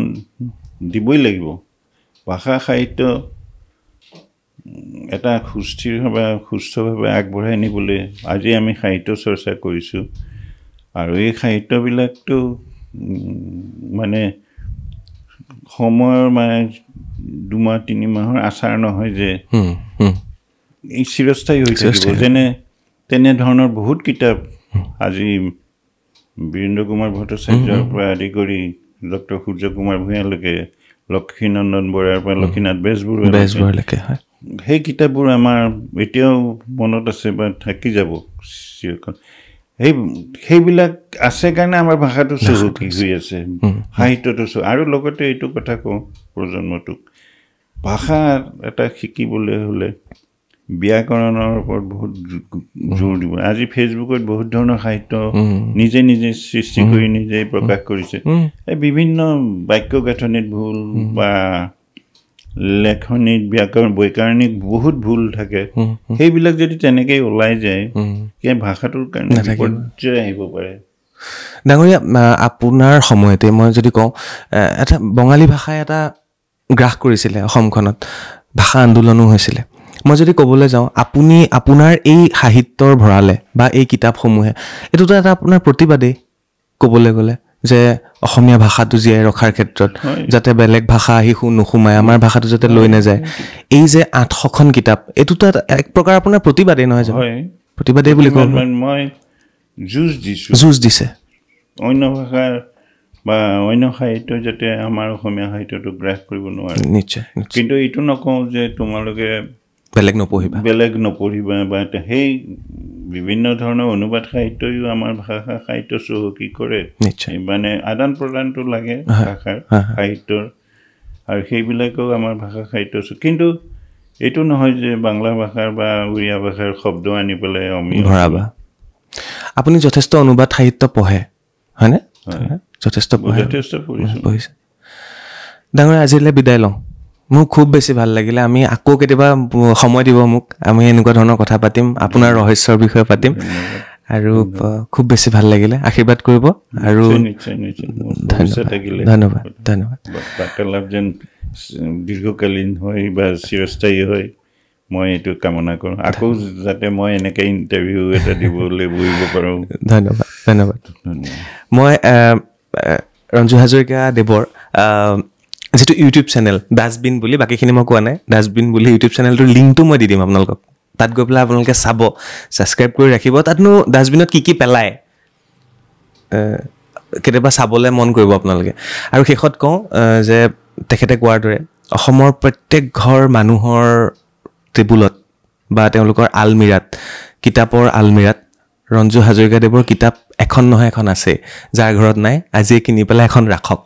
দিবই লাগিব ভাষা সাহিত্য এটা সুস্থভাৱে আগবঢ়াই নিবলৈ আজি আমি সাহিত্য চৰ্চা কৰিছোঁ আৰু এই সাহিত্যবিলাকতো মানে সময়ৰ মানে 2 মাহ 3 মাহৰ আচাৰ নহয় যে এই চিৰস্থায়ী হৈ থাকিব যেনে তেনেধৰণৰ বহুত কিতাপ আজি বীৰেন্দ্ৰ কুমাৰ ভট্টাচাৰ্যৰ পৰা আদি কৰি ডক্টৰ সূৰ্য কুমাৰ ভূঞালৈকে লক্ষ্মীনন্দন বৰাৰ পৰা লক্ষ্মীনাথ বেজবৰুৱালৈকে সেই কিতাপবোৰ আমাৰ এতিয়াও মনত আছে বা থাকি যাব চিৰকাল সেইবিলাক আছে কাৰণে আমাৰ ভাষাটো চহকী হৈ আছে সাহিত্যটো আৰু লগতে এইটো কথা কওঁ প্ৰজন্মটোক ভাষা এটা শিকিবলৈ হ'লে ব্যাকৰণৰ ওপৰত বহুত জোৰ দিব আজি ফেচবুকত বহুত ধৰণৰ সাহিত্য নিজে সৃষ্টি কৰি নিজে প্ৰকাশ কৰিছে এই বিভিন্ন বাক্য গাঁথনিত ভুল বা লেখনিত বৈকাৰণিক বহুত ভুল থাকে সেইবিলাক যদি তেনেকৈ ওলাই যায় ভাষাটোৰ কাৰণে বিপৰ্যয় আহিব পাৰে ডাঙৰীয়া আপোনাৰ সময়তে মই যদি কওঁ এটা বঙালী ভাষাই এটা গ্ৰাস কৰিছিলে অসমখনত ভাষা আন্দোলনো হৈছিলে মই যদি ক'বলৈ যাওঁ আপুনি আপোনাৰ এই সাহিত্যৰ ভঁৰালে বা এই কিতাপসমূহে এইটোতো এটা আপোনাৰ প্ৰতিবাদেই ক'বলৈ গ'লে যে অসমীয়া ভাষাটো জীয়াই ৰখাৰ ক্ষেত্ৰত যাতে বেলেগ ভাষা আহি নোসোমায় আমাৰ ভাষাটো যাতে লৈ নাযায় এই যে 800খন কিতাপ এইটোতো এক প্ৰকাৰ আপোনাৰ প্ৰতিবাদেই নহয় জানো প্ৰতিবাদেই বুলি কওঁ মই যুঁজ দিছে অন্য ভাষাৰ বা অন্য সাহিত্য যাতে আমাৰ অসমীয়া সাহিত্যটো গ্ৰাস কৰিব নোৱাৰে নিশ্চয় কিন্তু এইটো নকওঁ যে তোমালোকে বেলেগ নপঢ়িবা বা সেই বিভিন্ন ধৰণৰ অনুবাদ সাহিত্যও আমাৰ ভাষা সাহিত্য চহকী কৰে মানে আদান প্ৰদানটো লাগে ভাষাৰ সাহিত্যৰ আৰু সেইবিলাকেও আমাৰ ভাষা সাহিত্য কিন্তু এইটো নহয় যে বাংলা ভাষাৰ বা উৰিয়া ভাষাৰ শব্দ আনি পেলাই আমি ভৰাবা আপুনি যথেষ্ট অনুবাদ সাহিত্য পঢ়ে হয়নে যথেষ্ট পঢ়িছে ডাঙৰ আজিলৈ বিদায় লওঁ মোক খুব বেছি ভাল লাগিলে আমি আকৌ কেতিয়াবা সময় দিব মোক আমি এনেকুৱা ধৰণৰ কথা পাতিম আপোনাৰ ৰহস্যৰ বিষয়ে পাতিম আৰু খুব বেছি ভাল লাগিলে আশীৰ্বাদ কৰিব আৰু ধন্যবাদ বাৰ্তালাপ যেন দীৰ্ঘকালীন হয় বা চিৰস্থায়ী হয় মই এইটো কামনা কৰোঁ আকৌ যাতে মই এনেকৈ ইণ্টাৰভিউ এটা দিবলৈ বহিব পাৰোঁ ধন্যবাদ মই ৰঞ্জু হাজৰিকা দেৱৰ যিটো ইউটিউব চেনেল ডাষ্টবিন বুলি বাকীখিনি মই কোৱা নাই ডাষ্টবিন বুলি ইউটিউব চেনেলটোৰ লিংকটো মই দি দিম আপোনালোকক তাত গৈ পেলাই আপোনালোকে চাব ছাবস্ক্ৰাইব কৰি ৰাখিব তাতনো ডাষ্টবিনত কি পেলায় কেতিয়াবা চাবলৈ মন কৰিব আপোনালোকে আৰু শেষত কওঁ যে তেখেতে কোৱাৰ দৰে অসমৰ প্ৰত্যেক ঘৰ মানুহৰ টেবুলত বা তেওঁলোকৰ আলমিৰাত কিতাপৰ আলমিৰাত ৰঞ্জু হাজৰিকাদেৱৰ কিতাপ এখন নহয় এখন আছে যাৰ ঘৰত নাই আজিয়ে কিনি পেলাই এখন ৰাখক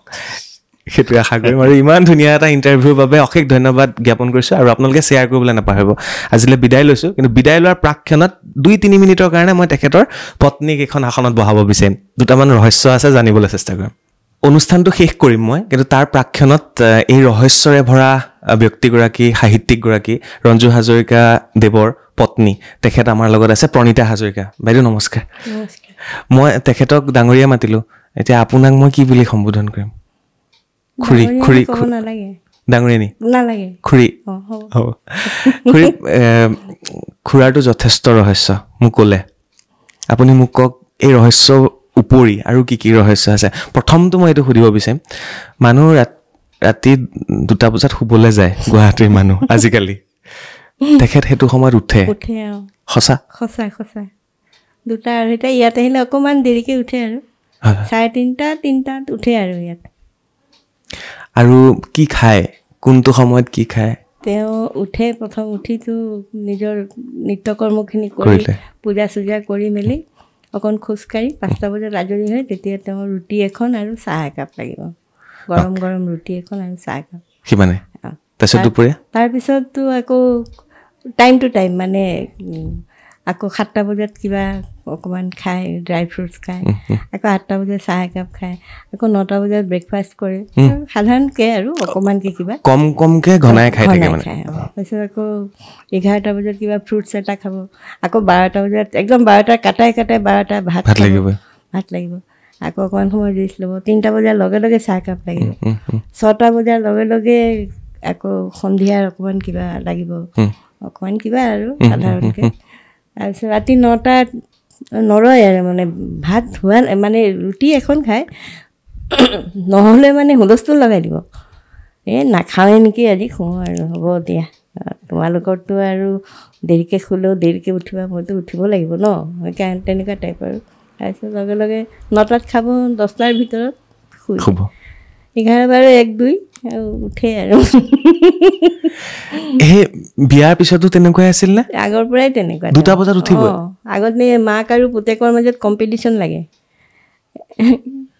সেইটো আশা কৰিম আৰু ইমান ধুনীয়া এটা ইণ্টাৰভিউৰ বাবে অশেষ ধন্যবাদ জ্ঞাপন কৰিছোঁ আৰু আপোনালোকে শ্বেয়াৰ কৰিবলৈ নাপাহৰিব আজিলৈ বিদায় লৈছোঁ কিন্তু বিদায় লোৱাৰ প্ৰাকক্ষণত 2-3 মিনিটৰ কাৰণে মই তেখেতৰ পত্নীক এখন আসনত বহাব বিচাৰিম দুটামান ৰহস্য আছে জানিবলৈ চেষ্টা কৰিম অনুষ্ঠানটো শেষ কৰিম মই কিন্তু তাৰ প্ৰাকক্ষণত এই ৰহস্যৰে ভৰা ব্যক্তিগৰাকী সাহিত্যিকগৰাকী ৰঞ্জু হাজৰিকা দেৱৰ পত্নী তেখেত আমাৰ লগত আছে প্ৰণীতা হাজৰিকা বাইদেউ নমস্কাৰ মই তেখেতক ডাঙৰীয়া মাতিলোঁ এতিয়া আপোনাক মই কি বুলি সম্বোধন কৰিম খুৰী ডাঙৰীয়া নি খুৰী খুৰাটো যথেষ্ট ৰহস্য মোক ক'লে আপুনি মোক কওক এই ৰহস্য উপৰি আৰু কি ৰহস্য আছে প্ৰথমটো মই এইটো সুধিব বিচাৰিম মানুহ ৰাতি 2টা বজাত শুবলৈ যায় গুৱাহাটীৰ মানুহ আজিকালি তেখেত সেইটো সময়ত উঠে সঁচা 2টা আৰু এতিয়া ইয়াত আহিলে অকণমান দেৰিকৈ উঠে আৰু 3:30 উঠে আৰু ইয়াত আৰু কি খায় কোনটো সময়ত কি খায় তেওঁ উঠে প্ৰথম উঠিতো নিজৰ নিত্যকৰ্মখিনি কৰি পূজা চূজা কৰি মেলি অকণ খোজকাঢ়ি 5টা বজাত আজৰি হয় তেতিয়া তেওঁ ৰুটি এখন আৰু চাহ একাপ লাগিব গৰম গৰম ৰুটি এখন আৰু চাহ একাপ সিমানে তাৰপিছততো আকৌ টাইম টু টাইম মানে আকৌ 7টা বজাত কিবা অকণমান খায় ড্ৰাই ফ্ৰুটছ খায় আকৌ 8টা বজাত চাহ একাপ খায় আকৌ 9টা বজাত ব্ৰেকফাষ্ট কৰে সাধাৰণকৈ আৰু অকণমানকৈ কিবা কমকৈ ঘনাই খায় তাৰপিছত আকৌ 11টা বজাত কিবা ফ্ৰুটছ এটা খাব আকৌ 12টা বজাত একদম 12টাৰ কাটাই 12টা ভাত লাগিব আকৌ অকণমান সময় ৰেষ্ট ল'ব 3টা বজাৰ লগে লগে চাহ একাপ লাগিব 6টা বজাৰ লগে লগে আকৌ সন্ধিয়াৰ অকণমান কিবা লাগিব অকণমান কিবা আৰু সাধাৰণকৈ তাৰপিছত ৰাতি 9টাত নৰয় আৰু মানে ভাত হোৱা মানে ৰুটি এখন খায় নহ'লে মানে হুলস্থুল লগাই দিব নাখাওঁৱে নেকি আজি শুওঁ আৰু হ'ব দিয়া তোমালোকৰতো আৰু দেৰিকৈ শুলেও দেৰিকৈ উঠিবা মইতো উঠিব লাগিব ন সেইকাৰণে তেনেকুৱা টাইপ আৰু তাৰপিছত লগে লগে 9টাত খাব 10টাৰ ভিতৰত শুব 11-12 আৰু উঠে আৰু বিয়াৰ পিছতো তেনেকুৱাই আছিল নে আগৰ পৰাই তেনেকুৱা 2টা বজাত উঠিব আগত মাক আৰু পুতেকৰ মাজত কম্পিটিশ্যন লাগে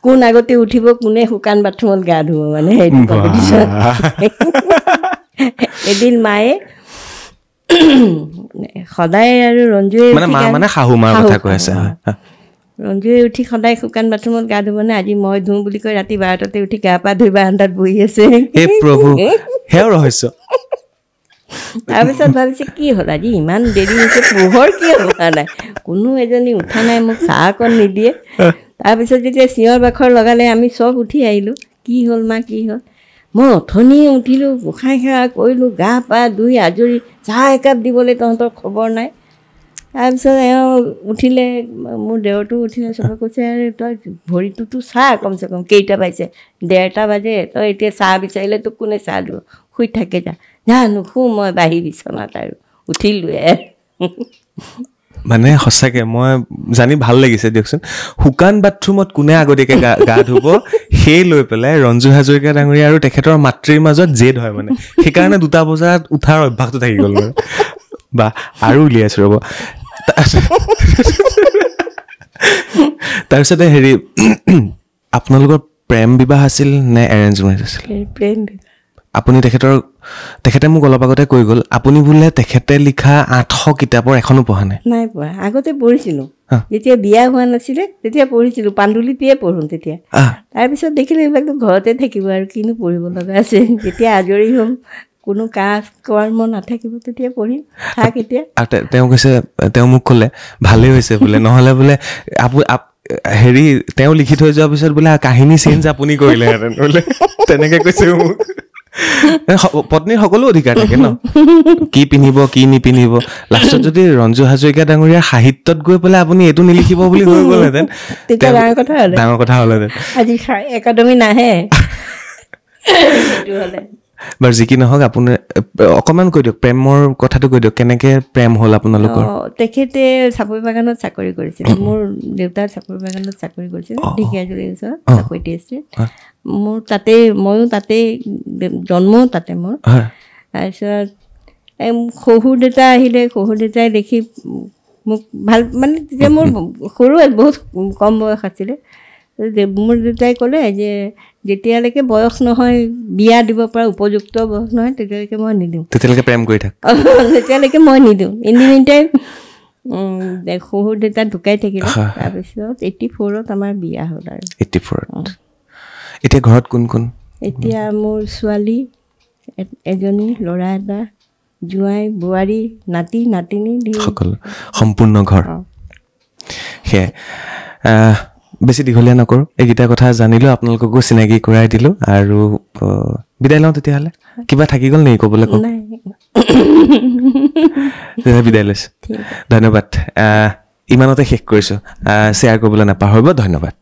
কোন আগতে উঠিব কোনে শুকান বাথৰুমত গা ধুব মানে সেইটো কম্পিটিশ্যন এদিন মায়ে সদায় আৰু ৰঞ্জুৱে মানে শাহু মাৰ কথা কৈ আছে ৰঞ্জুৱে উঠি সদায় শুকান বাথৰুমত গা ধুব নে আজি মই ধুওঁ বুলি কৈ ৰাতি 12টাতে উঠি গা পা ধুই বাৰান্দাত বহি আছে তাৰপিছত ভাবিছে কি হ'ল আজি ইমান দেৰি হৈছে পোহৰ কিয় হোৱা নাই কোনো এজনী উঠা নাই মোক চাহ অকণ নিদিয়ে তাৰপিছত যেতিয়া চিঞৰ বাখৰ লগালে আমি চব উঠি আহিলোঁ কি হ'ল মা কি হ'ল মই অথনি উঠিলোঁ গোসাঁই সেৱা কৰিলোঁ গা পা ধুই আজৰি চাহ একাপ দিবলৈ তহঁতৰ খবৰ নাই তাৰপিছত এওঁ উঠিলে মোৰ দেৱৰটো উঠিলে চবে কৈছে আৰু তই ভৰিটোতো চাহ কমচে কম কেইটা বাজিছে 1:30 বাজে তই এতিয়া চাহ বিচাৰিলে তোক কোনে চাহ দিব শুই থাকে যা নুশু মই বাঢ়ি বিচনাত আৰু উঠিলোৱে মানে সঁচাকৈ মই জানি ভাল লাগিছে দিয়কচোন শুকান বাথৰুমত কোনে আগতীয়াকৈ গা ধুব সেই লৈ পেলাই ৰঞ্জু হাজৰিকা ডাঙৰীয়া আৰু তেখেতৰ মাতৃৰ মাজত জেদ হয় মানে সেইকাৰণে 2টা বজাত উঠাৰ অভ্যাসটো থাকি গ'ল বা আৰু উলিয়াইছোঁ ৰ'ব তাৰপিছতে হেৰি আপোনালোকৰ প্ৰেম বিবাহ আছিল নে এৰেঞ্জ মেৰেজ আছিল? প্ৰেম। আপুনি তেখেতে মোক অলপ আগতে কৈ গ'ল আপুনি বোলে তেখেতে লিখা 800 কিতাপৰ এখনো পঢ়া নাই? নাই পঢ়া। আগতে পঢ়িছিলোঁ, যেতিয়া বিয়া হোৱা নাছিলে তেতিয়া পঢ়িছিলোঁ, পাণ্ডুলিপিয়ে পঢ়োঁ তেতিয়া। তাৰপিছত দেখিলোঁ এইবিলাকতো ঘৰতে থাকিব আৰু কিনো পঢ়িব লগা আছে। যেতিয়া আজৰি হ'ম, কোনো কাজ কৰ্ম নাথাকিব, তেতিয়া পঢ়িম। থাক এতিয়া। তেওঁ কৈছে, তেওঁ মোক ক'লে ভালেই হৈছে বোলে, নহ'লে বোলে হেৰি তেওঁ লিখি থৈ যোৱাৰ পিছত বোলে কাহিনী চেঞ্জ আপুনি কৰিলেহেঁতেন বোলে, তেনেকৈ কৈছে মোক। পত্নীৰ সকলো অধিকাৰ থাকে ন, কি পিন্ধিব কি নিপিন্ধিব। লাষ্টত যদি ৰঞ্জু হাজৰিকা ডাঙৰীয়াৰ সাহিত্যত গৈ পেলাই আপুনি এইটো নিলিখিব বুলি কৈ গ'লহেঁতেন, ডাঙৰ কথা হ'লহেঁতেন। আজি একাডেমি নাহে সেইটো হ'লে। বাৰু যি কি নহওক, আপোনাৰ অকণমান কৈ দিয়ক, প্ৰেমৰ কথাটো কৈ দিয়ক, কেনেকৈ প্ৰেম হ'ল আপোনালোকৰ? তেখেতে চাপৰি বাগানত চাকৰি কৰিছিল। মোৰ দেউতাৰ চাপৰি বাগানত চাকৰি কৰিছিল, ঢেকীয়াজুলিৰ ওচৰত চাপৰিটি ষ্ট্ৰীট। মোৰ তাতেই, ময়ো তাতেই জন্মও তাতে মোৰ। তাৰপিছত শহুৰ দেউতা আহিলে, শহুৰ দেউতাই দেখি মোক ভাল, মানে তেতিয়া মোৰ সৰু বহুত কম বয়স আছিলে। মোৰ দেউতাই ক'লে যে যেতিয়ালৈকে বয়স নহয়, বিয়া দিব পৰা উপযুক্ত বয়স নহয়, তেতিয়ালৈকে মই নিদিওঁ, তেতিয়ালৈকে প্ৰেম কৰি থাক, তেতিয়ালৈকে মই নিদিওঁ। ইন দি মিন টাইম শহুৰ দেউতা ঢুকাই থাকিলে। তাৰপিছত 84ত আমাৰ বিয়া হ'ল আৰু। 84ত। এতিয়া ঘৰত কোন কোন? এতিয়া মোৰ ছোৱালী এজনী, ল'ৰা এটা, জোঁৱাই, বোৱাৰী, নাতি নাতিনী, সকলো সম্পূৰ্ণ ঘৰ। সেয়াই, বেছি দীঘলীয়া নকৰোঁ, এইকেইটা কথা জানিলোঁ, আপোনালোককো চিনাকি কৰাই দিলোঁ, আৰু বিদায় লওঁ তেতিয়াহ'লে। কিবা থাকি গ'ল নেকি ক'বলৈ? কওক। বিদায় লৈছোঁ, ধন্যবাদ। ইমানতে শেষ কৰিছোঁ। শ্বেয়াৰ কৰিবলৈ নাপাহৰিব, ধন্যবাদ।